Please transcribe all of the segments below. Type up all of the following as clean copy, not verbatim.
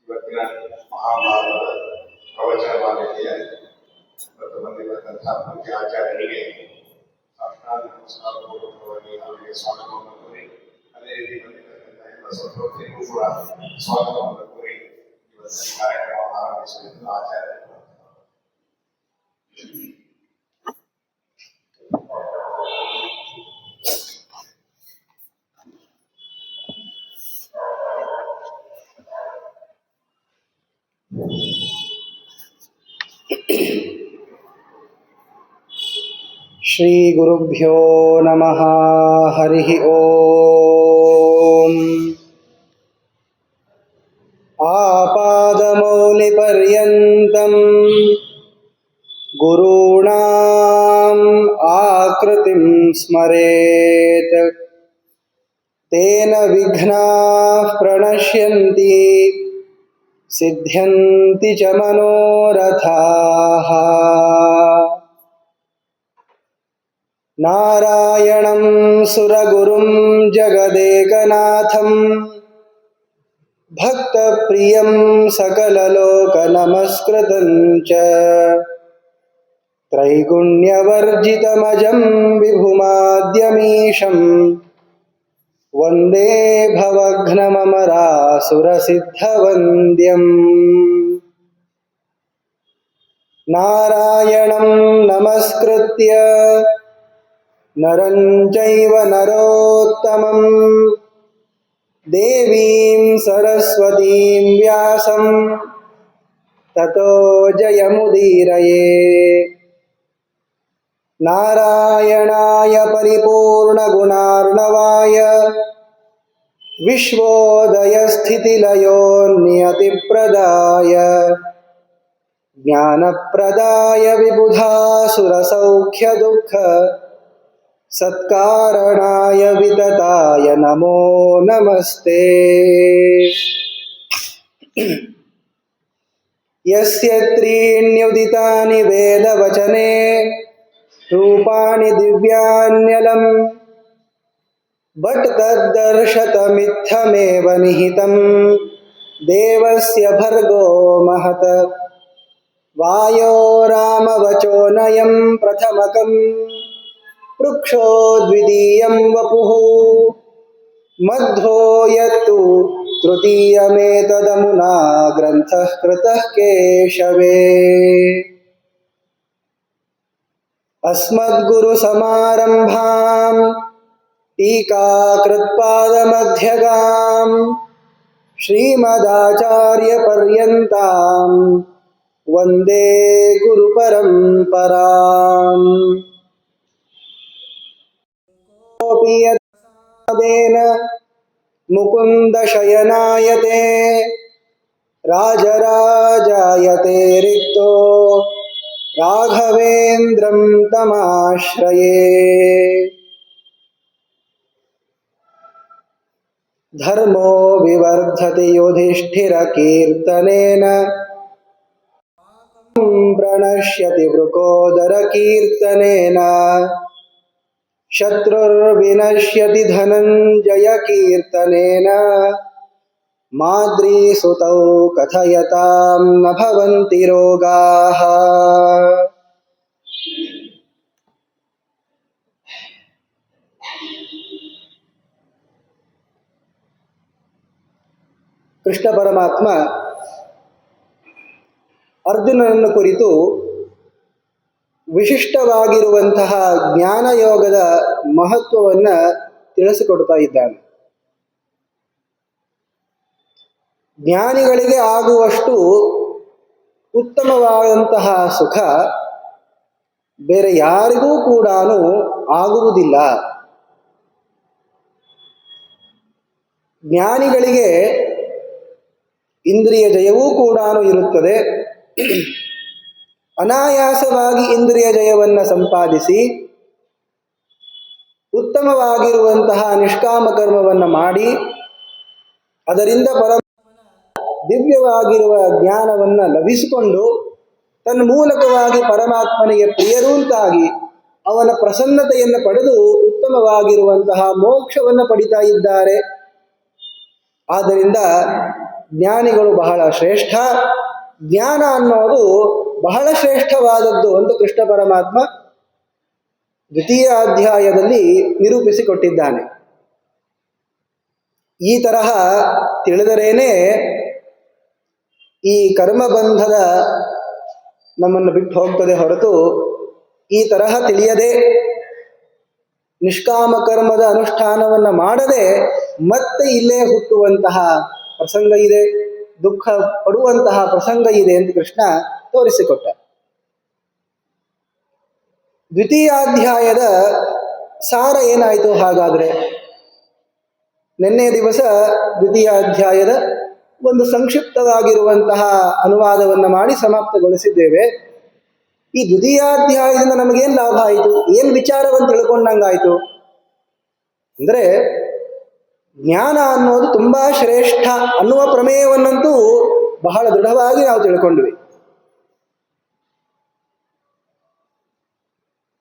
ಇವತ್ತಿನ ಮಹಾಭಾರತದ ಪ್ರವಚನ ಮಾಲಿಕೆಯ ಮತ್ತು ಬಂದಿರತಕ್ಕಂಥ ಮುಖ್ಯ ಆಚಾರ್ಯರಿಗೆ ಸಾಷ್ಟಾಂಗ ನಮಸ್ಕಾರಪೂರ್ವಕವಾಗಿ ಅವರಿಗೆ ಸ್ವಾಗತವನ್ನು ಕೋರಿ, ಅದೇ ರೀತಿ ಬಂದಿರತಕ್ಕಂಥ ಎಲ್ಲ ಸಂಸ್ಕೃತಿಗೂ ಕೂಡ ಸ್ವಾಗತವನ್ನು ಕೋರಿ ಇವತ್ತಿನ ಕಾರ್ಯಕ್ರಮವನ್ನು ಆರಂಭಿಸಲಿದ್ದು ಆಚಾರ್ಯರು. ಶ್ರೀ ಗುರುಭ್ಯೋ ನಮಃ. ಹರಿ ಓಂ. ಆಪಾದಮೌಲಿಪರ್ಯಂತಂ ಗುರುಣಾಂ ಆಕೃತಿಂ ಸ್ಮರೇತ್ ತೇನ ವಿಘ್ನಾಃ ಪ್ರಣಶ್ಯಂತಿ ಸಿದ್ಧ್ಯಂತಿ ಚ ಮನೋರಥಾಃ. ನಾರಾಯಣಂ ಸುರಗುರುಂ ಜಗದೇಕನಾಥಂ ಭಕ್ತಪ್ರಿಯಂ ಸಕಲಲೋಕನಮಸ್ಕೃತಂ ಚ ತ್ರೈಗುಣ್ಯವರ್ಜಿತಮಜಂ ವಿಭುಮಾದ್ಯಮೀಶಂ ವಂದೇ ಭವಘ್ನಮರಾಸುರಸಿದ್ಧವಂದ್ಯಂ. ನಾರಾಯಣಂ ನಮಸ್ಕೃತ್ಯ ನರಂ ಚೈವ ನರೋತ್ತಮಂ ದೇವೀಂ ಸರಸ್ವತೀಂ ವ್ಯಾಸಂ ತತೋ ಜಯಮುದೀರಯೇ. ನಾರಾಯಣಾಯ ಪರಿಪೂರ್ಣಗುಣಾರ್ಣವಾಯ ವಿಶ್ವೋದಯಸ್ಥಿತಿಲಯೋನ್ನಿಯತಿಪ್ರದಾಯ ಜ್ಞಾನಪ್ರದಾಯ ವಿಬುಧಾಸುರಸೌಖ್ಯದುಃಖ ಸತ್ಕಾರಣಾಯ ವಿತತಾಯ ನಮೋ ನಮಸ್ತೆ. ಯಸ್ಯ ತ್ರೀಣ್ಯುದಿತಾನಿ ವೇದವಚನೆ ರೂಪಾಣಿ ದಿವ್ಯಾನ್ಯಲಂ ಬಟ್ ತದ್ದರ್ಶತಮಿತ್ತಮೇವ ನಿಹಿತಂ ದೇವಸ್ಯ ಭರ್ಗೋ ಮಹತ. ವಾಯೋ ರಾಮವಚೋನಯಂ ಪ್ರಥಮಕಂ ಪೃಕ್ಷೋ ದ್ವಿತೀಯಂ ವಪುಃ ಮಧ್ವೋ ಯತ್ತು ತೃತೀಯಮೇತದಮುನಾ ಗ್ರಂಥಃ ಕೃತಃ ಕೇಶವೇ. ಅಸ್ಮದ್ಗುರುಸಮಾರಂಭಾಂ ಟೀಕಾಕೃತ್ಪಾದಮಧ್ಯಗಾಂ ಶ್ರೀಮದಾಚಾರ್ಯಪರ್ಯಂತಾಂ ವಂದೇ ಗುರುಪರಂಪರಾಂ. ಯತ್ಸಾದೇನ ಮುಕುಂದಶಯನಾಯತೆ ರಾಜರಾಜಾಯತೆ ರಿಕ್ತೋ ರಾಘವೇಂದ್ರಂ ತಮಾಶ್ರಯೇ. ಧರ್ಮೋ ವಿವರ್ಧತೆ ಯುಧಿಷ್ಠಿರಕೀರ್ತನೇನ ಪ್ರಣಶ್ಯತಿ ವೃಕೋದರಕೀರ್ತನೇನ ಶತ್ರುರ್ವಿನಶ್ಯತಿ ಧನಂಜಯಕೀರ್ತನೇನ ಮಾದ್ರೀಸುತೌ ಕಥಯತಾಂ ನ ಭವಂತಿ ರೋಗಾಃ. ಕೃಷ್ಣ ಪರಮಾತ್ಮ ಅರ್ಜುನನನ್ನು ಕುರಿತು ವಿಶಿಷ್ಟವಾಗಿರುವಂತಹ ಜ್ಞಾನಯೋಗದ ಮಹತ್ವವನ್ನು ತಿಳಿಸಿಕೊಡ್ತಾ ಇದ್ದಾನೆ. ಜ್ಞಾನಿಗಳಿಗೆ ಆಗುವಷ್ಟು ಉತ್ತಮವಾದಂತಹ ಸುಖ ಬೇರೆ ಯಾರಿಗೂ ಕೂಡ ಆಗುವುದಿಲ್ಲ. ಜ್ಞಾನಿಗಳಿಗೆ ಇಂದ್ರಿಯ ಜಯವೂ ಕೂಡ ಇರುತ್ತದೆ. ಅನಾಯಾಸವಾಗಿ ಇಂದ್ರಿಯ ಜಯವನ್ನು ಸಂಪಾದಿಸಿ ಉತ್ತಮವಾಗಿರುವಂತಹ ನಿಷ್ಕಾಮ ಕರ್ಮವನ್ನು ಮಾಡಿ ಅದರಿಂದ ದಿವ್ಯವಾಗಿರುವ ಜ್ಞಾನವನ್ನು ಲಭಿಸಿಕೊಂಡು ತನ್ನ ಮೂಲಕವಾಗಿ ಪರಮಾತ್ಮನಿಗೆ ಪ್ರಿಯರೂಂತಾಗಿ ಅವನ ಪ್ರಸನ್ನತೆಯನ್ನು ಪಡೆದು ಉತ್ತಮವಾಗಿರುವಂತಹ ಮೋಕ್ಷವನ್ನು ಪಡಿತಾ ಇದ್ದಾರೆ. ಆದ್ದರಿಂದ ಜ್ಞಾನಿಗಳು ಬಹಳ ಶ್ರೇಷ್ಠ, ಜ್ಞಾನ ಅನ್ನೋದು ಬಹಳ ಶ್ರೇಷ್ಠವಾದದ್ದು ಅಂತ ಕೃಷ್ಣ ಪರಮಾತ್ಮ ದ್ವಿತೀಯ ಅಧ್ಯಾಯದಲ್ಲಿ ನಿರೂಪಿಸಿಕೊಟ್ಟಿದ್ದಾನೆ. ಈ ತರಹ ತಿಳಿದರೇನೆ ಈ ಕರ್ಮಬಂಧದ ನಮ್ಮನ್ನು ಬಿಟ್ಟು ಹೋಗ್ತದೆ ಹೊರತು ಈ ತರಹ ತಿಳಿಯದೆ ನಿಷ್ಕಾಮ ಕರ್ಮದ ಅನುಷ್ಠಾನವನ್ನು ಮಾಡದೆ ಮತ್ತೆ ಇಲ್ಲೇ ಹುಟ್ಟುವಂತಹ ಪ್ರಸಂಗ ಇದೆ, ದುಃಖ ಪಡುವಂತಹ ಪ್ರಸಂಗ ಇದೆ ಅಂತ ಕೃಷ್ಣ ತೋರಿಸಿಕೊಟ್ಟ. ದ್ವಿತೀಯಾಧ್ಯಾಯದ ಸಾರ ಏನಾಯಿತು ಹಾಗಾದರೆ? ನಿನ್ನೆ ದಿವಸ ದ್ವಿತೀಯಾಧ್ಯಾಯದ ಒಂದು ಸಂಕ್ಷಿಪ್ತವಾಗಿರುವಂತಹ ಅನುವಾದವನ್ನು ಮಾಡಿ ಸಮಾಪ್ತಗೊಳಿಸಿದ್ದೇವೆ. ಈ ದ್ವಿತೀಯಾಧ್ಯಾಯದಿಂದ ನಮಗೇನು ಲಾಭ ಆಯಿತು, ಏನು ವಿಚಾರವನ್ನು ತಿಳ್ಕೊಂಡಂಗಾಯಿತು ಅಂದರೆ, ಜ್ಞಾನ ಅನ್ನೋದು ತುಂಬ ಶ್ರೇಷ್ಠ ಅನ್ನುವ ಪ್ರಮೇಯವನ್ನಂತೂ ಬಹಳ ದೃಢವಾಗಿ ನಾವು ತಿಳ್ಕೊಂಡ್ವಿ.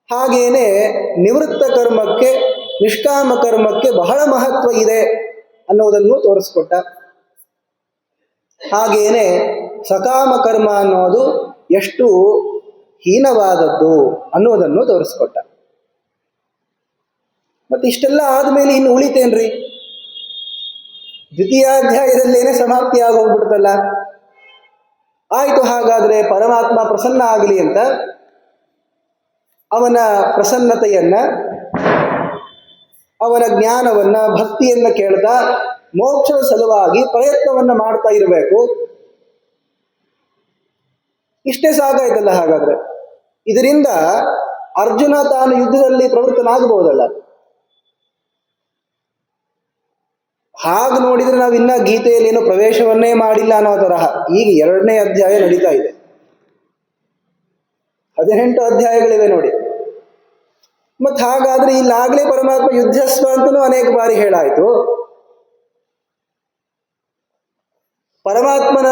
ಹಾಗೇನೆ ನಿವೃತ್ತ ಕರ್ಮಕ್ಕೆ, ನಿಷ್ಕಾಮ ಕರ್ಮಕ್ಕೆ ಬಹಳ ಮಹತ್ವ ಇದೆ ಅನ್ನೋದನ್ನು ತೋರಿಸ್ಕೊಟ್ಟ. ಹಾಗೇನೆ ಸಕಾಮ ಕರ್ಮ ಅನ್ನೋದು ಎಷ್ಟು ಹೀನವಾದದ್ದು ಅನ್ನೋದನ್ನು ತೋರಿಸ್ಕೊಟ್ಟ. ಮತ್ತೆ ಇಷ್ಟೆಲ್ಲ ಆದಮೇಲೆ ಇನ್ನು ಉಳಿತೇನ್ರಿ? ದ್ವಿತೀಯಾಧ್ಯಾಯದಲ್ಲೇನೆ ಸಮಾಪ್ತಿ ಆಗೋಗ್ಬಿಡ್ತಲ್ಲ. ಆಯಿತು, ಹಾಗಾದರೆ ಪರಮಾತ್ಮ ಪ್ರಸನ್ನ ಆಗಲಿ ಅಂತ ಅವನ ಪ್ರಸನ್ನತೆಯನ್ನ, ಅವನ ಜ್ಞಾನವನ್ನ, ಭಕ್ತಿಯನ್ನ ಕೇಳ್ತಾ ಮೋಕ್ಷದ ಸಲುವಾಗಿ ಪ್ರಯತ್ನವನ್ನ ಮಾಡ್ತಾ ಇರಬೇಕು. ಇಷ್ಟೇ ಸಾಕಾಯ್ತಲ್ಲ ಹಾಗಾದ್ರೆ. ಇದರಿಂದ ಅರ್ಜುನ ತಾನು ಯುದ್ಧದಲ್ಲಿ ಪ್ರವೃತ್ತನಾಗಬಹುದಲ್ಲ. ಹಾಗೆ ನೋಡಿದ್ರೆ ನಾವು ಇನ್ನ ಗೀತೆಯಲ್ಲಿ ಏನು ಪ್ರವೇಶವನ್ನೇ ಮಾಡಿಲ್ಲ ಅನ್ನೋ ತರಹ. ಈಗ 2ನೇ ಅಧ್ಯಾಯ ನಡೀತಾ ಇದೆ, 18 ಅಧ್ಯಾಯಗಳಿವೆ ನೋಡಿ. ಮತ್ತು ಹಾಗಾದ್ರೆ ಇಲ್ಲಾಗಲೇ ಪರಮಾತ್ಮ ಯುದ್ಧಸ್ವ ಅಂತಲೂ ಅನೇಕ ಬಾರಿ ಹೇಳಾಯಿತು. ಪರಮಾತ್ಮನ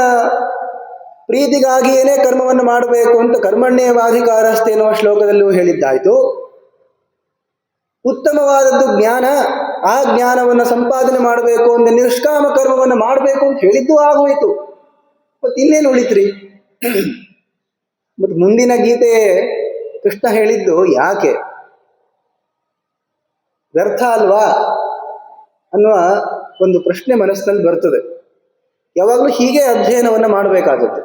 ಪ್ರೀತಿಗಾಗಿಯೇನೇ ಕರ್ಮವನ್ನು ಮಾಡಬೇಕು ಅಂತ ಕರ್ಮಣ್ಯೇವಾಧಿಕಾರಸ್ತೆ ಎನ್ನುವ ಶ್ಲೋಕದಲ್ಲೂ ಹೇಳಿದ್ದಾಯಿತು. ಉತ್ತಮವಾದದ್ದು ಜ್ಞಾನ, ಆ ಜ್ಞಾನವನ್ನು ಸಂಪಾದನೆ ಮಾಡಬೇಕು ಅಂತ ನಿಷ್ಕಾಮ ಕರ್ಮವನ್ನು ಮಾಡಬೇಕು ಅಂತ ಹೇಳಿದ್ದು ಆಗೋಯಿತು. ಮತ್ತು ಇನ್ನೇನು ಉಳಿತ್ರಿ? ಮತ್ತು ಮುಂದಿನ ಗೀತೆ ಕೃಷ್ಣ ಹೇಳಿದ್ದು ಯಾಕೆ ವ್ಯರ್ಥ ಅಲ್ವಾ ಅನ್ನುವ ಒಂದು ಪ್ರಶ್ನೆ ಮನಸ್ಸಿನಲ್ಲಿ ಬರ್ತದೆ. ಯಾವಾಗಲೂ ಹೀಗೆ ಅಧ್ಯಯನವನ್ನು ಮಾಡಬೇಕಾಗುತ್ತೆ.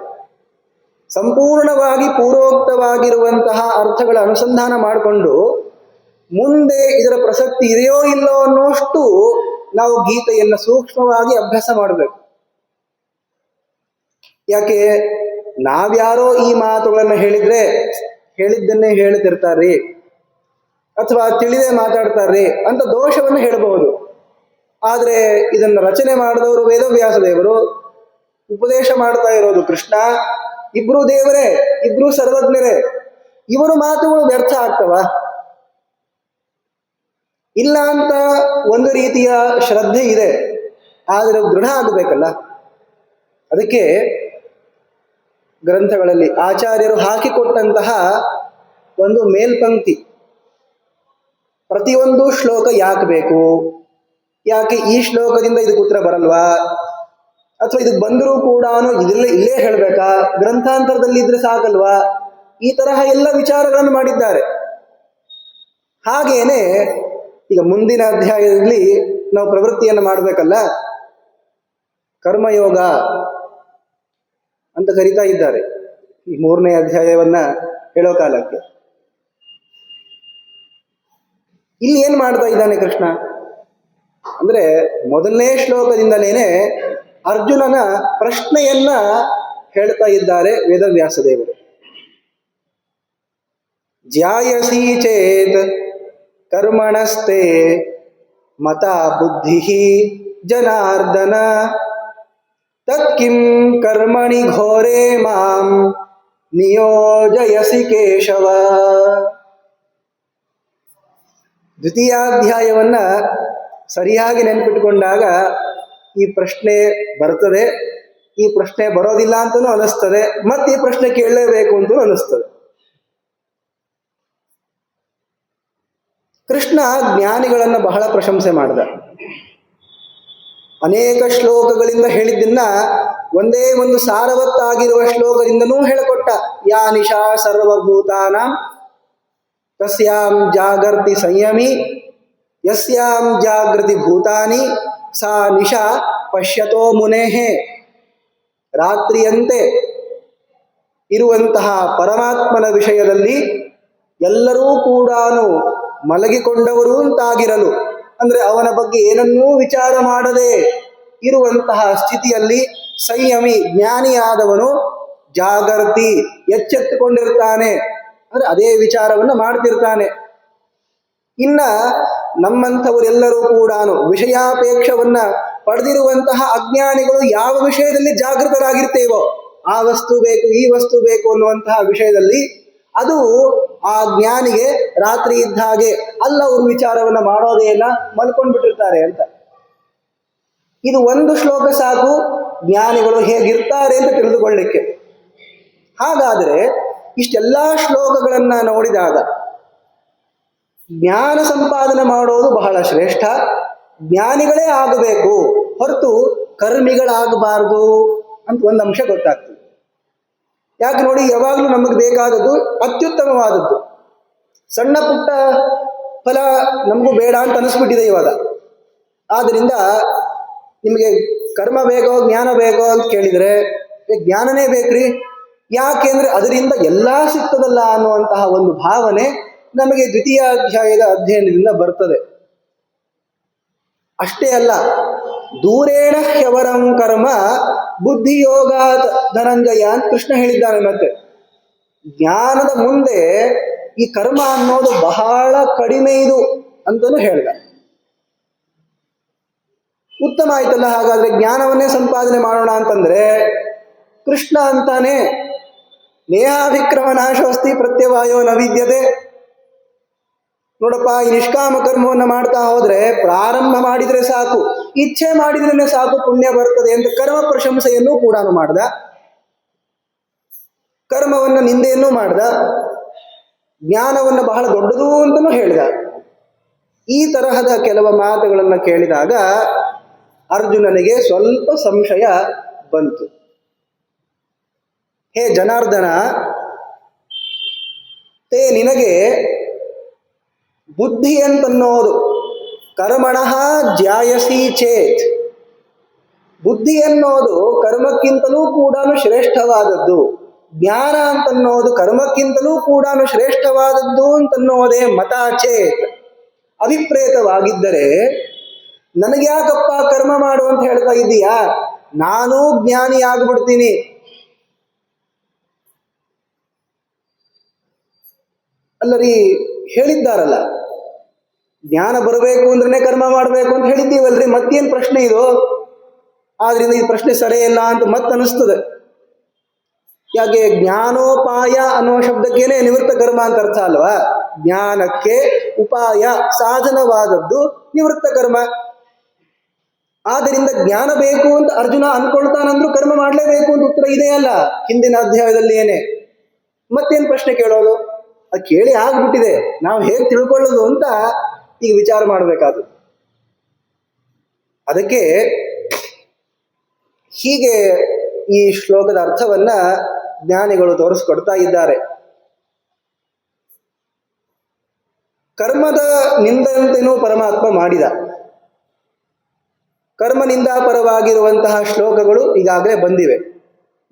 ಸಂಪೂರ್ಣವಾಗಿ ಪೂರ್ವೋಕ್ತವಾಗಿರುವಂತಹ ಅರ್ಥಗಳ ಅನುಸಂಧಾನ ಮಾಡಿಕೊಂಡು ಮುಂದೆ ಇದರ ಪ್ರಸಕ್ತಿ ಇದೆಯೋ ಇಲ್ಲೋ ಅನ್ನೋಷ್ಟು ನಾವು ಗೀತೆಯನ್ನು ಸೂಕ್ಷ್ಮವಾಗಿ ಅಭ್ಯಾಸ ಮಾಡಬೇಕು. ಯಾಕೆ ನಾವ್ಯಾರೋ ಈ ಮಾತುಗಳನ್ನು ಹೇಳಿದ್ರೆ ಹೇಳಿದ್ದನ್ನೇ ಹೇಳ್ತಿರ್ತಾರ್ರಿ, ಅಥವಾ ತಿಳಿದೇ ಮಾತಾಡ್ತಾರ್ರಿ ಅಂತ ದೋಷವನ್ನು ಹೇಳಬಹುದು. ಆದರೆ ಇದನ್ನು ರಚನೆ ಮಾಡಿದವರು ವೇದವ್ಯಾಸ ದೇವರು, ಉಪದೇಶ ಮಾಡ್ತಾ ಇರೋದು ಕೃಷ್ಣ. ಇಬ್ರು ದೇವರೇ, ಇಬ್ರು ಸರ್ವಜ್ಞರೇ. ಇವರ ಮಾತುಗಳು ವ್ಯರ್ಥ ಆಗ್ತವ? ಇಲ್ಲ ಅಂತ ಒಂದು ರೀತಿಯ ಶ್ರದ್ಧೆ ಇದೆ, ಆದರೆ ದೃಢ ಆಗಬೇಕಲ್ಲ. ಅದಕ್ಕೆ ಗ್ರಂಥಗಳಲ್ಲಿ ಆಚಾರ್ಯರು ಹಾಕಿಕೊಟ್ಟಂತಹ ಒಂದು ಮೇಲ್ಪಂಕ್ತಿ, ಪ್ರತಿಯೊಂದು ಶ್ಲೋಕ ಯಾಕೆ ಬೇಕು, ಯಾಕೆ ಈ ಶ್ಲೋಕದಿಂದ ಇದಕ್ಕೆ ಉತ್ತರ ಬರಲ್ವಾ, ಅಥವಾ ಇದಕ್ಕೆ ಬಂದರೂ ಕೂಡ ಇಲ್ಲೇ ಹೇಳಬೇಕಾ, ಗ್ರಂಥಾಂತರದಲ್ಲಿ ಇದ್ರೆ ಸಾಕಲ್ವಾ, ಈ ತರಹ ಎಲ್ಲ ವಿಚಾರಗಳನ್ನು ಮಾಡಿದ್ದಾರೆ. ಹಾಗೇನೆ ಈಗ ಮುಂದಿನ ಅಧ್ಯಾಯದಲ್ಲಿ ನಾವು ಪ್ರವೃತ್ತಿಯನ್ನು ಮಾಡಬೇಕಲ್ಲ, ಕರ್ಮಯೋಗ ಅಂತ ಕರೀತಾ ಇದ್ದಾರೆ ಈ 3ನೇ ಅಧ್ಯಾಯವನ್ನ ಹೇಳೋ ಕಾಲಕ್ಕೆ. ಇಲ್ಲಿ ಏನು ಮಾಡ್ತಾ ಇದ್ದಾನೆ ಕೃಷ್ಣ ಅಂದ್ರೆ, ಮೊದಲನೇ ಶ್ಲೋಕದಿಂದಲೇನೆ ಅರ್ಜುನನ ಪ್ರಶ್ನೆಯನ್ನ ಹೇಳ್ತಾ ಇದ್ದಾರೆ ವೇದವ್ಯಾಸ ದೇವರು. ಜ್ಯಾಯಸಿ ಚೇತ್ ಕರ್ಮಣಸ್ತೆ ಮತಾ ಬುದ್ಧಿ ಜನಾರ್ದನ ತತ್ಕಿಂ ಕರ್ಮಣಿ ಘೋರೆ ಮಾಂ ನಿಯೋಜಯಸಿ ಕೇಶವ. ದ್ವಿತೀಯಾಧ್ಯಾಯವನ್ನ ಸರಿಯಾಗಿ ನೆನಪಿಟ್ಟುಕೊಂಡಾಗ ಈ ಪ್ರಶ್ನೆ ಬರ್ತದೆ. ಈ ಪ್ರಶ್ನೆ ಬರೋದಿಲ್ಲ ಅಂತಲೂ ಅನಿಸ್ತದೆ, ಮತ್ತೆ ಈ ಪ್ರಶ್ನೆ ಕೇಳಲೇಬೇಕು ಅಂತಲೂ ಅನಿಸ್ತದೆ. ಕೃಷ್ಣ ಜ್ಞಾನಿಗಳನ್ನ ಬಹಳ ಪ್ರಶಂಸೆ ಮಾಡಿದ. ಅನೇಕ ಶ್ಲೋಕಗಳಿಂದ ಹೇಳಿದ್ದನ್ನ ಒಂದೇ ಒಂದು ಸಾರವತ್ತಾಗಿರುವ ಶ್ಲೋಕದಿಂದನೂ ಹೇಳಿಕೊಟ್ಟ. ಯಾ ನಿಶಾ ಸರ್ವಭೂತಾನ ತಸ್ಯಾಂ ಜಾಗರ್ತಿ ಸಂಯಮಿ ಯಸ್ಯಾಂ ಜಾಗೃತಿ ಭೂತಾನಿ ಸಾ ನಿಶಾ ಪಶ್ಯತೋ ಮುನೇಹೇ. ರಾತ್ರಿಯಂತೆ ಇರುವಂತಹ ಪರಮಾತ್ಮನ ವಿಷಯದಲ್ಲಿ ಎಲ್ಲರೂ ಕೂಡ ಮಲಗಿಕೊಂಡವರು ಅಂತಾಗಿರಲು, ಅಂದ್ರೆ ಅವನ ಬಗ್ಗೆ ಏನನ್ನೂ ವಿಚಾರ ಮಾಡದೆ ಇರುವಂತಹ ಸ್ಥಿತಿಯಲ್ಲಿ ಸಂಯಮಿ ಜ್ಞಾನಿಯಾದವನು ಜಾಗರ್ತಿ ಎಚ್ಚೆತ್ತುಕೊಂಡಿರ್ತಾನೆ, ಅಂದ್ರೆ ಅದೇ ವಿಚಾರವನ್ನು ಮಾಡ್ತಿರ್ತಾನೆ. ಇನ್ನ ನಮ್ಮಂಥವರೆಲ್ಲರೂ ಕೂಡ ವಿಷಯಾಪೇಕ್ಷವನ್ನ ಪಡೆದಿರುವಂತಹ ಅಜ್ಞಾನಿಗಳು ಯಾವ ವಿಷಯದಲ್ಲಿ ಜಾಗೃತರಾಗಿರ್ತೇವೋ, ಆ ವಸ್ತು ಬೇಕು ಈ ವಸ್ತು ಬೇಕು ಅನ್ನುವಂತಹ ವಿಷಯದಲ್ಲಿ ಅದು ಆ ಜ್ಞಾನಿಗೆ ರಾತ್ರಿ ಇದ್ದ ಹಾಗೆ, ಅಲ್ಲ ಅವರು ವಿಚಾರವನ್ನ ಮಾಡೋದೇ ಇಲ್ಲ, ಮಲ್ಕೊಂಡ್ಬಿಟ್ಟಿರ್ತಾರೆ ಅಂತ. ಇದು ಒಂದು ಶ್ಲೋಕ ಸಾಕು ಜ್ಞಾನಿಗಳು ಹೇಗಿರ್ತಾರೆ ಅಂತ ತಿಳಿದುಕೊಳ್ಳಿಕ್ಕೆ. ಹಾಗಾದರೆ ಇಷ್ಟೆಲ್ಲ ಶ್ಲೋಕಗಳನ್ನ ನೋಡಿದಾಗ ಜ್ಞಾನ ಸಂಪಾದನೆ ಮಾಡೋದು ಬಹಳ ಶ್ರೇಷ್ಠ, ಜ್ಞಾನಿಗಳೇ ಆಗಬೇಕು ಹೊರತು ಕರ್ಮಿಗಳಾಗಬಾರದು ಅಂತ ಒಂದು ಅಂಶ ಗೊತ್ತಾಗ್ತದೆ. ಯಾಕೆ ನೋಡಿ, ಯಾವಾಗಲೂ ನಮಗೆ ಬೇಕಾದದ್ದು ಅತ್ಯುತ್ತಮವಾದದ್ದು. ಸಣ್ಣ ಪುಟ್ಟ ಫಲ ನಮಗೂ ಬೇಡ ಅಂತ ಅನಿಸ್ಬಿಟ್ಟಿದೆ ಇವಾಗ. ಆದ್ದರಿಂದ ನಿಮಗೆ ಕರ್ಮ ಬೇಕೋ ಜ್ಞಾನ ಬೇಕೋ ಅಂತ ಕೇಳಿದರೆ ಜ್ಞಾನನೇ ಬೇಕ್ರಿ. ಯಾಕೆಂದ್ರೆ ಅದರಿಂದ ಎಲ್ಲ ಸಿಗ್ತದಲ್ಲ ಅನ್ನುವಂತಹ ಒಂದು ಭಾವನೆ ನಮಗೆ ದ್ವಿತೀಯ ಅಧ್ಯಾಯದ ಅಧ್ಯಯನದಿಂದ ಬರ್ತದೆ. ಅಷ್ಟೇ ಅಲ್ಲ, ದೂರೇಣ ಹ್ಯವರಂ ಕರ್ಮ ಬುದ್ಧಿಯೋಗಾತ್ ಧನಂಜಯ ಅಂತ ಕೃಷ್ಣ ಹೇಳಿದ್ದಾನೆ. ಮತ್ತೆ ಜ್ಞಾನದ ಮುಂದೆ ಈ ಕರ್ಮ ಅನ್ನೋದು ಬಹಳ ಕಡಿಮೆ ಇದು ಅಂತಲೂ ಹೇಳಿದ. ಉತ್ತಮ ಆಯ್ತಲ್ಲ, ಹಾಗಾದ್ರೆ ಜ್ಞಾನವನ್ನೇ ಸಂಪಾದನೆ ಮಾಡೋಣ ಅಂತಂದ್ರೆ ಕೃಷ್ಣ ಅಂತಾನೆ ನೇಹಾಭಿಕ್ರಮ ನಾಶೋಸ್ತಿ ಪ್ರತ್ಯವಾಯೋ ನ ವಿದ್ಯತೆ. ನೋಡಪ್ಪ, ಈ ನಿಷ್ಕಾಮ ಕರ್ಮವನ್ನು ಮಾಡ್ತಾ ಹೋದ್ರೆ ಪ್ರಾರಂಭ ಮಾಡಿದ್ರೆ ಸಾಕು, ಇಚ್ಛೆ ಮಾಡಿದ್ರೇನೆ ಸಾಕು, ಪುಣ್ಯ ಬರ್ತದೆ ಅಂತ ಕರ್ಮ ಪ್ರಶಂಸೆಯನ್ನು ಕೂಡ ಮಾಡ್ದ, ಕರ್ಮವನ್ನು ನಿಂದೆಯನ್ನೂ ಮಾಡ್ದ, ಜ್ಞಾನವನ್ನು ಬಹಳ ದೊಡ್ಡದು ಅಂತಲೂ ಹೇಳಿದ. ಈ ತರಹದ ಕೆಲವು ಮಾತುಗಳನ್ನು ಕೇಳಿದಾಗ ಅರ್ಜುನನಿಗೆ ಸ್ವಲ್ಪ ಸಂಶಯ ಬಂತು. ಹೇ ಜನಾರ್ದನ, ತೇ ನಿನಗೆ ಬುದ್ಧಿ ಅಂತನ್ನೋದು ಕರ್ಮಣಃ ಜ್ಯಾಯಸಿ ಚೇತ್, ಬುದ್ಧಿ ಅನ್ನೋದು ಕರ್ಮಕ್ಕಿಂತಲೂ ಕೂಡ ಶ್ರೇಷ್ಠವಾದದ್ದು, ಜ್ಞಾನ ಅಂತನ್ನೋದು ಕರ್ಮಕ್ಕಿಂತಲೂ ಕೂಡ ಶ್ರೇಷ್ಠವಾದದ್ದು ಅಂತನ್ನೋದೇ ಮತ ಚೇತ್, ಅಭಿಪ್ರೇತವಾಗಿದ್ದರೆ ನನಗ್ಯಾಕಪ್ಪ ಕರ್ಮ ಮಾಡು ಅಂತ ಹೇಳ್ತಾ ಇದ್ದೀಯಾ, ನಾನೂ ಜ್ಞಾನಿ ಆಗ್ಬಿಡ್ತೀನಿ. ಅಲ್ಲರಿ, ಹೇಳಿದ್ದಾರಲ್ಲ ಜ್ಞಾನ ಬರಬೇಕು ಅಂದ್ರೆ ಕರ್ಮ ಮಾಡಬೇಕು ಅಂತ ಹೇಳಿದ್ದೀವಲ್ರಿ, ಮತ್ತೇನು ಪ್ರಶ್ನೆ ಇದು? ಆದ್ರಿಂದ ಈ ಪ್ರಶ್ನೆ ಸರಿಯಿಲ್ಲ ಅಂತ ಮತ್ತೆ ಅನಿಸ್ತದೆ. ಯಾಕೆ, ಜ್ಞಾನೋಪಾಯ ಅನ್ನೋ ಶಬ್ದಕ್ಕೇನೆ ನಿವೃತ್ತ ಕರ್ಮ ಅಂತ ಅರ್ಥ ಅಲ್ವಾ? ಜ್ಞಾನಕ್ಕೆ ಉಪಾಯ ಸಾಧನವಾದದ್ದು ನಿವೃತ್ತ ಕರ್ಮ. ಆದ್ದರಿಂದ ಜ್ಞಾನ ಬೇಕು ಅಂತ ಅರ್ಜುನ ಅನ್ಕೊಳ್ತಾನಂದ್ರೂ ಕರ್ಮ ಮಾಡಲೇಬೇಕು ಅಂತ ಉತ್ತರ ಇದೆಯಲ್ಲ ಹಿಂದಿನ ಅಧ್ಯಾಯದಲ್ಲಿ. ಏನೇ ಮತ್ತೇನು ಪ್ರಶ್ನೆ ಕೇಳೋದು? ಅದು ಕೇಳಿ ಆಗ್ಬಿಟ್ಟಿದೆ, ನಾವು ಹೇಗೆ ತಿಳ್ಕೊಳ್ಳೋದು ಅಂತ ಈಗ ವಿಚಾರ ಮಾಡಬೇಕಾದ್ರು. ಅದಕ್ಕೆ ಹೀಗೆ ಈ ಶ್ಲೋಕದ ಅರ್ಥವನ್ನ ಜ್ಞಾನಿಗಳು ತೋರಿಸ್ಕೊಡ್ತಾ ಇದ್ದಾರೆ. ಕರ್ಮದ ನಿಂದಂತೆನೂ ಪರಮಾತ್ಮ ಮಾಡಿದ. ಕರ್ಮ ನಿಂದಾಪರವಾಗಿರುವಂತಹ ಶ್ಲೋಕಗಳು ಈಗಾಗಲೇ ಬಂದಿವೆ.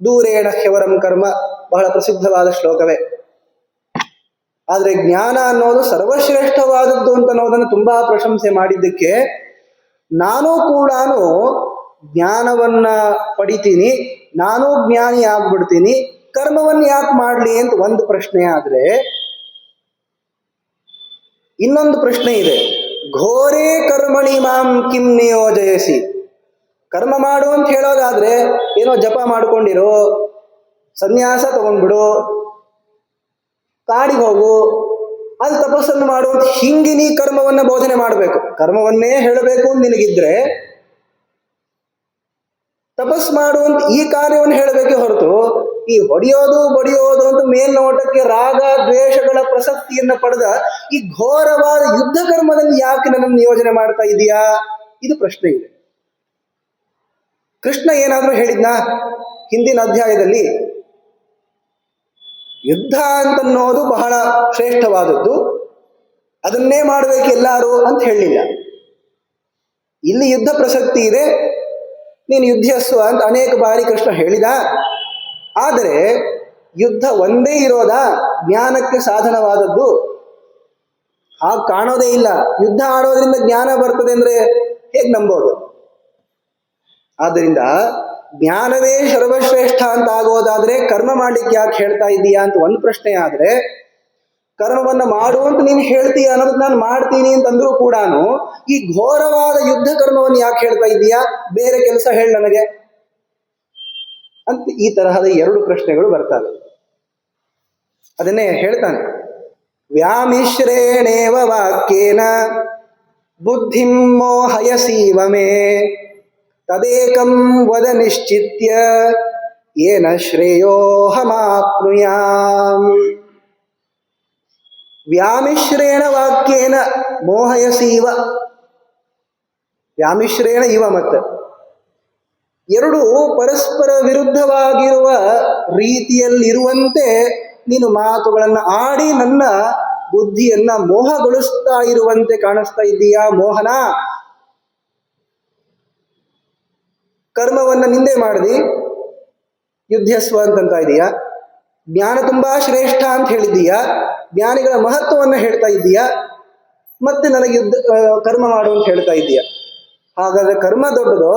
ದೂರೇಣ ಹ್ಯವರಂ ಕರ್ಮ ಬಹಳ ಪ್ರಸಿದ್ಧವಾದ ಶ್ಲೋಕವೇ. ಆದರೆ ಜ್ಞಾನ ಅನ್ನೋದು ಸರ್ವಶ್ರೇಷ್ಠವಾದದ್ದು ಅಂತ ಅನ್ನೋದನ್ನು ತುಂಬಾ ಪ್ರಶಂಸೆ ಮಾಡಿದ್ದಕ್ಕೆ ನಾನೂ ಕೂಡ ಜ್ಞಾನವನ್ನ ಪಡಿತೀನಿ, ನಾನೂ ಜ್ಞಾನಿ ಆಗ್ಬಿಡ್ತೀನಿ, ಕರ್ಮವನ್ನು ಯಾಕೆ ಮಾಡಲಿ ಅಂತ ಒಂದು ಪ್ರಶ್ನೆ ಆದ್ರೆ, ಇನ್ನೊಂದು ಪ್ರಶ್ನೆ ಇದೆ. ಘೋರೇ ಕರ್ಮಣಿ ಮಾಂ ಕಿಂ ನಿಯೋಜಯಸಿ. ಕರ್ಮ ಮಾಡು ಅಂತ ಹೇಳೋದಾದ್ರೆ ಏನೋ ಜಪ ಮಾಡ್ಕೊಂಡಿರೋ, ಸನ್ಯಾಸ ತಗೊಂಡ್ಬಿಡು, ಕಾಡಿಗೆ ಹೋಗು, ಅಲ್ಲಿ ತಪಸ್ಸನ್ನು ಮಾಡುವಂತ ಹಿಂಗೆ ನೀ ಕರ್ಮವನ್ನ ಬೋಧನೆ ಮಾಡಬೇಕು. ಕರ್ಮವನ್ನೇ ಹೇಳಬೇಕು ಅಂತ ನಿನಗಿದ್ರೆ ತಪಸ್ ಮಾಡು ಅಂತ ಈ ಕಾರ್ಯವನ್ನು ಹೇಳಬೇಕೆ ಹೊರತು ಈ ಹೊಡೆಯೋದು ಬಡಿಯೋದು ಅಂತ ಮೇಲ್ನೋಟಕ್ಕೆ ರಾಗ ದ್ವೇಷಗಳ ಪ್ರಸಕ್ತಿಯನ್ನ ಪಡೆದ ಈ ಘೋರವಾದ ಯುದ್ಧ ಕರ್ಮದಲ್ಲಿ ಯಾಕೆ ನನ್ನನ್ನು ನಿಯೋಜನೆ ಮಾಡ್ತಾ ಇದೀಯಾ, ಇದು ಪ್ರಶ್ನೆ ಇದೆ. ಕೃಷ್ಣ ಏನಾದ್ರೂ ಹೇಳಿದ್ನಾ ಹಿಂದಿನ ಅಧ್ಯಾಯದಲ್ಲಿ? ಯುದ್ಧ ಅಂತನ್ನೋದು ಬಹಳ ಶ್ರೇಷ್ಠವಾದದ್ದು, ಅದನ್ನೇ ಮಾಡಬೇಕು ಎಲ್ಲರೂ ಅಂತ ಹೇಳಿಲ್ಲ. ಇಲ್ಲಿ ಯುದ್ಧ ಪ್ರಸಕ್ತಿ ಇದೆ, ನೀನು ಯುದ್ಧಸ್ವ ಅಂತ ಅನೇಕ ಬಾರಿ ಕೃಷ್ಣ ಹೇಳಿದ. ಆದರೆ ಯುದ್ಧ ಒಂದೇ ಇರೋದಾ ಜ್ಞಾನಕ್ಕೆ ಸಾಧನವಾದದ್ದು? ಹಾಗೆ ಕಾಣೋದೇ ಇಲ್ಲ. ಯುದ್ಧ ಆಡೋದ್ರಿಂದ ಜ್ಞಾನ ಬರ್ತದೆ ಅಂದ್ರೆ ಹೇಗೆ ನಂಬೋದು? ಆದ್ದರಿಂದ ಜ್ಞಾನವೇ ಸರ್ವಶ್ರೇಷ್ಠ ಅಂತ ಆಗೋದಾದ್ರೆ ಕರ್ಮ ಮಾಡ್ಲಿಕ್ಕೆ ಯಾಕೆ ಹೇಳ್ತಾ ಇದ್ದೀಯಾ ಅಂತ ಒಂದು ಪ್ರಶ್ನೆ ಆದ್ರೆ, ಕರ್ಮವನ್ನ ಮಾಡು ಅಂತ ನೀನು ಹೇಳ್ತೀಯ ಅನ್ನೋದಕ್ಕೆ ನಾನು ಮಾಡ್ತೀನಿ ಅಂತಂದ್ರೂ ಕೂಡ ಈ ಘೋರವಾದ ಯುದ್ಧ ಕರ್ಮವನ್ನು ಯಾಕೆ ಹೇಳ್ತಾ ಇದ್ದೀಯಾ, ಬೇರೆ ಕೆಲಸ ಹೇಳಿ ನನಗೆ ಅಂತ ಈ ತರಹದ ಎರಡು ಪ್ರಶ್ನೆಗಳು ಬರ್ತವೆ. ಅದನ್ನೇ ಹೇಳ್ತಾನೆ, ವ್ಯಾಮಿಶ್ರೇಣೇವ ವಾಕ್ಯೇನ ಬುದ್ಧಿಂ ಮೋಹಯಸೀವ ಮೇ ತದೇಕಂ ವದ ನಿಶ್ಚಿತ್ಯ ಯೇನ ಶ್ರೇಯೋಹಮಾಪ್ನುಯಾಮ್. ವ್ಯಾಮಿಶ್ರೇಣ ವಾಕ್ಯೇನ ಮೋಹಯಸೀವ. ವ್ಯಾಮಿಶ್ರೇಣ ಇವ ಮತ್ತೆ ಎರಡು ಪರಸ್ಪರ ವಿರುದ್ಧವಾಗಿರುವ ರೀತಿಯಲ್ಲಿರುವಂತೆ ನೀನು ಮಾತುಗಳನ್ನು ಆಡಿ ನನ್ನ ಬುದ್ಧಿಯನ್ನ ಮೋಹಗೊಳಿಸ್ತಾ ಇರುವಂತೆ ಕಾಣಿಸ್ತಾ ಇದ್ದೀಯಾ ಮೋಹನ. ಕರ್ಮವನ್ನ ನಿಂದೆ ಮಾಡಿದಿ, ಯುದ್ಧಸ್ವ ಅಂತಂತ ಇದೀಯಾ. ಜ್ಞಾನ ತುಂಬಾ ಶ್ರೇಷ್ಠ ಅಂತ ಹೇಳಿದ್ದೀಯಾ, ಜ್ಞಾನಿಗಳ ಮಹತ್ವವನ್ನು ಹೇಳ್ತಾ ಇದ್ದೀಯಾ, ಮತ್ತೆ ನನಗೆ ಕರ್ಮ ಮಾಡು ಅಂತ ಹೇಳ್ತಾ ಇದ್ದೀಯಾ. ಹಾಗಾದ್ರೆ ಕರ್ಮ ದೊಡ್ಡದೋ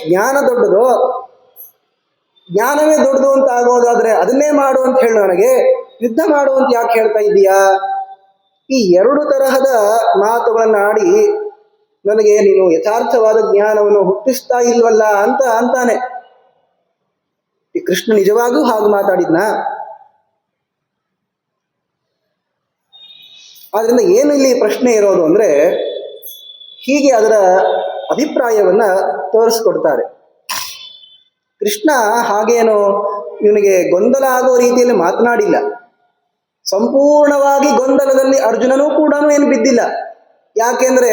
ಜ್ಞಾನ ದೊಡ್ಡದೋ? ಜ್ಞಾನವೇ ದೊಡ್ಡದು ಅಂತ ಆಗೋದಾದ್ರೆ ಅದನ್ನೇ ಮಾಡು ಅಂತ ಹೇಳಿ ನನಗೆ ಯುದ್ಧ ಮಾಡು ಅಂತ ಯಾಕೆ ಹೇಳ್ತಾ ಇದ್ದೀಯಾ? ಈ ಎರಡು ತರಹದ ಮಾತುಗಳನ್ನ ಆಡಿ ನನಗೆ ನೀನು ಯಥಾರ್ಥವಾದ ಜ್ಞಾನವನ್ನು ಹುಟ್ಟಿಸ್ತಾ ಇಲ್ವಲ್ಲ ಅಂತ ಅಂತಾನೆ. ಈ ಕೃಷ್ಣ ನಿಜವಾಗೂ ಹಾಗೆ ಮಾತಾಡಿದ್ನ? ಆದ್ರಿಂದ ಏನು ಇಲ್ಲಿ ಪ್ರಶ್ನೆ ಇರೋದು ಅಂದ್ರೆ, ಹೀಗೆ ಅದರ ಅಭಿಪ್ರಾಯವನ್ನ ತೋರಿಸ್ಕೊಡ್ತಾರೆ. ಕೃಷ್ಣ ಹಾಗೇನು ಇವನಿಗೆ ಗೊಂದಲ ಆಗೋ ರೀತಿಯಲ್ಲಿ ಮಾತನಾಡಿಲ್ಲ. ಸಂಪೂರ್ಣವಾಗಿ ಗೊಂದಲದಲ್ಲಿ ಅರ್ಜುನನೂ ಕೂಡ ಏನು ಬಿದ್ದಿಲ್ಲ. ಯಾಕೆಂದ್ರೆ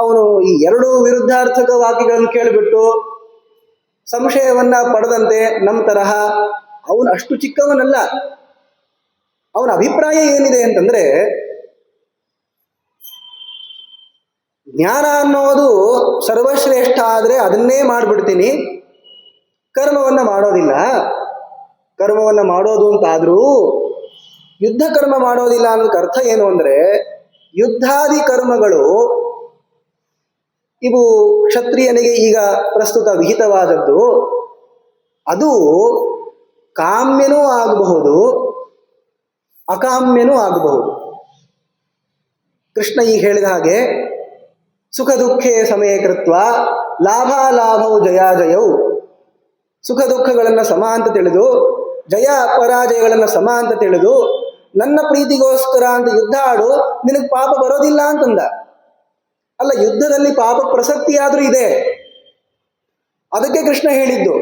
ಅವನು ಈ ಎರಡು ವಿರುದ್ಧಾರ್ಥಕ ವಾಕ್ಯಗಳನ್ನು ಕೇಳಿಬಿಟ್ಟು ಸಂಶಯವನ್ನ ಪಡೆದಂತೆ ನಮ್ಮ ತರಹ ಅವನು ಅಷ್ಟು ಚಿಕ್ಕವನಲ್ಲ. ಅವನ ಅಭಿಪ್ರಾಯ ಏನಿದೆ ಅಂತಂದ್ರೆ, ಜ್ಞಾನ ಅನ್ನೋದು ಸರ್ವಶ್ರೇಷ್ಠ ಆದರೆ ಅದನ್ನೇ ಮಾಡಿಬಿಡ್ತೀನಿ, ಕರ್ಮವನ್ನ ಮಾಡೋದಿಲ್ಲ. ಕರ್ಮವನ್ನ ಮಾಡೋದು ಅಂತಾದ್ರೂ ಯುದ್ಧ ಕರ್ಮ ಮಾಡೋದಿಲ್ಲ ಅನ್ನೋದಕ್ಕೆ ಅರ್ಥ ಏನು ಅಂದ್ರೆ, ಯುದ್ಧಾದಿ ಕರ್ಮಗಳು ಇವು ಕ್ಷತ್ರಿಯನಿಗೆ ಈಗ ಪ್ರಸ್ತುತ ವಿಹಿತವಾದದ್ದು. ಅದು ಕಾಮ್ಯನೂ ಆಗಬಹುದು, ಅಕಾಮ್ಯನೂ ಆಗಬಹುದು. ಕೃಷ್ಣ ಈಗ ಹೇಳಿದ ಹಾಗೆ ಸುಖ ದುಃಖೇ ಸಮಯ ಕೃತ್ವ ಲಾಭಾಲಾಭವು ಜಯಾಜಯವು. ಸುಖ ದುಃಖಗಳನ್ನು ಸಮ ಅಂತ ತಿಳಿದು, ಜಯ ಪರಾಜಯಗಳನ್ನು ಸಮ ಅಂತ ತಿಳಿದು, ನನ್ನ ಪ್ರೀತಿಗೋಸ್ಕರ ಅಂತ ಯುದ್ಧ ಆಡು, ನಿನಗೆ ಪಾಪ ಬರೋದಿಲ್ಲ ಅಂತಂದ. ಅಲ್ಲ, ಯುದ್ಧದಲ್ಲಿ ಪಾಪ ಪ್ರಸಕ್ತಿಯಾದ್ರೂ ಇದೆ. ಅದಕ್ಕೆ ಕೃಷ್ಣ ಹೇಳಿದ್ದು,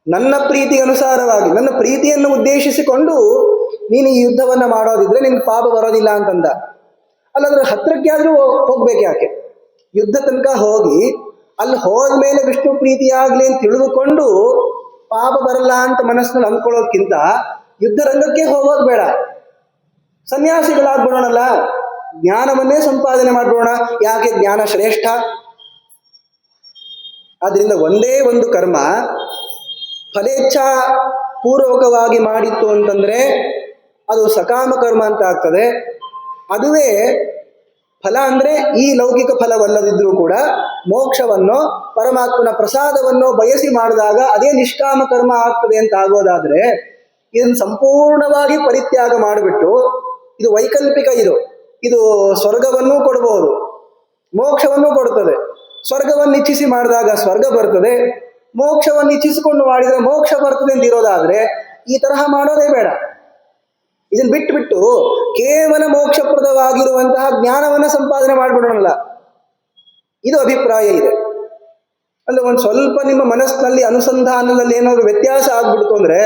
ನನ್ನ ಪ್ರೀತಿ ಅನುಸಾರವಾಗಿ ನನ್ನ ಪ್ರೀತಿಯನ್ನು ಉದ್ದೇಶಿಸಿಕೊಂಡು ನೀನು ಈ ಯುದ್ಧವನ್ನ ಮಾಡೋದಿದ್ರೆ ನಿನ್ಗೆ ಪಾಪ ಬರೋದಿಲ್ಲ ಅಂತಂದ. ಅಲ್ಲಾದ್ರೆ ಹತ್ರಕ್ಕೆ ಆದ್ರೂ ಹೋಗ್ಬೇಕು ಯಾಕೆ? ಯುದ್ಧ ತನಕ ಹೋಗಿ ಅಲ್ಲಿ ಹೋದ್ಮೇಲೆ ವಿಷ್ಣು ಪ್ರೀತಿಯಾಗ್ಲಿ ಅಂತ ತಿಳಿದುಕೊಂಡು ಪಾಪ ಬರಲ್ಲ ಅಂತ ಮನಸ್ಸಿನಲ್ಲಿ ಅಂದ್ಕೊಳ್ಳೋದ್ಕಿಂತ ಯುದ್ಧ ರಂಗಕ್ಕೆ ಹೋಗೋದು ಬೇಡ, ಸನ್ಯಾಸಿಗಳಾಗ್ಬಿಡೋಣಲ್ಲ, ಜ್ಞಾನವನ್ನೇ ಸಂಪಾದನೆ ಮಾಡ್ಬೋಣ. ಯಾಕೆ? ಜ್ಞಾನ ಶ್ರೇಷ್ಠ. ಆದ್ರಿಂದ ಒಂದೇ ಒಂದು ಕರ್ಮ ಫಲೇಚ್ಛಾ ಪೂರ್ವಕವಾಗಿ ಮಾಡಿತ್ತು ಅಂತಂದ್ರೆ ಅದು ಸಕಾಮ ಕರ್ಮ ಅಂತ ಆಗ್ತದೆ. ಅದುವೇ ಫಲ ಅಂದ್ರೆ ಈ ಲೌಕಿಕ ಫಲವಲ್ಲದಿದ್ರೂ ಕೂಡ ಮೋಕ್ಷವನ್ನು ಪರಮಾತ್ಮನ ಪ್ರಸಾದವನ್ನು ಬಯಸಿ ಮಾಡಿದಾಗ ಅದೇ ನಿಷ್ಕಾಮ ಕರ್ಮ ಆಗ್ತದೆ ಅಂತ ಆಗೋದಾದ್ರೆ, ಇದನ್ನು ಸಂಪೂರ್ಣವಾಗಿ ಪರಿತ್ಯಾಗ ಮಾಡಿಬಿಟ್ಟು, ಇದು ವೈಕಲ್ಪಿಕ, ಇದು ಸ್ವರ್ಗವನ್ನೂ ಕೊಡಬಹುದು, ಮೋಕ್ಷವನ್ನೂ ಕೊಡ್ತದೆ. ಸ್ವರ್ಗವನ್ನು ಇಚ್ಛಿಸಿ ಮಾಡಿದಾಗ ಸ್ವರ್ಗ ಬರ್ತದೆ, ಮೋಕ್ಷವನ್ನು ಇಚ್ಛಿಸಿಕೊಂಡು ಮಾಡಿದರೆ ಮೋಕ್ಷ ಬರ್ತದೆ ಅಂತ ಇರೋದಾದ್ರೆ ಈ ತರಹ ಮಾಡೋದೇ ಬೇಡ. ಇದನ್ನು ಬಿಟ್ಟು ಕೇವಲ ಮೋಕ್ಷಪ್ರದವಾಗಿರುವಂತಹ ಜ್ಞಾನವನ್ನು ಸಂಪಾದನೆ ಮಾಡಿಬಿಡೋಣಲ್ಲ, ಇದು ಅಭಿಪ್ರಾಯ ಇದೆ. ಅಂದ್ರೆ ಒಂದು ಸ್ವಲ್ಪ ನಿಮ್ಮ ಮನಸ್ಸಿನಲ್ಲಿ ಅನುಸಂಧಾನದಲ್ಲಿ ಏನಾದ್ರು ವ್ಯತ್ಯಾಸ ಆಗ್ಬಿಡ್ತು ಅಂದ್ರೆ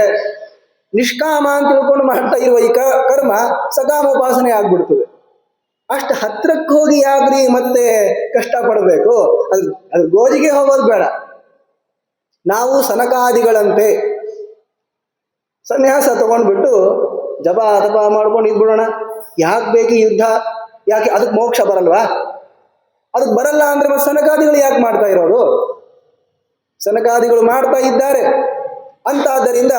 ನಿಷ್ಕಾಮ ಅಂತ ತಿಳ್ಕೊಂಡು ಮಾಡ್ತಾ ಇರುವ ಈ ಕರ್ಮ ಸಕಾಮೋಪಾಸನೆ ಆಗ್ಬಿಡ್ತದೆ. ಅಷ್ಟು ಹತ್ರಕ್ಕೆ ಹೋಗಿ ಯಾಕ್ರಿ ಮತ್ತೆ ಕಷ್ಟಪಡಬೇಕು? ಅದ್ರ ಗೋಜಿಗೆ ಹೋಗೋದು ಬೇಡ. ನಾವು ಸನಕಾದಿಗಳಂತೆ ಸನ್ಯಾಸ ತಗೊಂಡ್ಬಿಟ್ಟು ಜಪ ತಪ ಮಾಡ್ಕೊಂಡು ಇದ್ಬಿಡೋಣ. ಯಾಕೆ ಬೇಕು ಈ ಯುದ್ಧ? ಯಾಕೆ ಅದಕ್ಕೆ ಮೋಕ್ಷ ಬರಲ್ವಾ? ಅದಕ್ಕೆ ಬರಲ್ಲ ಅಂದ್ರೆ ಮತ್ತೆ ಸನಕಾದಿಗಳು ಯಾಕೆ ಮಾಡ್ತಾ ಇರೋದು? ಸನಕಾದಿಗಳು ಮಾಡ್ತಾ ಇದ್ದಾರೆ ಅಂತಾದ್ದರಿಂದ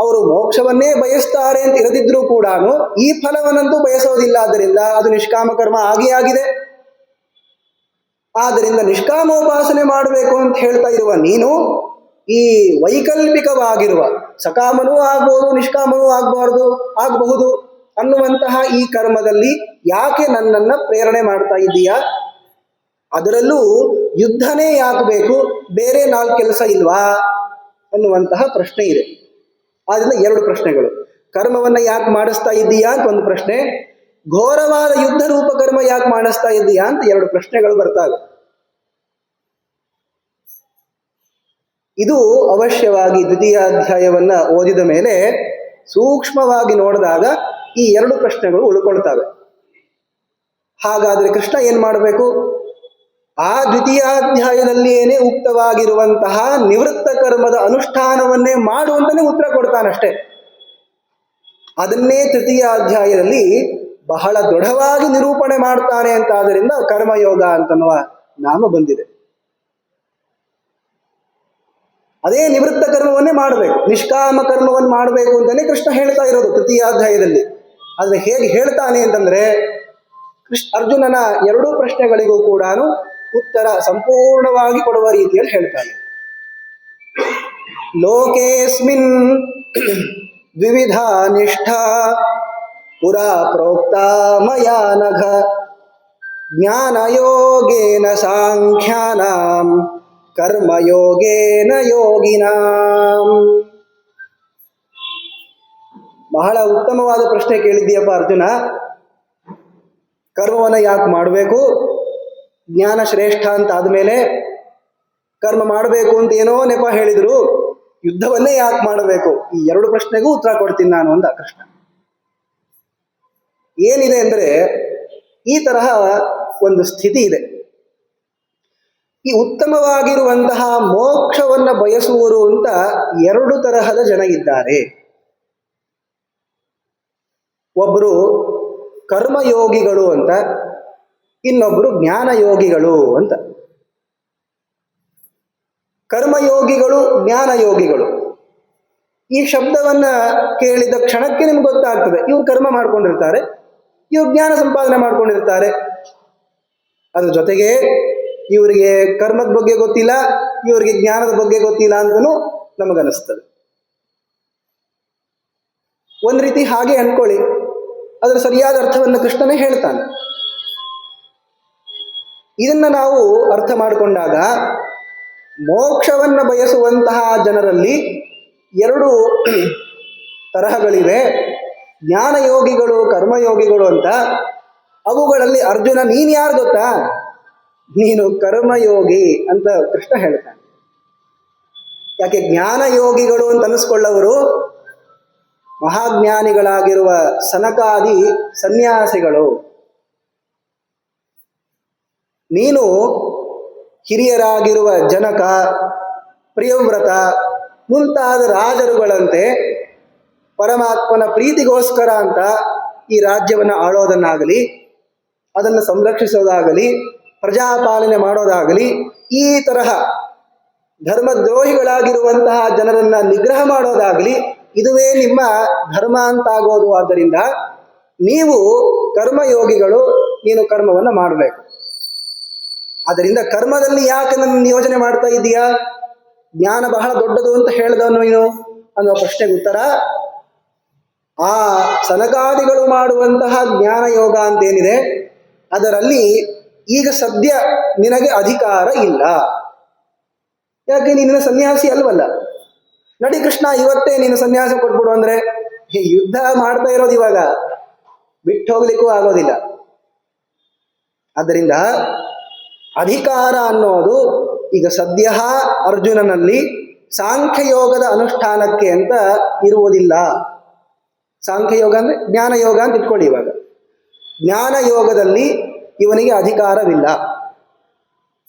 ಅವರು ಮೋಕ್ಷವನ್ನೇ ಬಯಸ್ತಾರೆ ಅಂತ ಇರದಿದ್ರೂ ಕೂಡ ಈ ಫಲವನ್ನಂತೂ ಬಯಸೋದಿಲ್ಲ. ಆದ್ದರಿಂದ ಅದು ನಿಷ್ಕಾಮ ಕರ್ಮ ಆಗೇ ಆಗಿದೆ. ಆದ್ದರಿಂದ ನಿಷ್ಕಾಮೋಪಾಸನೆ ಮಾಡಬೇಕು ಅಂತ ಹೇಳ್ತಾ ಇರುವ ನೀನು ಈ ವೈಕಲ್ಪಿಕವಾಗಿರುವ ಸಕಾಮನೂ ಆಗ್ಬೋದು ನಿಷ್ಕಾಮನೂ ಆಗಬಹುದು ಅನ್ನುವಂತಹ ಈ ಕರ್ಮದಲ್ಲಿ ಯಾಕೆ ನನ್ನನ್ನು ಪ್ರೇರಣೆ ಮಾಡ್ತಾ ಇದ್ದೀಯಾ? ಅದರಲ್ಲೂ ಯುದ್ಧನೇ ಯಾಕೆ ಬೇಕು? ಬೇರೆ 4 ಕೆಲಸ ಇಲ್ವಾ ಅನ್ನುವಂತಹ ಪ್ರಶ್ನೆ ಇದೆ. ಆದ್ರಿಂದ 2 ಪ್ರಶ್ನೆಗಳು. ಕರ್ಮವನ್ನ ಯಾಕೆ ಮಾಡಿಸ್ತಾ ಇದ್ದೀಯಾ ಅಂತ ಒಂದು ಪ್ರಶ್ನೆ, ಘೋರವಾದ ಯುದ್ಧ ರೂಪ ಕರ್ಮ ಯಾಕೆ ಮಾಡಿಸ್ತಾ ಇದ್ದೀಯಾ ಅಂತ 2 ಪ್ರಶ್ನೆಗಳು ಬರ್ತಾವೆ. ಇದು ಅವಶ್ಯವಾಗಿ ದ್ವಿತೀಯಾಧ್ಯಾಯವನ್ನ ಓದಿದ ಮೇಲೆ ಸೂಕ್ಷ್ಮವಾಗಿ ನೋಡಿದಾಗ ಈ 2 ಪ್ರಶ್ನೆಗಳು ಉಳ್ಕೊಳ್ತವೆ. ಹಾಗಾದ್ರೆ ಕೃಷ್ಣ ಏನ್ ಮಾಡಬೇಕು? ಆ ದ್ವಿತೀಯಾಧ್ಯಾಯದಲ್ಲಿಯೇನೆ ಉಕ್ತವಾಗಿರುವಂತಹ ನಿವೃತ್ತ ಕರ್ಮದ ಅನುಷ್ಠಾನವನ್ನೇ ಮಾಡುವಂತಾನೆ ಉತ್ತರ ಕೊಡ್ತಾನಷ್ಟೇ. ಅದನ್ನೇ ತೃತೀಯಾಧ್ಯಾಯದಲ್ಲಿ ಬಹಳ ದೃಢವಾಗಿ ನಿರೂಪಣೆ ಮಾಡ್ತಾನೆ ಅಂತ. ಆದ್ದರಿಂದ ಕರ್ಮಯೋಗ ಅಂತನ್ನುವ ನಾಮ ಬಂದಿದೆ. ಅದೇ ನಿವೃತ್ತ ಕರ್ಮವನ್ನೇ ಮಾಡಬೇಕು, ನಿಷ್ಕಾಮ ಕರ್ಮವನ್ನು ಮಾಡಬೇಕು ಅಂತಾನೆ ಕೃಷ್ಣ ಹೇಳ್ತಾ ಇರೋದು ತೃತೀಯಾಧ್ಯಾಯದಲ್ಲಿ. ಆದ್ರೆ ಹೇಗೆ ಹೇಳ್ತಾನೆ ಅಂತಂದ್ರೆ ಅರ್ಜುನನ 2 ಪ್ರಶ್ನೆಗಳಿಗೂ ಕೂಡ ಉತ್ತರ ಸಂಪೂರ್ಣವಾಗಿ ಕೊಡುವ ರೀತಿಯಲ್ಲಿ ಹೇಳ್ತಾನೆ. ಲೋಕೇಸ್ಮಿನ್ ದ್ವಿವಿಧ ನಿಷ್ಠಾ ಪುರಾ ಪ್ರೋಕ್ತ ಮಯಾ ನಘ ಜ್ಞಾನಯೋಗೇನ ಸಾಂಖ್ಯಾನಾಂ ಕರ್ಮಯೋಗೇನ ಯೋಗಿನಾಂ. ಬಹಳ ಉತ್ತಮವಾದ ಪ್ರಶ್ನೆ ಕೇಳಿದ್ದೀಯಪ್ಪ ಅರ್ಜುನ. ಕರ್ಮವನ್ನ ಯಾಕೆ ಮಾಡಬೇಕು? ಜ್ಞಾನ ಶ್ರೇಷ್ಠ ಅಂತ ಆದ್ಮೇಲೆ ಕರ್ಮ ಮಾಡಬೇಕು ಅಂತ ಏನೋ ನೆಪ ಹೇಳಿದ್ರು, ಯುದ್ಧವನ್ನೇ ಯಾಕೆ ಮಾಡಬೇಕು? ಈ 2 ಪ್ರಶ್ನೆಗೂ ಉತ್ತರ ಕೊಡ್ತೀನಿ ನಾನು ಅಂದ ಕೃಷ್ಣ. ಏನಿದೆ ಅಂದ್ರೆ ಈ ತರಹ ಒಂದು ಸ್ಥಿತಿ ಇದೆ. ಈ ಉತ್ತಮವಾಗಿರುವಂತಹ ಮೋಕ್ಷವನ್ನ ಬಯಸುವರು ಅಂತ 2 ತರಹದ ಜನ ಇದ್ದಾರೆ. ಒಬ್ಬರು ಕರ್ಮಯೋಗಿಗಳು ಅಂತ, ಇನ್ನೊಬ್ಬರು ಜ್ಞಾನಯೋಗಿಗಳು ಅಂತ. ಕರ್ಮಯೋಗಿಗಳು, ಜ್ಞಾನಯೋಗಿಗಳು, ಈ ಶಬ್ದವನ್ನ ಕೇಳಿದ ಕ್ಷಣಕ್ಕೆ ನಿಮ್ಗೆ ಗೊತ್ತಾಗ್ತದೆ ಇವ್ರು ಕರ್ಮ ಮಾಡ್ಕೊಂಡಿರ್ತಾರೆ, ಇವ್ರು ಜ್ಞಾನ ಸಂಪಾದನೆ ಮಾಡ್ಕೊಂಡಿರ್ತಾರೆ. ಅದ್ರ ಜೊತೆಗೆ ಇವರಿಗೆ ಕರ್ಮದ ಬಗ್ಗೆ ಗೊತ್ತಿಲ್ಲ, ಇವರಿಗೆ ಜ್ಞಾನದ ಬಗ್ಗೆ ಗೊತ್ತಿಲ್ಲ ಅಂತನೂ ನಮಗನಿಸ್ತದೆ. ಒಂದ್ ರೀತಿ ಹಾಗೆ ಅನ್ಕೊಳ್ಳಿ. ಅದರ ಸರಿಯಾದ ಅರ್ಥವನ್ನು ಕೃಷ್ಣನೇ ಹೇಳ್ತಾನೆ. ಇದನ್ನ ನಾವು ಅರ್ಥ ಮಾಡಿಕೊಂಡಾಗ ಮೋಕ್ಷವನ್ನ ಬಯಸುವಂತಹ ಜನರಲ್ಲಿ 2 ತರಹಗಳಿವೆ, ಜ್ಞಾನಯೋಗಿಗಳು, ಕರ್ಮಯೋಗಿಗಳು ಅಂತ. ಅವುಗಳಲ್ಲಿ ಅರ್ಜುನ ನೀನ್ ಯಾರು ಗೊತ್ತಾ? ನೀನು ಕರ್ಮಯೋಗಿ ಅಂತ ಕೃಷ್ಣ ಹೇಳ್ತಾನೆ. ಯಾಕೆ ಜ್ಞಾನಯೋಗಿಗಳು ಅಂತ ಅನಿಸ್ಕೊಳ್ಳವರು ಮಹಾಜ್ಞಾನಿಗಳಾಗಿರುವ ಸನಕಾದಿ ಸನ್ಯಾಸಿಗಳು. ನೀನು ಹಿರಿಯರಾಗಿರುವ ಜನಕ, ಪ್ರಿಯವ್ರತ ಮುಂತಾದ ರಾಜರುಗಳಂತೆ ಪರಮಾತ್ಮನ ಪ್ರೀತಿಗೋಸ್ಕರ ಅಂತ ಈ ರಾಜ್ಯವನ್ನು ಆಳೋದನ್ನಾಗಲಿ, ಅದನ್ನು ಸಂರಕ್ಷಿಸೋದಾಗಲಿ, ಪ್ರಜಾಪಾಲನೆ ಮಾಡೋದಾಗಲಿ, ಈ ತರಹ ಧರ್ಮದ್ರೋಹಿಗಳಾಗಿರುವಂತಹ ಜನರನ್ನ ನಿಗ್ರಹ ಮಾಡೋದಾಗಲಿ, ಇದುವೇ ನಿಮ್ಮ ಧರ್ಮ ಅಂತಾಗೋದು. ಆದ್ದರಿಂದ ನೀವು ಕರ್ಮಯೋಗಿಗಳು, ನೀನು ಕರ್ಮವನ್ನು ಮಾಡಬೇಕು. ಆದ್ದರಿಂದ ಕರ್ಮದಲ್ಲಿ ಯಾಕೆ ನನ್ನ ನಿಯೋಜನೆ ಮಾಡ್ತಾ ಇದ್ದೀಯಾ? ಜ್ಞಾನ ಬಹಳ ದೊಡ್ಡದು ಅಂತ ಹೇಳ್ದವನು ನೀನು ಅನ್ನೋ ಪ್ರಶ್ನೆಗೆ ಉತ್ತರ, ಆ ಸನಕಾದಿಗಳು ಮಾಡುವಂತಹ ಜ್ಞಾನ ಯೋಗ ಅಂತೇನಿದೆ ಅದರಲ್ಲಿ ಈಗ ಸದ್ಯ ನಿನಗೆ ಅಧಿಕಾರ ಇಲ್ಲ. ಯಾಕೆ? ನೀನು ಸನ್ಯಾಸಿ ಅಲ್ವಲ್ಲ. ನಡಿ ಕೃಷ್ಣ, ಇವತ್ತೇ ನೀನು ಸನ್ಯಾಸ ಕೊಟ್ಬಿಡು ಅಂದ್ರೆ ಯುದ್ಧ ಮಾಡ್ತಾ ಇರೋದು ಇವಾಗ, ಬಿಟ್ಟು ಹೋಗ್ಲಿಕ್ಕೂ ಆಗೋದಿಲ್ಲ. ಆದ್ದರಿಂದ ಅಧಿಕಾರ ಅನ್ನೋದು ಈಗ ಸದ್ಯ ಅರ್ಜುನನಲ್ಲಿ ಸಾಂಖ್ಯಯೋಗದ ಅನುಷ್ಠಾನಕ್ಕೆ ಅಂತ ಇರುವುದಿಲ್ಲ. ಸಾಂಖ್ಯಯೋಗ ಅಂದರೆ ಜ್ಞಾನಯೋಗ ಅಂತ ಇಟ್ಕೊಳ್ಳಿ. ಇವಾಗ ಜ್ಞಾನಯೋಗದಲ್ಲಿ ಇವನಿಗೆ ಅಧಿಕಾರವಿಲ್ಲ.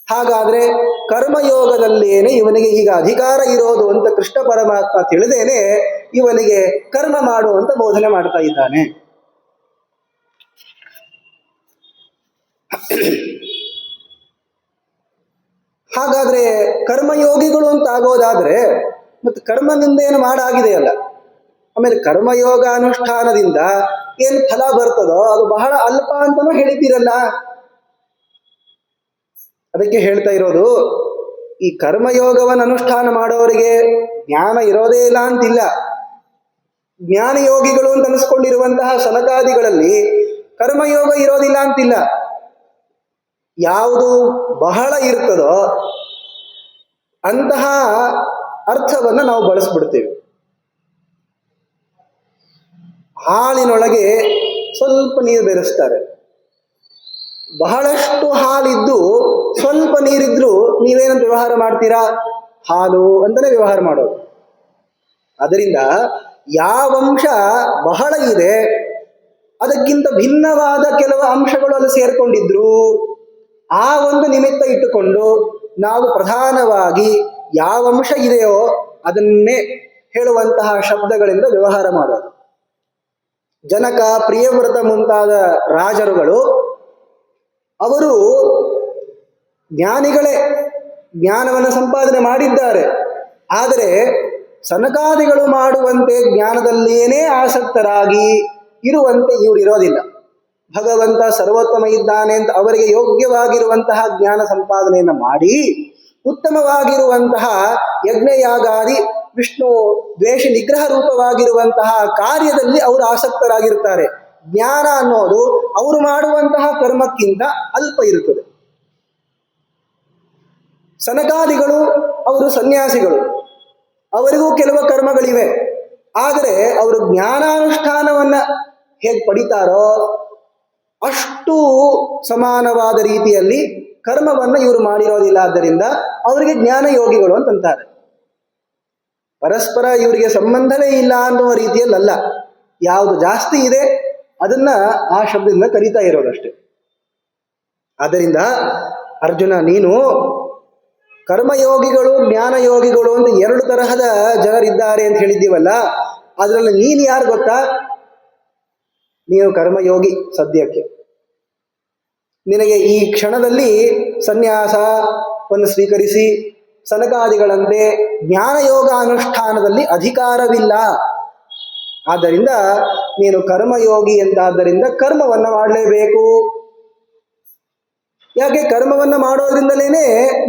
ಹಾಗಾದರೆ ಕರ್ಮಯೋಗದಲ್ಲೇನೆ ಇವನಿಗೆ ಈಗ ಅಧಿಕಾರ ಇರೋದು ಅಂತ ಕೃಷ್ಣ ಪರಮಾತ್ಮ ತಿಳಿದೇನೆ ಇವನಿಗೆ ಕರ್ಮ ಮಾಡುವಂತ ಬೋಧನೆ ಮಾಡ್ತಾ ಇದ್ದಾನೆ. ಹಾಗಾದ್ರೆ ಕರ್ಮಯೋಗಿಗಳು ಅಂತ ಆಗೋದಾದ್ರೆ ಮತ್ತೆ ಕರ್ಮದಿಂದ ಏನು ಮಾಡಾಗಿದೆಯಲ್ಲ, ಆಮೇಲೆ ಕರ್ಮಯೋಗ ಅನುಷ್ಠಾನದಿಂದ ಏನು ಫಲ ಬರ್ತದೋ ಅದು ಬಹಳ ಅಲ್ಪ ಅಂತನೂ ಹೇಳಿದ್ದೀರಲ್ಲ. ಅದಕ್ಕೆ ಹೇಳ್ತಾ ಇರೋದು, ಈ ಕರ್ಮಯೋಗವನ್ನು ಅನುಷ್ಠಾನ ಮಾಡೋರಿಗೆ ಜ್ಞಾನ ಇರೋದೇ ಇಲ್ಲ ಅಂತಿಲ್ಲ. ಜ್ಞಾನಯೋಗಿಗಳು ಅಂತ ಅನಿಸ್ಕೊಂಡಿರುವಂತಹ ಸನಕಾದಿಗಳಲ್ಲಿ ಕರ್ಮಯೋಗ ಇರೋದಿಲ್ಲ ಅಂತಿಲ್ಲ. ಯಾವುದು ಬಹಳ ಇರ್ತದೋ ಅಂತಹ ಅರ್ಥವನ್ನು ನಾವು ಬಳಸ್ಬಿಡ್ತೇವೆ. ಹಾಲಿನೊಳಗೆ ಸ್ವಲ್ಪ ನೀರು ಬೆರೆಸ್ತಾರೆ. ಬಹಳಷ್ಟು ಹಾಲಿದ್ದು ಸ್ವಲ್ಪ ನೀರಿದ್ರೂ ನೀವೇನಂತ ವ್ಯವಹಾರ ಮಾಡ್ತೀರಾ? ಹಾಲು ಅಂತಲೇ ವ್ಯವಹಾರ ಮಾಡೋದು. ಅದರಿಂದ ಯಾವ ಅಂಶ ಬಹಳ ಇದೆ ಅದಕ್ಕಿಂತ ಭಿನ್ನವಾದ ಕೆಲವು ಅಂಶಗಳು ಅಲ್ಲಿ ಸೇರ್ಕೊಂಡಿದ್ರು ಆ ಒಂದು ನಿಮಿತ್ತ ಇಟ್ಟುಕೊಂಡು ನಾವು ಪ್ರಧಾನವಾಗಿ ಯಾವ ಅಂಶ ಇದೆಯೋ ಅದನ್ನೇ ಹೇಳುವಂತಹ ಶಬ್ದಗಳಿಂದ ವ್ಯವಹಾರ ಮಾಡೋದು. ಜನಕ, ಪ್ರಿಯವ್ರತ ಮುಂತಾದ ರಾಜರುಗಳು ಅವರು ಜ್ಞಾನಿಗಳೇ, ಜ್ಞಾನವನ್ನು ಸಂಪಾದನೆ ಮಾಡಿದ್ದಾರೆ. ಆದರೆ ಸನಕಾದಿಗಳು ಮಾಡುವಂತೆ ಜ್ಞಾನದಲ್ಲೇನೇ ಆಸಕ್ತರಾಗಿ ಇರುವಂತೆ ಇವರು ಇರೋದಿಲ್ಲ. ಭಗವಂತ ಸರ್ವೋತ್ತಮ ಇದ್ದಾನೆ ಅಂತ ಅವರಿಗೆ ಯೋಗ್ಯವಾಗಿರುವಂತಹ ಜ್ಞಾನ ಸಂಪಾದನೆಯನ್ನು ಮಾಡಿ ಉತ್ತಮವಾಗಿರುವಂತಹ ಯಜ್ಞಯಾಗಾದಿ ವಿಷ್ಣು ದ್ವೇಷ ನಿಗ್ರಹ ರೂಪವಾಗಿರುವಂತಹ ಕಾರ್ಯದಲ್ಲಿ ಅವರು ಆಸಕ್ತರಾಗಿರ್ತಾರೆ. ಜ್ಞಾನ ಅನ್ನೋದು ಅವರು ಮಾಡುವಂತಹ ಕರ್ಮಕ್ಕಿಂತ ಅಲ್ಪ ಇರುತ್ತದೆ. ಸನಕಾದಿಗಳು ಅವರು ಸನ್ಯಾಸಿಗಳು, ಅವರಿಗೂ ಕೆಲವು ಕರ್ಮಗಳಿವೆ. ಆದರೆ ಅವರು ಜ್ಞಾನಾನುಷ್ಠಾನವನ್ನ ಹೇಗೆ ಪಡಿತಾರೋ ಅಷ್ಟು ಸಮಾನವಾದ ರೀತಿಯಲ್ಲಿ ಕರ್ಮವನ್ನು ಇವರು ಮಾಡಿರೋದಿಲ್ಲ. ಆದ್ದರಿಂದ ಅವರಿಗೆ ಜ್ಞಾನ ಯೋಗಿಗಳು ಅಂತಂತಾರೆ. ಪರಸ್ಪರ ಇವರಿಗೆ ಸಂಬಂಧವೇ ಇಲ್ಲ ಅನ್ನುವ ರೀತಿಯಲ್ಲಲ್ಲ, ಯಾವುದು ಜಾಸ್ತಿ ಇದೆ ಅದನ್ನ ಆ ಶಬ್ದದಿಂದ ಕರೀತಾ ಇರೋದಷ್ಟೇ. ಆದ್ದರಿಂದ ಅರ್ಜುನ, ನೀನು ಕರ್ಮಯೋಗಿಗಳು ಜ್ಞಾನಯೋಗಿಗಳು ಅಂತ ಎರಡು ತರಹದ ಜನರಿದ್ದಾರೆ ಅಂತ ಹೇಳಿದ್ದೀವಲ್ಲ, ಅದರಲ್ಲಿ ನೀನು ಯಾರು ಗೊತ್ತಾ? ನೀನು ಕರ್ಮಯೋಗಿ. ಸದ್ಯಕ್ಕೆ ನಿನಗೆ ಈ ಕ್ಷಣದಲ್ಲಿ ಸನ್ಯಾಸವನ್ನು ಸ್ವೀಕರಿಸಿ ಸನಕಾದಿಗಳಂತೆ ಜ್ಞಾನಯೋಗ ಅನುಷ್ಠಾನದಲ್ಲಿ ಅಧಿಕಾರವಿಲ್ಲ. ಆದ್ದರಿಂದ ನೀನು ಕರ್ಮಯೋಗಿ ಎಂದಾದ್ದರಿಂದ ಕರ್ಮವನ್ನು ಮಾಡಲೇಬೇಕು. ಯಾಕೆ? ಕರ್ಮವನ್ನು ಮಾಡೋದ್ರಿಂದಲೇ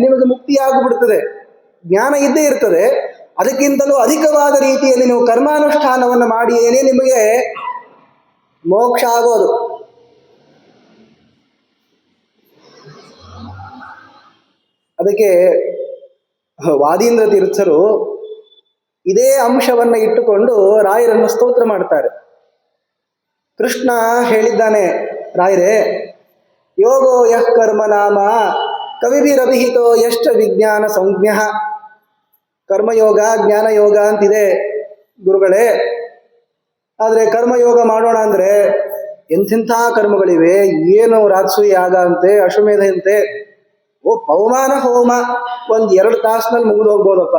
ನಿಮಗೆ ಮುಕ್ತಿಯಾಗಿಬಿಡ್ತದೆ. ಜ್ಞಾನ ಇದ್ದೇ ಇರ್ತದೆ. ಅದಕ್ಕಿಂತಲೂ ಅಧಿಕವಾದ ರೀತಿಯಲ್ಲಿ ನೀವು ಕರ್ಮಾನುಷ್ಠಾನವನ್ನು ಮಾಡಿಯೇನೆ ನಿಮಗೆ ಮೋಕ್ಷ ಆಗೋದು. ಅದಕ್ಕೆ ವಾದೀಂದ್ರ ತೀರ್ಥರು ಇದೇ ಅಂಶವನ್ನು ಇಟ್ಟುಕೊಂಡು ರಾಯರನ್ನು ಸ್ತೋತ್ರ ಮಾಡ್ತಾರೆ. ಕೃಷ್ಣ ಹೇಳಿದ್ದಾನೆ, ರಾಯರೇ, ಯೋಗೋ ಯಃ ಕರ್ಮ ನಾಮ ಕವಿಭಿರಭಿಹಿತೋ ಯಶ್ಚ ವಿಜ್ಞಾನ ಸಂಜ್ಞ. ಕರ್ಮಯೋಗ ಜ್ಞಾನಯೋಗ ಅಂತಿದೆ ಗುರುಗಳೇ. ಆದರೆ ಕರ್ಮಯೋಗ ಮಾಡೋಣ ಅಂದರೆ ಎಂಥೆಂಥ ಕರ್ಮಗಳಿವೆ. ಏನು ರಾಜಸೂಯ ಯಾಗ ಅಂತೆ, ಅಶ್ವಮೇಧ ಅಂತೆ, ಪವಮಾನ ಹೋಮ 1-2 ತಾಸಿನಲ್ಲಿ ಮುಗಿದು ಹೋಗ್ಬೋದಪ್ಪ.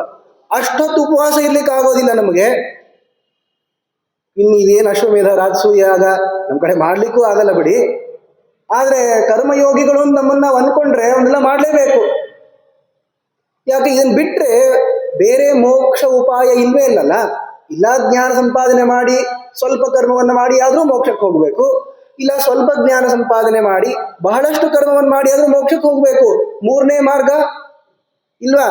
ಅಷ್ಟೊತ್ತು ಉಪವಾಸ ಇರ್ಲಿಕ್ಕೆ ಆಗೋದಿಲ್ಲ ನಮಗೆ. ಇನ್ನು ಇದೇನು ಅಶ್ವಮೇಧ ರಾಜಸೂಯ ಯಾಗ ನಮ್ಮ ಕಡೆ ಮಾಡ್ಲಿಕ್ಕೂ ಆಗಲ್ಲ ಬಿಡಿ. ಆದರೆ ಕರ್ಮಯೋಗಿಗಳು ನಮ್ಮನ್ನ ನಾವು ಅಂದ್ಕೊಂಡ್ರೆ ಅವನ್ನೆಲ್ಲ ಮಾಡಲೇಬೇಕು. ಯಾಕೆ? ಇದನ್ನು ಬಿಟ್ಟರೆ ಬೇರೆ ಮೋಕ್ಷ ಉಪಾಯ ಇಲ್ವೇ ಇಲ್ಲಲ್ಲ. ಇಲ್ಲ ಜ್ಞಾನ ಸಂಪಾದನೆ ಮಾಡಿ ಸ್ವಲ್ಪ ಕರ್ಮವನ್ನು ಮಾಡಿ ಆದರೂ ಮೋಕ್ಷಕ್ಕೆ ಹೋಗಬೇಕು, ಇಲ್ಲ ಸ್ವಲ್ಪ ಜ್ಞಾನ ಸಂಪಾದನೆ ಮಾಡಿ ಬಹಳಷ್ಟು ಕರ್ಮವನ್ನು ಮಾಡಿ ಆದರೂ ಮೋಕ್ಷಕ್ಕೆ ಹೋಗಬೇಕು. ಮೂರನೇ ಮಾರ್ಗ ಇಲ್ವಾ?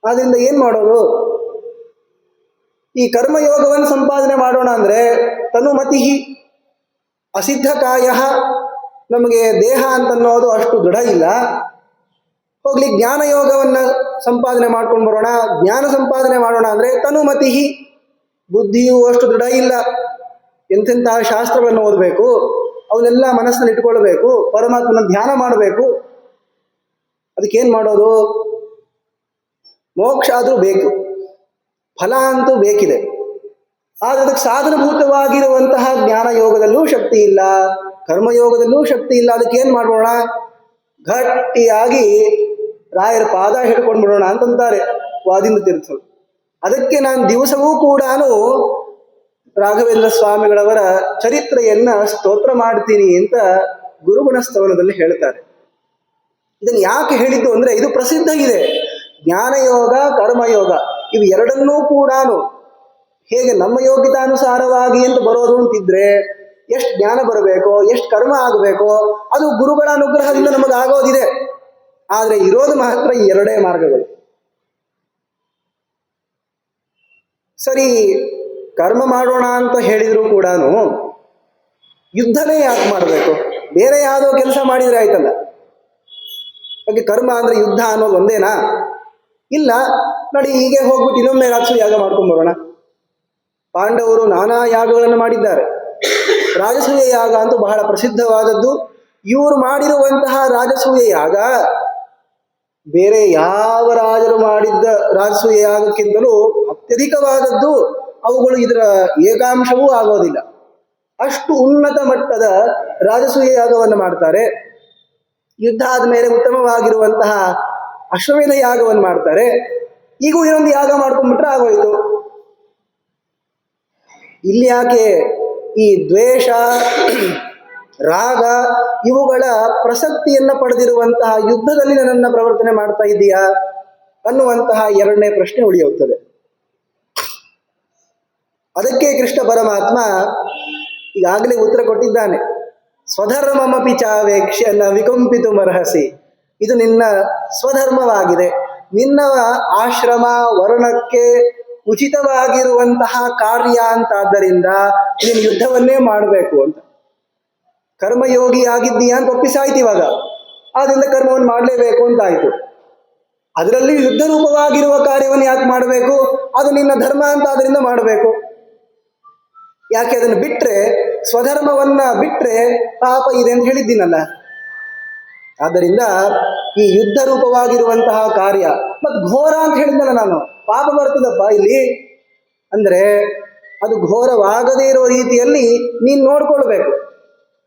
ಆದ್ರಿಂದ ಏನ್ ಮಾಡೋದು? ಈ ಕರ್ಮಯೋಗವನ್ನು ಸಂಪಾದನೆ ಮಾಡೋಣ ಅಂದ್ರೆ ತನುಮತಿ ಅಸಿದ್ಧ ಕಾಯ, ನಮಗೆ ದೇಹ ಅಂತನ್ನೋದು ಅಷ್ಟು ದೃಢ ಇಲ್ಲ. ಹೋಗ್ಲಿ ಜ್ಞಾನಯೋಗವನ್ನು ಸಂಪಾದನೆ ಮಾಡ್ಕೊಂಡು ಬರೋಣ, ಜ್ಞಾನ ಸಂಪಾದನೆ ಮಾಡೋಣ ಅಂದರೆ ತನುಮತಿ, ಬುದ್ಧಿಯೂ ಅಷ್ಟು ದೃಢ ಇಲ್ಲ. ಎಂತೆಂತಹ ಶಾಸ್ತ್ರಗಳನ್ನು ಓದಬೇಕು, ಅವನ್ನೆಲ್ಲ ಮನಸ್ಸಿನಲ್ಲಿ ಇಟ್ಕೊಳ್ಬೇಕು, ಪರಮಾತ್ಮನ ಧ್ಯಾನ ಮಾಡಬೇಕು. ಅದಕ್ಕೇನು ಮಾಡೋದು? ಮೋಕ್ಷ ಆದರೂ ಬೇಕು, ಫಲ ಅಂತೂ ಬೇಕಿದೆ. ಆದರೆ ಅದಕ್ಕೆ ಸಾಧನಭೂತವಾಗಿರುವಂತಹ ಜ್ಞಾನ ಯೋಗದಲ್ಲೂ ಶಕ್ತಿ ಇಲ್ಲ, ಕರ್ಮಯೋಗದಲ್ಲೂ ಶಕ್ತಿ ಇಲ್ಲ. ಅದಕ್ಕೇನು ಮಾಡೋಣ? ಗಟ್ಟಿಯಾಗಿ ರಾಯರ ಪಾದ ಹಿಡ್ಕೊಂಡು ಬಿಡೋಣ ಅಂತಂತಾರೆ ವಾದಿಂದ ತೀರ್ಥರು. ಅದಕ್ಕೆ ನಾನು ದಿವಸವೂ ಕೂಡ ರಾಘವೇಂದ್ರ ಸ್ವಾಮಿಗಳವರ ಚರಿತ್ರೆಯನ್ನ ಸ್ತೋತ್ರ ಮಾಡ್ತೀನಿ ಅಂತ ಗುರುಗುಣ ಸ್ತವನದಲ್ಲಿ ಹೇಳ್ತಾರೆ. ಇದನ್ನು ಯಾಕೆ ಹೇಳಿದ್ದು ಅಂದ್ರೆ, ಇದು ಪ್ರಸಿದ್ಧ ಇದೆ. ಜ್ಞಾನಯೋಗ, ಕರ್ಮಯೋಗ ಇವು ಎರಡನ್ನೂ ಕೂಡ ಹೇಗೆ ನಮ್ಮ ಯೋಗ್ಯತಾನುಸಾರವಾಗಿ ಅಂತ ಬರೋದು ಅಂತಿದ್ರೆ, ಎಷ್ಟು ಜ್ಞಾನ ಬರಬೇಕೋ, ಎಷ್ಟು ಕರ್ಮ ಆಗಬೇಕೋ ಅದು ಗುರುಗಳ ಅನುಗ್ರಹದಿಂದ ನಮಗಾಗೋದಿದೆ. ಆದರೆ ಇರೋದು ಮಾತ್ರ ಈ ಎರಡೇ ಮಾರ್ಗಗಳು. ಸರಿ, ಕರ್ಮ ಮಾಡೋಣ ಅಂತ ಹೇಳಿದ್ರು ಕೂಡ ಯುದ್ಧನೇ ಯಾಕೆ ಮಾಡಬೇಕು? ಬೇರೆ ಯಾವುದೋ ಕೆಲಸ ಮಾಡಿದ್ರೆ ಆಯ್ತಲ್ಲ. ಹಾಗೆ ಕರ್ಮ ಅಂದ್ರೆ ಯುದ್ಧ ಅನ್ನೋದು ಒಂದೇನಾ? ಇಲ್ಲ. ನೋಡಿ, ಹೀಗೆ ಹೋಗ್ಬಿಟ್ಟು ಇನ್ನೊಮ್ಮೆ ರಾಜಸೂಯ ಯಾಗ ಮಾಡ್ಕೊಂಡು ಬರೋಣ. ಪಾಂಡವರು ನಾನಾ ಯಾಗಗಳನ್ನು ಮಾಡಿದ್ದಾರೆ. ರಾಜಸೂಯ ಯಾಗ ಅಂತೂ ಬಹಳ ಪ್ರಸಿದ್ಧವಾದದ್ದು. ಇವರು ಮಾಡಿರುವಂತಹ ರಾಜಸೂಯ ಯಾಗ ಬೇರೆ ಯಾವ ರಾಜರು ಮಾಡಿದ್ದ ರಾಜಸೂಯ ಯಾಗಕ್ಕಿಂತಲೂ ಅತ್ಯಧಿಕವಾದದ್ದು. ಅವುಗಳು ಇದರ ಏಕಾಂಶವೂ ಆಗೋದಿಲ್ಲ. ಅಷ್ಟು ಉನ್ನತ ಮಟ್ಟದ ರಾಜಸೂಯ ಯಾಗವನ್ನು ಮಾಡ್ತಾರೆ. ಯುದ್ಧ ಆದಮೇಲೆ ಉತ್ತಮವಾಗಿರುವಂತಹ ಅಶ್ವಮೇಧ ಯಾಗವನ್ನು ಮಾಡ್ತಾರೆ. ಈಗೂ ಇನ್ನೊಂದು ಯಾಗ ಮಾಡ್ಕೊಂಡ್ಬಿಟ್ರೆ ಆಗೋಯ್ತು. ಇಲ್ಲಿ ಯಾಕೆ ಈ ದ್ವೇಷ, ರಾಗ ಇವುಗಳ ಪ್ರಸಕ್ತಿಯನ್ನ ಪಡೆದಿರುವಂತಹ ಯುದ್ಧದಲ್ಲಿ ನನ್ನನ್ನು ಪ್ರವರ್ತನೆ ಮಾಡ್ತಾ ಇದ್ದೀಯಾ ಅನ್ನುವಂತಹ ಎರಡನೇ ಪ್ರಶ್ನೆ ಉಳಿಯುತ್ತದೆ. ಅದಕ್ಕೆ ಕೃಷ್ಣ ಪರಮಾತ್ಮ ಈಗಾಗಲೇ ಉತ್ತರ ಕೊಟ್ಟಿದ್ದಾನೆ. ಸ್ವಧರ್ಮಮಪಿ ಚಾವೇಕ್ಷ್ಯ ನ ವಿಕಂಪಿತು ಮರ್ಹಸಿ. ಇದು ನಿನ್ನ ಸ್ವಧರ್ಮವಾಗಿದೆ, ನಿನ್ನ ಆಶ್ರಮ ವರ್ಣಕ್ಕೆ ಉಚಿತವಾಗಿರುವಂತಹ ಕಾರ್ಯ ಅಂತಾದ್ದರಿಂದ ನೀನು ಯುದ್ಧವನ್ನೇ ಮಾಡಬೇಕು ಅಂತ. ಕರ್ಮಯೋಗಿ ಆಗಿದ್ದೀಯಾ ಅಂತ ಒಪ್ಪಿಸಾಯ್ತು ಇವಾಗ. ಆದ್ರಿಂದ ಕರ್ಮವನ್ನು ಮಾಡಲೇಬೇಕು ಅಂತ ಆಯ್ತು. ಅದರಲ್ಲಿ ಯುದ್ಧ ರೂಪವಾಗಿರುವ ಕಾರ್ಯವನ್ನು ಯಾಕೆ ಮಾಡಬೇಕು? ಅದು ನಿನ್ನ ಧರ್ಮ ಅಂತ ಅದರಿಂದ ಮಾಡಬೇಕು. ಯಾಕೆ ಅದನ್ನು ಬಿಟ್ರೆ, ಸ್ವಧರ್ಮವನ್ನ ಬಿಟ್ರೆ ಪಾಪ ಇದೆ ಅಂತ ಹೇಳಿದ್ದೀನಲ್ಲ. ಆದ್ದರಿಂದ ಈ ಯುದ್ಧ ರೂಪವಾಗಿರುವಂತಹ ಕಾರ್ಯ, ಮತ್ತು ಘೋರ ಅಂತ ಹೇಳಿದ್ನಲ್ಲ ನಾನು, ಪಾಪ ಬರ್ತದಪ್ಪ ಇಲ್ಲಿ ಅಂದ್ರೆ ಅದು ಘೋರವಾಗದೇ ಇರೋ ರೀತಿಯಲ್ಲಿ ನೀನು ನೋಡ್ಕೊಳ್ಬೇಕು.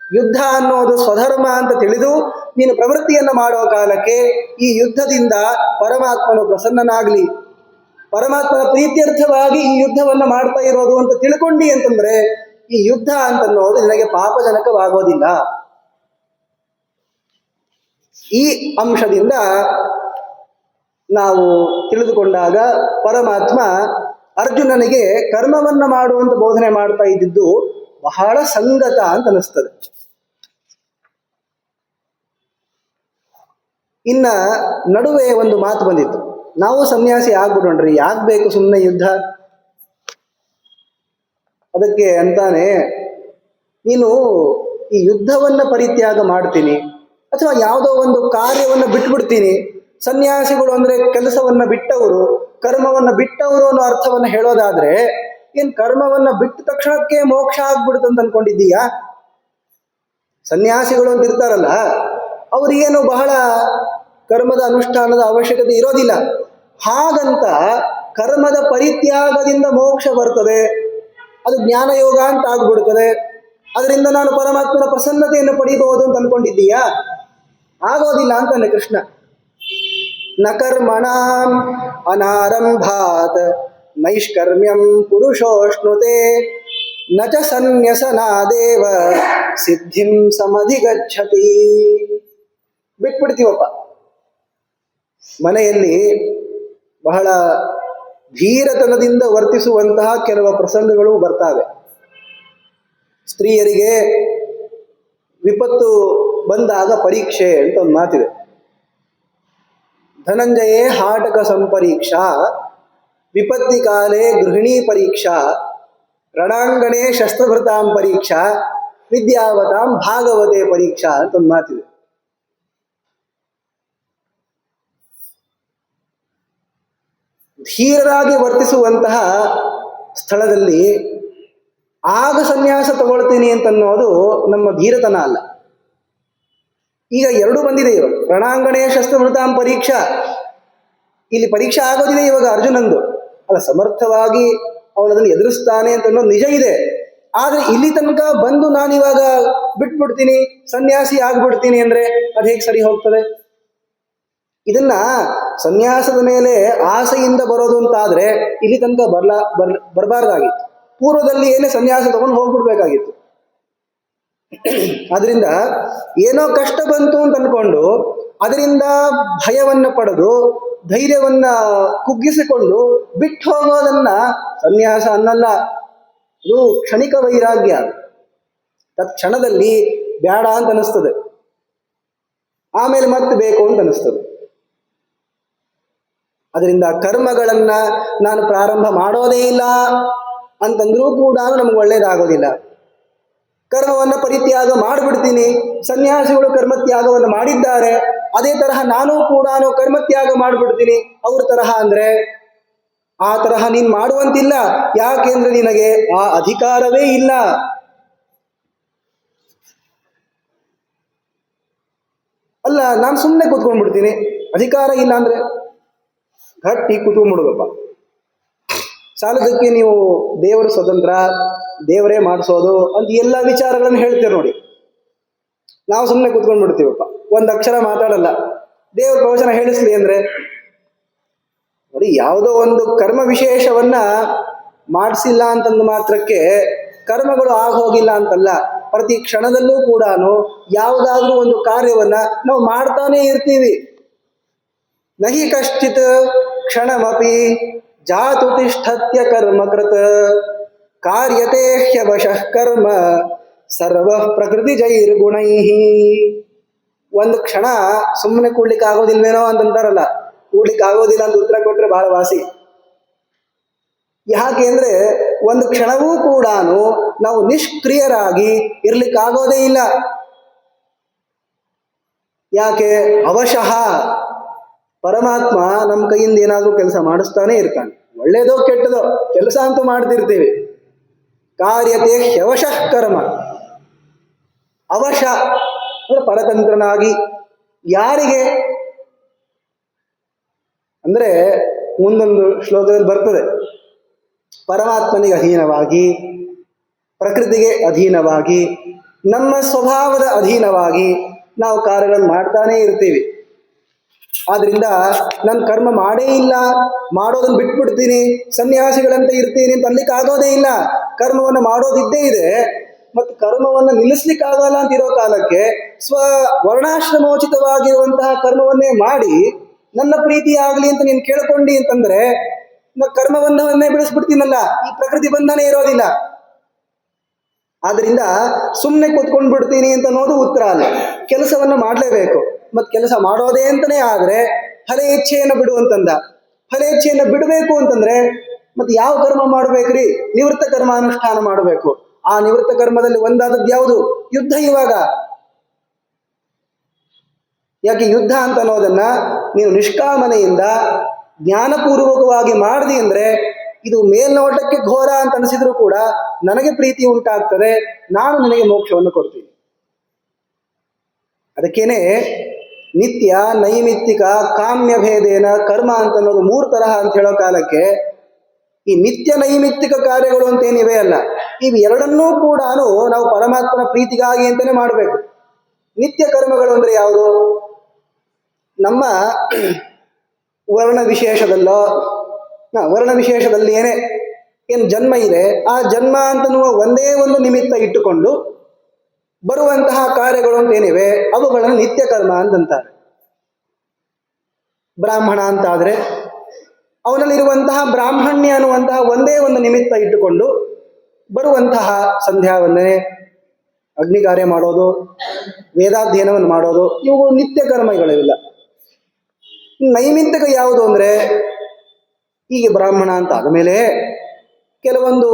ಯುದ್ಧ ಅನ್ನೋದು ಸ್ವಧರ್ಮ ಅಂತ ತಿಳಿದು ನೀನು ಪ್ರವೃತ್ತಿಯನ್ನು ಮಾಡುವ ಕಾಲಕ್ಕೆ ಈ ಯುದ್ಧದಿಂದ ಪರಮಾತ್ಮನು ಪ್ರಸನ್ನನಾಗ್ಲಿ, ಪರಮಾತ್ಮನ ಪ್ರೀತ್ಯರ್ಥವಾಗಿ ಈ ಯುದ್ಧವನ್ನ ಮಾಡ್ತಾ ಇರೋದು ಅಂತ ತಿಳ್ಕೊಂಡಿ ಅಂತಂದ್ರೆ ಈ ಯುದ್ಧ ಅಂತನ್ನೋದು ನಿನಗೆ ಪಾಪಜನಕವಾಗೋದಿಲ್ಲ. ಈ ಅಂಶದಿಂದ ನಾವು ತಿಳಿದುಕೊಂಡಾಗ ಪರಮಾತ್ಮ ಅರ್ಜುನನಿಗೆ ಕರ್ಮವನ್ನ ಮಾಡುವಂತ ಬೋಧನೆ ಮಾಡ್ತಾ ಇದ್ದಿದ್ದು ಬಹಳ ಸಂಗತ ಅಂತ ಅನಿಸ್ತದೆ. ಇನ್ನ ನಡುವೆ ಒಂದು ಮಾತು ಬಂದಿತ್ತು, ನಾವು ಸನ್ಯಾಸಿ ಆಗ್ಬಿಡೋಣ್ರಿ, ಯಾಕೆ ಬೇಕು ಸುಮ್ಮನೆ ಯುದ್ಧ? ಅದಕ್ಕೆ ಅಂತಾನೆ, ನೀನು ಈ ಯುದ್ಧವನ್ನ ಪರಿತ್ಯಾಗ ಮಾಡ್ತೀನಿ ಅಥವಾ ಯಾವುದೋ ಒಂದು ಕಾರ್ಯವನ್ನು ಬಿಟ್ಬಿಡ್ತೀನಿ. ಸನ್ಯಾಸಿಗಳು ಅಂದ್ರೆ ಕೆಲಸವನ್ನ ಬಿಟ್ಟವರು, ಕರ್ಮವನ್ನ ಬಿಟ್ಟವರು ಅನ್ನೋ ಅರ್ಥವನ್ನ ಹೇಳೋದಾದ್ರೆ ಏನ್ ಕರ್ಮವನ್ನ ಬಿಟ್ಟ ತಕ್ಷಣಕ್ಕೆ ಮೋಕ್ಷ ಆಗ್ಬಿಡುತ್ತಂತ ಅನ್ಕೊಂಡಿದ್ದೀಯಾ? ಸನ್ಯಾಸಿಗಳು ಅಂತ ಇರ್ತಾರಲ್ಲ, ಅವರಿಗೇನು ಬಹಳ ಕರ್ಮದ ಅನುಷ್ಠಾನದ ಅವಶ್ಯಕತೆ ಇರೋದಿಲ್ಲ. ಹಾಗಂತ ಕರ್ಮದ ಪರಿತ್ಯಾಗದಿಂದ ಮೋಕ್ಷ ಬರ್ತದೆ, ಅದು ಜ್ಞಾನಯೋಗ ಅಂತ ಆಗ್ಬಿಡ್ತದೆ, ಅದರಿಂದ ನಾನು ಪರಮಾತ್ಮನ ಪ್ರಸನ್ನತೆಯನ್ನು ಪಡೆಯಬಹುದು ಅಂತ ಅನ್ಕೊಂಡಿದ್ದೀಯಾ? ಆಗೋದಿಲ್ಲ ಅಂತಾನೆ ಕೃಷ್ಣ. ನ ಕರ್ಮಣಾಂ ಅನಾರಂಭಾತ್ ನೈಷ್ಕರ್ಮ್ಯಂ ಪುರುಷೋಷ್ಣುತೆ ನ ಚ ಸನ್ಯಸನಾದೇವ ಸಿದ್ಧಿಂ ಸಮಧಿಗಚ್ಚತಿ. ಬಿಟ್ಬಿಡ್ತೀವಪ್ಪ. ಮನೆಯಲ್ಲಿ ಬಹಳ ಧೀರತನದಿಂದ ವರ್ತಿಸುವಂತಹ ಕೆಲವು ಪ್ರಸಂಗಗಳು ಬರ್ತಾವೆ. ಸ್ತ್ರೀಯರಿಗೆ ವಿಪತ್ತು ಬಂದಾಗ ಪರೀಕ್ಷೆ ಅಂತ ಒಂದು ಮಾತಿದೆ. ಧನಂಜಯೇ ಹಾಟಕ ಸಂಪರೀಕ್ಷಾ, ವಿಪತ್ತಿ ಕಾಲೇ ಗೃಹಿಣೀ ಪರೀಕ್ಷಾ, ರಣಾಂಗಣೇ ಶಸ್ತ್ರಭೃತಾಂ ಪರೀಕ್ಷಾ, ವಿದ್ಯಾವತಾಂ ಭಾಗವತೆ ಪರೀಕ್ಷಾ ಅಂತ ಒಂದು ಮಾತಿದೆ. ಧೀರರಾಗಿ ವರ್ತಿಸುವಂತಹ ಸ್ಥಳದಲ್ಲಿ ಆಗ ಸನ್ಯಾಸ ತಗೊಳ್ತೀನಿ ಅಂತನ್ನೋದು ನಮ್ಮ ಧೀರತನ ಅಲ್ಲ. ಈಗ ಎರಡೂ ಬಂದಿದೆ ಇವಾಗ. ರಣಾಂಗಣೆಯ ಶಸ್ತ್ರಮೃತಾಂ ಪರೀಕ್ಷಾ, ಇಲ್ಲಿ ಪರೀಕ್ಷೆ ಆಗೋದಿದೆ ಇವಾಗ ಅರ್ಜುನಂದು. ಅಲ್ಲ, ಸಮರ್ಥವಾಗಿ ಅವನದನ್ನು ಎದುರಿಸ್ತಾನೆ ಅಂತ ಅನ್ನೋದು ನಿಜ ಇದೆ. ಆದರೆ ಇಲ್ಲಿ ತನಕ ಬಂದು ನಾನಿವಾಗ ಬಿಟ್ಬಿಡ್ತೀನಿ, ಸನ್ಯಾಸಿ ಆಗ್ಬಿಡ್ತೀನಿ ಅಂದ್ರೆ ಅದು ಹೇಗೆ ಸರಿ ಹೋಗ್ತದೆ? ಇದನ್ನ ಸನ್ಯಾಸದ ಮೇಲೆ ಆಸೆಯಿಂದ ಬರೋದು ಅಂತಾದ್ರೆ ಇಲ್ಲಿ ತನಕ ಬರಬಾರ್ದಾಗಿತ್ತು. ಪೂರ್ವದಲ್ಲಿ ಏನೇ ಸನ್ಯಾಸ ತಗೊಂಡು ಹೋಗ್ಬಿಡ್ಬೇಕಾಗಿತ್ತು. ಅದರಿಂದ ಏನೋ ಕಷ್ಟ ಬಂತು ಅಂತ ಅನ್ಕೊಂಡು ಅದರಿಂದ ಭಯವನ್ನ ಪಡೆದು ಧೈರ್ಯವನ್ನ ಕುಗ್ಗಿಸಿಕೊಂಡು ಬಿಟ್ಟು ಹೋಗೋದನ್ನ ಸನ್ಯಾಸ ಅನ್ನಲ್ಲ. ಇದು ಕ್ಷಣಿಕ ವೈರಾಗ್ಯ. ತತ್ಕ್ಷಣದಲ್ಲಿ ಬೇಡ ಅಂತ ಅನಿಸ್ತದೆ, ಆಮೇಲೆ ಮತ್ತೆ ಬೇಕು ಅಂತ ಅನಿಸ್ತದೆ. ಅದರಿಂದ ಕರ್ಮಗಳನ್ನ ನಾನು ಪ್ರಾರಂಭ ಮಾಡೋದೇ ಇಲ್ಲ ಅಂತಂದ್ರೂ ಕೂಡ ನಮ್ಗೆ ಒಳ್ಳೇದಾಗೋದಿಲ್ಲ. ಕರ್ಮವನ್ನ ಪರಿತ್ಯಾಗ ಮಾಡಿಬಿಡ್ತೀನಿ, ಸನ್ಯಾಸಿಗಳು ಕರ್ಮತ್ಯಾಗವನ್ನು ಮಾಡಿದ್ದಾರೆ, ಅದೇ ತರಹ ನಾನು ಕೂಡ ಕರ್ಮತ್ಯಾಗ ಮಾಡಿಬಿಡ್ತೀನಿ ಅವ್ರ ತರಹ ಅಂದ್ರೆ ಆ ತರಹ ನೀನ್ ಮಾಡುವಂತಿಲ್ಲ. ಯಾಕೆಂದ್ರೆ ನಿನಗೆ ಆ ಅಧಿಕಾರವೇ ಇಲ್ಲ. ಅಲ್ಲ, ನಾನು ಸುಮ್ಮನೆ ಕೂತ್ಕೊಂಡ್ಬಿಡ್ತೀನಿ, ಅಧಿಕಾರ ಇಲ್ಲ ಅಂದ್ರೆ ಗಟ್ಟಿ ಕೂತ್ಕೊಂಡ್ಬಿಡುಗಪ್ಪ. ಸಾಲದಕ್ಕೆ ನೀವು ದೇವರು ಸ್ವತಂತ್ರ, ದೇವರೇ ಮಾಡಿಸೋದು ಅಂತ ಎಲ್ಲ ವಿಚಾರಗಳನ್ನು ಹೇಳ್ತೇವೆ ನೋಡಿ. ನಾವು ಸುಮ್ಮನೆ ಕೂತ್ಕೊಂಡ್ಬಿಡ್ತೀವಪ್ಪ, ಒಂದು ಅಕ್ಷರ ಮಾತಾಡಲ್ಲ. ದೇವ್ರ ಪ್ರವಚನ ಹೇಳಿಸ್ಲಿ ಅಂದ್ರೆ ನೋಡಿ, ಯಾವುದೋ ಒಂದು ಕರ್ಮ ವಿಶೇಷವನ್ನ ಮಾಡಿಸಿಲ್ಲ ಅಂತಂದು ಮಾತ್ರಕ್ಕೆ ಕರ್ಮಗಳು ಆಗೋಗಿಲ್ಲ ಅಂತಲ್ಲ. ಪ್ರತಿ ಕ್ಷಣದಲ್ಲೂ ಕೂಡ ಯಾವುದಾದ್ರೂ ಒಂದು ಕಾರ್ಯವನ್ನ ನಾವು ಮಾಡ್ತಾನೆ ಇರ್ತೀವಿ. ನಹಿ ಕಶ್ಚಿತ್ ಕ್ಷಣಮಪಿ ಜಾತು ತಿಷ್ಠತ್ಯ ಕರ್ಮಕೃತ ಕಾರ್ಯತೆ ಹ್ಯವಶಃ ಕರ್ಮ ಸರ್ವ ಪ್ರಕೃತಿ ಜೈರ್ಗುಣೈ. ಒಂದು ಕ್ಷಣ ಸುಮ್ಮನೆ ಕೂಡ್ಲಿಕ್ಕೆ ಆಗೋದಿಲ್ವೇನೋ ಅಂತಂತಾರಲ್ಲ, ಕೂಡ್ಲಿಕ್ಕೆ ಆಗೋದಿಲ್ಲ ಅಂತ ಉತ್ತರ ಕೊಟ್ರೆ ಬಹಳ ವಾಸಿ. ಯಾಕೆ ಅಂದ್ರೆ ಒಂದು ಕ್ಷಣವೂ ಕೂಡ ನಾವು ನಿಷ್ಕ್ರಿಯರಾಗಿ ಇರ್ಲಿಕ್ಕಾಗೋದೇ ಇಲ್ಲ. ಯಾಕೆ? ಅವಶಃ ಪರಮಾತ್ಮ ನಮ್ಮ ಕೈಯಿಂದ ಏನಾದರೂ ಕೆಲಸ ಮಾಡಿಸ್ತಾನೆ ಇರ್ತಾನೆ. ಒಳ್ಳೇದೋ ಕೆಟ್ಟದೋ ಕೆಲಸ ಅಂತೂ ಮಾಡ್ತಿರ್ತೀವಿ. ಕಾರ್ಯತೆ ಹ್ಯವಶಃ ಕರ್ಮ. ಅವಶ ಅಂದ್ರೆ ಪರತಂತ್ರನಾಗಿ. ಯಾರಿಗೆ ಅಂದ್ರೆ ಮುಂದೊಂದು ಶ್ಲೋಕದಲ್ಲಿ ಬರ್ತದೆ, ಪರಮಾತ್ಮನಿಗೆ ಅಧೀನವಾಗಿ, ಪ್ರಕೃತಿಗೆ ಅಧೀನವಾಗಿ, ನಮ್ಮ ಸ್ವಭಾವದ ಅಧೀನವಾಗಿ ನಾವು ಕಾರ್ಯಗಳನ್ನು ಮಾಡ್ತಾನೇ ಇರ್ತೀವಿ. ಆದ್ರಿಂದ ನಾನು ಕರ್ಮ ಮಾಡೇ ಇಲ್ಲ, ಮಾಡೋದನ್ನು ಬಿಟ್ಬಿಡ್ತೀನಿ, ಸನ್ಯಾಸಿಗಳಂತ ಇರ್ತೀನಿ ಅಂತ ಅನ್ಲಿಕ್ಕೆ ಆಗೋದೇ ಇಲ್ಲ. ಕರ್ಮವನ್ನು ಮಾಡೋದಿದ್ದೇ ಇದೆ. ಮತ್ತು ಕರ್ಮವನ್ನು ನಿಲ್ಲಿಸ್ಲಿಕ್ಕಾಗಲ್ಲ ಅಂತ ಇರೋ ಕಾಲಕ್ಕೆ ವರ್ಣಾಶ್ರಮೋಚಿತವಾಗಿರುವಂತಹ ಕರ್ಮವನ್ನೇ ಮಾಡಿ ನನ್ನ ಪ್ರೀತಿ ಆಗಲಿ ಅಂತ ನೀನು ಕೇಳ್ಕೊಂಡಿ ಅಂತಂದ್ರೆ ಕರ್ಮಬಂಧವನ್ನೇ ಬಿಡಿಸ್ಬಿಡ್ತೀನಲ್ಲ, ಈ ಪ್ರಕೃತಿ ಬಂಧನೇ ಇರೋದಿಲ್ಲ. ಆದ್ರಿಂದ ಸುಮ್ಮನೆ ಕೂತ್ಕೊಂಡು ಬಿಡ್ತೀನಿ ಅಂತ ಅನ್ನೋದು ಉತ್ತರ ಅಲ್ಲ. ಕೆಲಸವನ್ನ ಮಾಡಲೇಬೇಕು. ಮತ್ತು ಕೆಲಸ ಮಾಡೋದೇ ಅಂತಲೇ ಆದರೆ ಫಲ ಇಚ್ಛೆಯನ್ನು ಬಿಡುವಂತಂದ. ಫಲ ಇಚ್ಛೆಯನ್ನು ಬಿಡಬೇಕು ಅಂತಂದ್ರೆ ಮತ್ತೆ ಯಾವ ಕರ್ಮ ಮಾಡ್ಬೇಕ್ರಿ? ನಿವೃತ್ತ ಕರ್ಮ ಅನುಷ್ಠಾನ ಮಾಡಬೇಕು. ಆ ನಿವೃತ್ತ ಕರ್ಮದಲ್ಲಿ ಒಂದಾದದ್ದು ಯಾವುದು? ಯುದ್ಧ. ಇವಾಗ ಯಾಕೆ ಯುದ್ಧ ಅಂತ ಅನ್ನೋದನ್ನ ನೀನು ನಿಷ್ಕಾಮನೆಯಿಂದ ಜ್ಞಾನಪೂರ್ವಕವಾಗಿ ಮಾಡಿದಿ ಅಂದ್ರೆ ಇದು ಮೇಲ್ನೋಟಕ್ಕೆ ಘೋರ ಅಂತ ಅನಿಸಿದ್ರು ಕೂಡ ನನಗೆ ಪ್ರೀತಿ ಉಂಟಾಗ್ತದೆ, ನಾನು ನಿನಗೆ ಮೋಕ್ಷವನ್ನು ಕೊಡ್ತೀನಿ. ಅದಕ್ಕೇನೆ ನಿತ್ಯ, ನೈಮಿತ್ತಿಕ, ಕಾಮ್ಯ ಭೇದೇನ ಕರ್ಮ ಅಂತ ಅನ್ನೋದು 3 ತರಹ ಅಂತ ಹೇಳೋ ಕಾಲಕ್ಕೆ ಈ ನಿತ್ಯ ನೈಮಿತ್ತಿಕ ಕಾರ್ಯಗಳು ಅಂತೇನಿವೆ ಅಲ್ಲ, ಇವು ಎರಡನ್ನೂ ಕೂಡ ನಾವು ಪರಮಾತ್ಮನ ಪ್ರೀತಿಗಾಗಿ ಅಂತಾನೆ ಮಾಡಬೇಕು. ನಿತ್ಯ ಕರ್ಮಗಳು ಅಂದ್ರೆ ಯಾವುದು? ನಮ್ಮ ವರ್ಣ ವಿಶೇಷದಲ್ಲಿ ಏನು ಜನ್ಮ ಇದೆ, ಆ ಜನ್ಮ ಅಂತನ್ನುವ ಒಂದೇ ಒಂದು ನಿಮಿತ್ತ ಇಟ್ಟುಕೊಂಡು ಬರುವಂತಹ ಕಾರ್ಯಗಳು ಅಂತೇನಿವೆ ಅವುಗಳನ್ನು ನಿತ್ಯ ಕರ್ಮ ಅಂತಂತಾರೆ. ಬ್ರಾಹ್ಮಣ ಅಂತಾದ್ರೆ ಅವನಲ್ಲಿರುವಂತಹ ಬ್ರಾಹ್ಮಣ್ಯ ಅನ್ನುವಂತಹ ಒಂದೇ ಒಂದು ನಿಮಿತ್ತ ಇಟ್ಟುಕೊಂಡು ಬರುವಂತಹ ಸಂಧ್ಯಾವಂದನೆ, ಅಗ್ನಿ ಕಾರ್ಯ ಮಾಡೋದು, ವೇದಾಧ್ಯಯನವನ್ನು ಮಾಡೋದು, ಇವು ನಿತ್ಯ ಕರ್ಮಗಳಿಲ್ಲ. ನೈಮಿತ್ತಿಕ ಯಾವುದು ಅಂದ್ರೆ ಹೀಗೆ ಬ್ರಾಹ್ಮಣ ಅಂತ ಆದಮೇಲೆ ಕೆಲವೊಂದು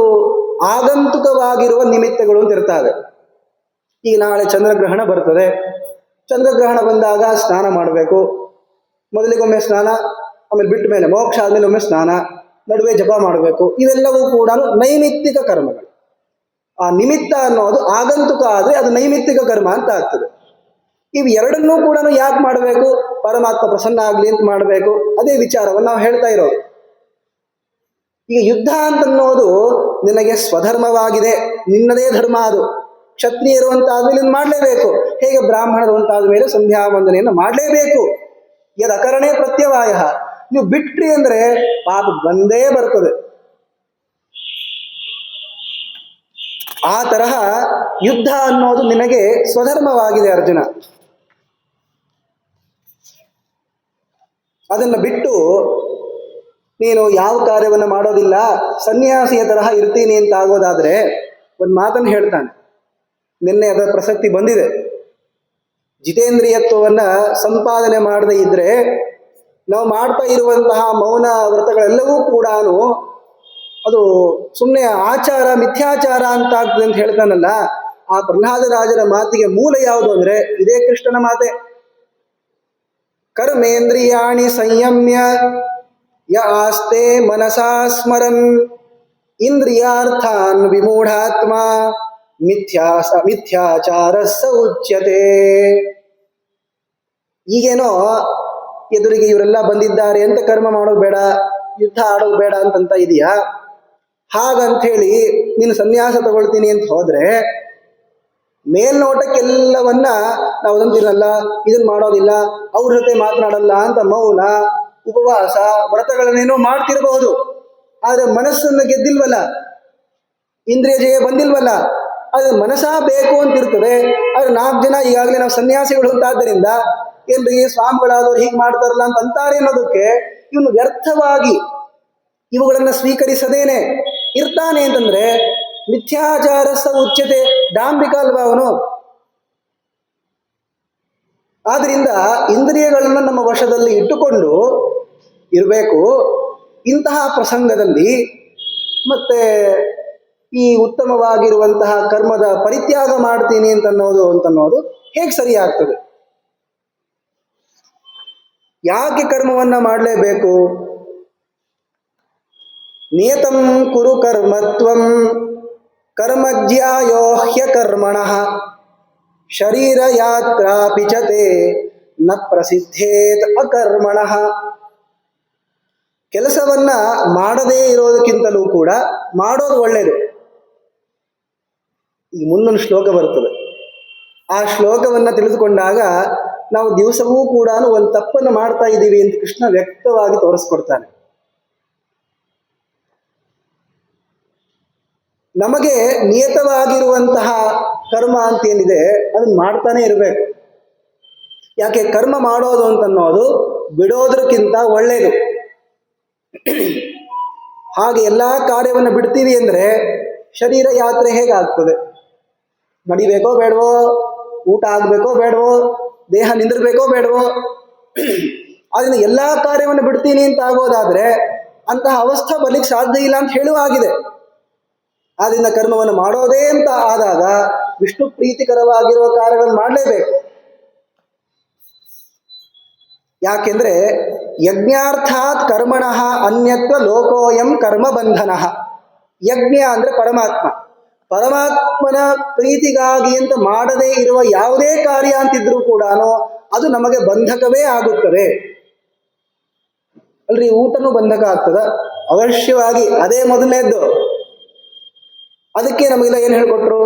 ಆಗಂತುಕವಾಗಿರುವ ನಿಮಿತ್ತಗಳು ಅಂತ ಇರ್ತವೆ. ಈಗ ನಾಳೆ ಚಂದ್ರಗ್ರಹಣ ಬರ್ತದೆ. ಚಂದ್ರಗ್ರಹಣ ಬಂದಾಗ ಸ್ನಾನ ಮಾಡಬೇಕು. ಮೊದಲಿಗೊಮ್ಮೆ ಸ್ನಾನ, ಆಮೇಲೆ ಬಿಟ್ಟ ಮೇಲೆ ಮೋಕ್ಷ ಆದಮೇಲೆ ಒಮ್ಮೆ ಸ್ನಾನ, ನಡುವೆ ಜಪ ಮಾಡಬೇಕು. ಇವೆಲ್ಲವೂ ಕೂಡ ನೈಮಿತ್ತಿಕ ಕರ್ಮಗಳು. ಆ ನಿಮಿತ್ತ ಅನ್ನೋದು ಆಗಂತುಕ ಆದರೆ ಅದು ನೈಮಿತ್ತಿಕ ಕರ್ಮ ಅಂತ ಆಗ್ತದೆ. ಇವು ಎರಡನ್ನೂ ಕೂಡ ಯಾಕೆ ಮಾಡಬೇಕು? ಪರಮಾತ್ಮ ಪ್ರಸನ್ನ ಆಗ್ಲಿ ಅಂತ ಮಾಡಬೇಕು. ಅದೇ ವಿಚಾರವನ್ನು ನಾವು ಹೇಳ್ತಾ ಇರೋದು. ಈಗ ಯುದ್ಧ ಅಂತನ್ನೋದು ನಿನಗೆ ಸ್ವಧರ್ಮವಾಗಿದೆ, ನಿನ್ನದೇ ಧರ್ಮ ಅದು. ಕ್ಷತ್ರಿಯರು ಅಂತ ಆದ್ಮೇಲೆ ಇದನ್ನು ಮಾಡಲೇಬೇಕು. ಹೇಗೆ ಬ್ರಾಹ್ಮಣರು ಅಂತ ಆದ್ಮೇಲೆ ಸಂಧ್ಯಾ ವಂದನೆಯನ್ನು ಮಾಡಲೇಬೇಕು. ಯದಕರಣೆ ಪ್ರತ್ಯವಾಯ. ನೀವು ಬಿಟ್ರಿ ಅಂದ್ರೆ ಪಾಪ ಬಂದೇ ಬರ್ತದೆ. ಆ ತರಹ ಯುದ್ಧ ಅನ್ನೋದು ನಿನಗೆ ಸ್ವಧರ್ಮವಾಗಿದೆ ಅರ್ಜುನ. ಅದನ್ನು ಬಿಟ್ಟು ನೀನು ಯಾವ ಕಾರ್ಯವನ್ನು ಮಾಡೋದಿಲ್ಲ, ಸನ್ಯಾಸಿಯ ತರಹ ಇರ್ತೀನಿ ಅಂತ ಆಗೋದಾದ್ರೆ ಒಂದು ಮಾತನ್ನು ಹೇಳ್ತಾನೆ. ನಿನ್ನೆ ಅದರ ಪ್ರಸಕ್ತಿ ಬಂದಿದೆ. ಜಿತೇಂದ್ರಿಯತ್ವವನ್ನು ಸಂಪಾದನೆ ಮಾಡದೇ ಇದ್ರೆ ನಾವು ಮಾಡ್ತಾ ಇರುವಂತಹ ಮೌನ ವ್ರತಗಳೆಲ್ಲವೂ ಕೂಡ ಅದು ಸುಮ್ಮನೆ ಆಚಾರ ಮಿಥ್ಯಾಚಾರ ಅಂತ ಆಗ್ತದೆ ಅಂತ ಹೇಳ್ತಾನಲ್ಲ. ಆ ಪ್ರಹ್ಲಾದರಾಜರ ಮಾತಿಗೆ ಮೂಲ ಯಾವುದು ಅಂದ್ರೆ ಇದೇ ಕೃಷ್ಣನ ಮಾತೆ. ಕರ್ಮೇಂದ್ರಿಯಾಣಿ ಸಂಯಮ್ಯ ಯ ಆಸ್ತೆ ಮನಸಾ ಸ್ಮರನ್ ಇಂದ್ರಿಯಾರ್ಥಾನ್ ವಿಮೂಢಾತ್ಮ ಮಿಥ್ಯಾಚಾರ ಸ ಉಚ್ಯತೆ. ಈಗೇನೋ ಎದುರಿಗೆ ಇವರೆಲ್ಲ ಬಂದಿದ್ದಾರೆ ಅಂತ ಕರ್ಮ ಮಾಡೋದು ಬೇಡ, ಯುದ್ಧ ಆಡೋದು ಬೇಡ ಅಂತಂತ ಇದೆಯಾ? ಹಾಗಂಥೇಳಿ ನೀನು ಸನ್ಯಾಸ ತಗೊಳ್ತೀನಿ ಅಂತ ಹೋದ್ರೆ ಮೇಲ್ನೋಟಕ್ಕೆಲ್ಲವನ್ನ ನಾವು ಅದಂತಿರಲ್ಲ, ಇದನ್ನ ಮಾಡೋದಿಲ್ಲ, ಅವ್ರ ಜೊತೆ ಮಾತನಾಡಲ್ಲ ಅಂತ ಮೌನ ಉಪವಾಸ ವ್ರತಗಳನ್ನೇನೋ ಮಾಡ್ತಿರಬಹುದು. ಆದರೆ ಮನಸ್ಸನ್ನು ಗೆದ್ದಿಲ್ವಲ್ಲ, ಇಂದ್ರಿಯ ಜಯ ಬಂದಿಲ್ವಲ್ಲ. ಆದರೆ ಮನಸ್ಸಾ ಬೇಕು ಅಂತಿರ್ತದೆ. ಆದರೆ 4 ಜನ ಈಗಾಗಲೇ ನಾವು ಸನ್ಯಾಸಿಗಳು ಅಂತಾದ್ದರಿಂದ ಏನ್ರಿ ಸ್ವಾಮಿಗಳಾದವ್ರು ಹೀಗೆ ಮಾಡ್ತಾರಲ್ಲ ಅಂತ ಅಂತಾರೆ ಅನ್ನೋದಕ್ಕೆ ಇವನು ವ್ಯರ್ಥವಾಗಿ ಇವುಗಳನ್ನು ಸ್ವೀಕರಿಸದೇನೆ ಇರ್ತಾನೆ ಅಂತಂದ್ರೆ ಮಿಥ್ಯಾಚಾರ ಸ ಉಚ್ಯತೆ. ಡಾಂಬಿಕ ಅಲ್ವಾ ಅವನು? ಆದ್ರಿಂದ ಇಂದ್ರಿಯಗಳನ್ನು ನಮ್ಮ ವಶದಲ್ಲಿ ಇಟ್ಟುಕೊಂಡು ಇರಬೇಕು. ಇಂತಹ ಪ್ರಸಂಗದಲ್ಲಿ ಮತ್ತೆ ಈ ಉತ್ತಮವಾಗಿರುವಂತಹ ಕರ್ಮದ ಪರಿತ್ಯಾಗ ಮಾಡ್ತೀನಿ ಅಂತನ್ನೋದು ಹೇಗೆ ಸರಿಯಾಗ್ತದೆ? ಯಾಕೆ ಕರ್ಮವನ್ನ ಮಾಡಲೇಬೇಕು? ನಿಯತಂ ಕುರು ಕರ್ಮತ್ವಂ ಕರ್ಮಜ್ಯಾಯೋ ಹ್ಯಕರ್ಮಣಃ ಶರೀರ ಯಾತ್ರಾ ಪಿಚತೆ ನ ಪ್ರಸಿದ್ಧೇತ್ ಅಕರ್ಮಣಃ. ಕೆಲಸವನ್ನ ಮಾಡದೇ ಇರೋದಕ್ಕಿಂತಲೂ ಕೂಡ ಮಾಡೋದು ಒಳ್ಳೆಯದು. ಈ ಮುಂದೊಂದು ಶ್ಲೋಕ ಬರ್ತದೆ. ಆ ಶ್ಲೋಕವನ್ನ ತಿಳಿದುಕೊಂಡಾಗ ನಾವು ದಿವಸವೂ ಕೂಡ ಒಂದು ತಪ್ಪನ್ನು ಮಾಡ್ತಾ ಇದ್ದೀವಿ ಅಂತ ಕೃಷ್ಣ ವ್ಯಕ್ತವಾಗಿ ತೋರಿಸ್ಕೊಡ್ತಾನೆ. ನಮಗೆ ನಿಯತವಾಗಿರುವಂತಹ ಕರ್ಮ ಅಂತೇನಿದೆ ಅದನ್ನ ಮಾಡ್ತಾನೆ ಇರಬೇಕು. ಯಾಕೆ? ಕರ್ಮ ಮಾಡೋದು ಅಂತನ್ನೋದು ಬಿಡೋದಕ್ಕಿಂತ ಒಳ್ಳೆಯದು. ಹಾಗೆ ಎಲ್ಲ ಕಾರ್ಯವನ್ನು ಬಿಡ್ತೀವಿ ಅಂದರೆ ಶರೀರ ಯಾತ್ರೆ ಹೇಗಾಗ್ತದೆ? ನಡಿಬೇಕೋ ಬೇಡವೋ, ಊಟ ಆಗಬೇಕೋ ಬೇಡವೋ, ದೇಹ ನಿಂದಿರ್ಬೇಕೋ ಬೇಡವೋ? ಅದರಿಂದ ಎಲ್ಲ ಕಾರ್ಯವನ್ನು ಬಿಡ್ತೀನಿ ಅಂತ ಆಗೋದಾದ್ರೆ ಅಂತಹ ಅವಸ್ಥೆ ಬರ್ಲಿಕ್ಕೆ ಸಾಧ್ಯ ಇಲ್ಲ ಅಂತ ಹೇಳುವಾಗಿದೆ. ಆದ್ರಿಂದ ಕರ್ಮವನ್ನು ಮಾಡೋದೇ ಅಂತ ಆದಾಗ ವಿಷ್ಣು ಪ್ರೀತಿಕರವಾಗಿರುವ ಕಾರ್ಯಗಳನ್ನು ಮಾಡಲೇಬೇಕು. ಯಾಕೆಂದ್ರೆ ಯಜ್ಞಾರ್ಥಾತ್ ಕರ್ಮಣಃ ಅನ್ಯತ್ರ ಲೋಕೋಯಂ ಕರ್ಮ ಬಂಧನಃ. ಯಜ್ಞ ಅಂದ್ರೆ ಪರಮಾತ್ಮ. ಪರಮಾತ್ಮನ ಪ್ರೀತಿಗಾಗಿ ಅಂತ ಮಾಡದೇ ಇರುವ ಯಾವುದೇ ಕಾರ್ಯ ಅಂತಿದ್ರೂ ಕೂಡ ಅದು ನಮಗೆ ಬಂಧಕವೇ ಆಗುತ್ತದೆ. ಅಲ್ರಿ, ಊಟನೂ ಬಂಧಕ ಆಗ್ತದ? ಅವಶ್ಯವಾಗಿ. ಅದೇ ಮೊದಲನೇದ್ದು. ಅದಕ್ಕೆ ನಮಗೆಲ್ಲ ಏನು ಹೇಳ್ಕೊಟ್ರು?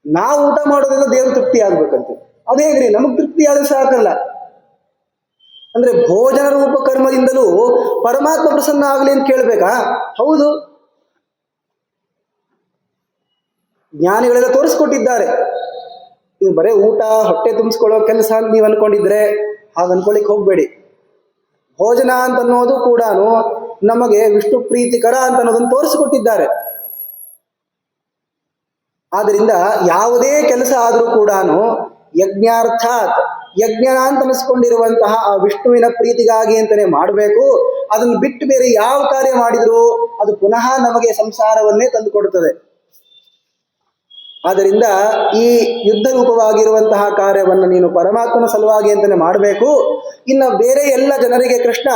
ನಾವು ಊಟ ಮಾಡೋದ್ರಿಂದ ದೇವ್ರ ತೃಪ್ತಿ ಆಗ್ಬೇಕಂತ. ಅದು ಹೇಗ್ರಿ? ನಮಗೆ ತೃಪ್ತಿ ಆದ್ರೆ ಸಾಕಲ್ಲ. ಅಂದ್ರೆ ಭೋಜನ ರೂಪ ಕರ್ಮದಿಂದಲೂ ಪರಮಾತ್ಮ ಪ್ರಸನ್ನ ಆಗಲಿ ಅಂತ ಕೇಳ್ಬೇಕಾ? ಹೌದು, ಜ್ಞಾನಿಗಳೆಲ್ಲ ತೋರಿಸ್ಕೊಟ್ಟಿದ್ದಾರೆ. ಇದು ಬರೇ ಊಟ ಹೊಟ್ಟೆ ತುಂಬಿಸ್ಕೊಳ್ಳೋ ಕೆಲಸ ಅಂತ ನೀವು ಅನ್ಕೊಂಡಿದ್ರೆ ಹಾಗೆ ಅನ್ಕೊಳ್ಳಿಕ್ ಹೋಗ್ಬೇಡಿ. ಭೋಜನ ಅಂತನ್ನೋದು ಕೂಡ ನಮಗೆ ವಿಷ್ಣು ಪ್ರೀತಿಕರ ಅಂತ ಅನ್ನೋದನ್ನು ತೋರಿಸಿಕೊಟ್ಟಿದ್ದಾರೆ. ಆದ್ದರಿಂದ ಯಾವುದೇ ಕೆಲಸ ಆದರೂ ಕೂಡ ಯಜ್ಞಾರ್ಥಾತ್, ಯಜ್ಞ ಅಂತ ಅನಿಸ್ಕೊಂಡಿರುವಂತಹ ಆ ವಿಷ್ಣುವಿನ ಪ್ರೀತಿಗಾಗಿ ಅಂತಲೇ ಮಾಡಬೇಕು. ಅದನ್ನು ಬಿಟ್ಟು ಬೇರೆ ಯಾವ ಕಾರ್ಯ ಮಾಡಿದರೂ ಅದು ಪುನಃ ನಮಗೆ ಸಂಸಾರವನ್ನೇ ತಂದುಕೊಡುತ್ತದೆ. ಆದ್ದರಿಂದ ಈ ಯುದ್ಧ ರೂಪವಾಗಿರುವಂತಹ ಕಾರ್ಯವನ್ನು ನೀನು ಪರಮಾತ್ಮನ ಸಲುವಾಗಿ ಅಂತಲೇ ಮಾಡಬೇಕು. ಇನ್ನು ಬೇರೆ ಎಲ್ಲ ಜನರಿಗೆ ಕೃಷ್ಣ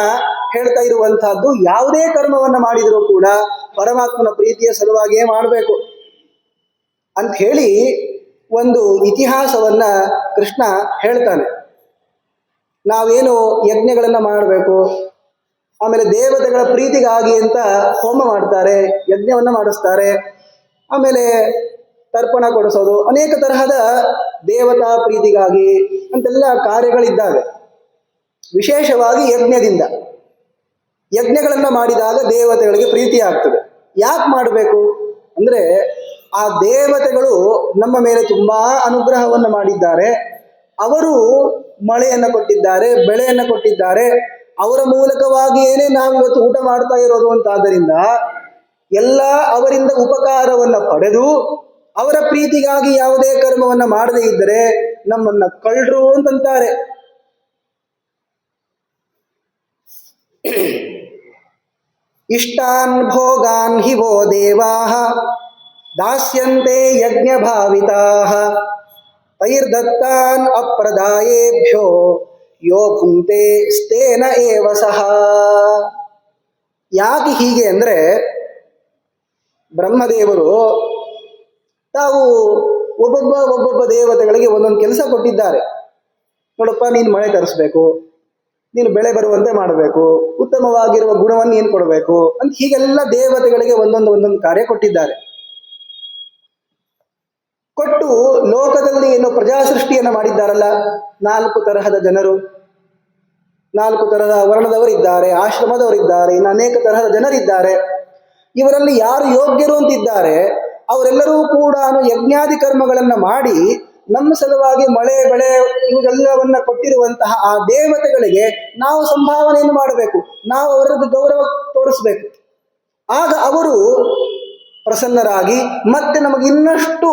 ಹೇಳ್ತಾ ಇರುವಂತಹದ್ದು ಯಾವುದೇ ಕರ್ಮವನ್ನು ಮಾಡಿದರೂ ಕೂಡ ಪರಮಾತ್ಮನ ಪ್ರೀತಿಯ ಸಲುವಾಗಿಯೇ ಮಾಡಬೇಕು ಅಂತ ಹೇಳಿ ಒಂದು ಇತಿಹಾಸವನ್ನ ಕೃಷ್ಣ ಹೇಳ್ತಾನೆ. ನಾವೇನು ಯಜ್ಞಗಳನ್ನು ಮಾಡಬೇಕು, ಆಮೇಲೆ ದೇವತೆಗಳ ಪ್ರೀತಿಗಾಗಿ ಅಂತ ಹೋಮ ಮಾಡ್ತಾರೆ, ಯಜ್ಞವನ್ನು ಮಾಡಿಸ್ತಾರೆ, ಆಮೇಲೆ ತರ್ಪಣ ಕೊಡಿಸೋದು, ಅನೇಕ ತರಹದ ದೇವತಾ ಪ್ರೀತಿಗಾಗಿ ಅಂತೆಲ್ಲ ಕಾರ್ಯಗಳಿದ್ದಾವೆ. ವಿಶೇಷವಾಗಿ ಯಜ್ಞಗಳನ್ನು ಮಾಡಿದಾಗ ದೇವತೆಗಳಿಗೆ ಪ್ರೀತಿ ಆಗ್ತದೆ. ಯಾಕೆ ಮಾಡಬೇಕು ಅಂದರೆ, ಆ ದೇವತೆಗಳು ನಮ್ಮ ಮೇಲೆ ತುಂಬಾ ಅನುಗ್ರಹವನ್ನು ಮಾಡಿದ್ದಾರೆ. ಅವರು ಮಳೆಯನ್ನು ಕೊಟ್ಟಿದ್ದಾರೆ, ಬೆಳೆಯನ್ನು ಕೊಟ್ಟಿದ್ದಾರೆ. ಅವರ ಮೂಲಕವಾಗಿಯೇನೇ ನಾವು ಇವತ್ತು ಊಟ ಮಾಡ್ತಾ ಇರೋದು ಅಂತಾದ್ದರಿಂದ ಎಲ್ಲ ಅವರಿಂದ ಉಪಕಾರವನ್ನು ಪಡೆದು ಅವರ ಪ್ರೀತಿಗಾಗಿ ಯಾವುದೇ ಕರ್ಮವನ್ನು ಮಾಡದೇ ಇದ್ದರೆ ನಮ್ಮನ್ನ ಕಳ್ಳರು ಅಂತಂತಾರೆ. ಇಷ್ಟಾನ್ ಭೋಗಾನ್ ಹಿ ವೋ ದೇವಾಃ ದಾಸ್ಯಂತೆ ಯಜ್ಞ ಭಾವಿತಾಃ ತೈರ್ದತ್ತಾನ್ ಅಪ್ರದಾಯೇಭ್ಯೋ ಯೋ ಭುಂಕ್ತೆ ಸ್ಥೇನ ಏವ ಸಹ. ಯಾಕೆ ಹೀಗೆ ಅಂದರೆ, ಬ್ರಹ್ಮದೇವರು ತಾವು ಒಬ್ಬೊಬ್ಬ ದೇವತೆಗಳಿಗೆ ಒಂದೊಂದು ಕೆಲಸ ಕೊಟ್ಟಿದ್ದಾರೆ. ನೋಡಪ್ಪ, ನೀನು ಮಳೆ ತರಿಸ್ಬೇಕು, ನೀನು ಬೆಳೆ ಬರುವಂತೆ ಮಾಡಬೇಕು, ಉತ್ತಮವಾಗಿರುವ ಗುಣವನ್ನು ನೀನು ಕೊಡಬೇಕು ಅಂತ ಹೀಗೆಲ್ಲ ದೇವತೆಗಳಿಗೆ ಒಂದೊಂದು ಕಾರ್ಯ ಕೊಟ್ಟಿದ್ದಾರೆ. ಕೊಟ್ಟು ಲೋಕದಲ್ಲಿ ಏನು ಪ್ರಜಾ ಸೃಷ್ಟಿಯನ್ನು ಮಾಡಿದ್ದಾರಲ್ಲ, 4 ತರಹದ ಜನರು, 4 ತರಹದ ವರ್ಣದವರಿದ್ದಾರೆ, ಆಶ್ರಮದವರಿದ್ದಾರೆ, ಇನ್ನು ಅನೇಕ ತರಹದ ಜನರಿದ್ದಾರೆ. ಇವರಲ್ಲಿ ಯಾರು ಯೋಗ್ಯರು ಅಂತಿದ್ದಾರೆ ಅವರೆಲ್ಲರೂ ಕೂಡ ಯಜ್ಞಾದಿ ಕರ್ಮಗಳನ್ನು ಮಾಡಿ ನಮ್ಮ ಸಲುವಾಗಿ ಮಳೆ ಬೆಳೆ ಇವುಗಳೆಲ್ಲವನ್ನ ಕೊಟ್ಟಿರುವಂತಹ ಆ ದೇವತೆಗಳಿಗೆ ನಾವು ಸಂಭಾವನೆಯನ್ನು ಮಾಡಬೇಕು, ನಾವು ಅವರದ್ದು ಗೌರವ ತೋರಿಸ್ಬೇಕು. ಆಗ ಅವರು ಪ್ರಸನ್ನರಾಗಿ ಮತ್ತೆ ನಮಗೆ ಇನ್ನಷ್ಟು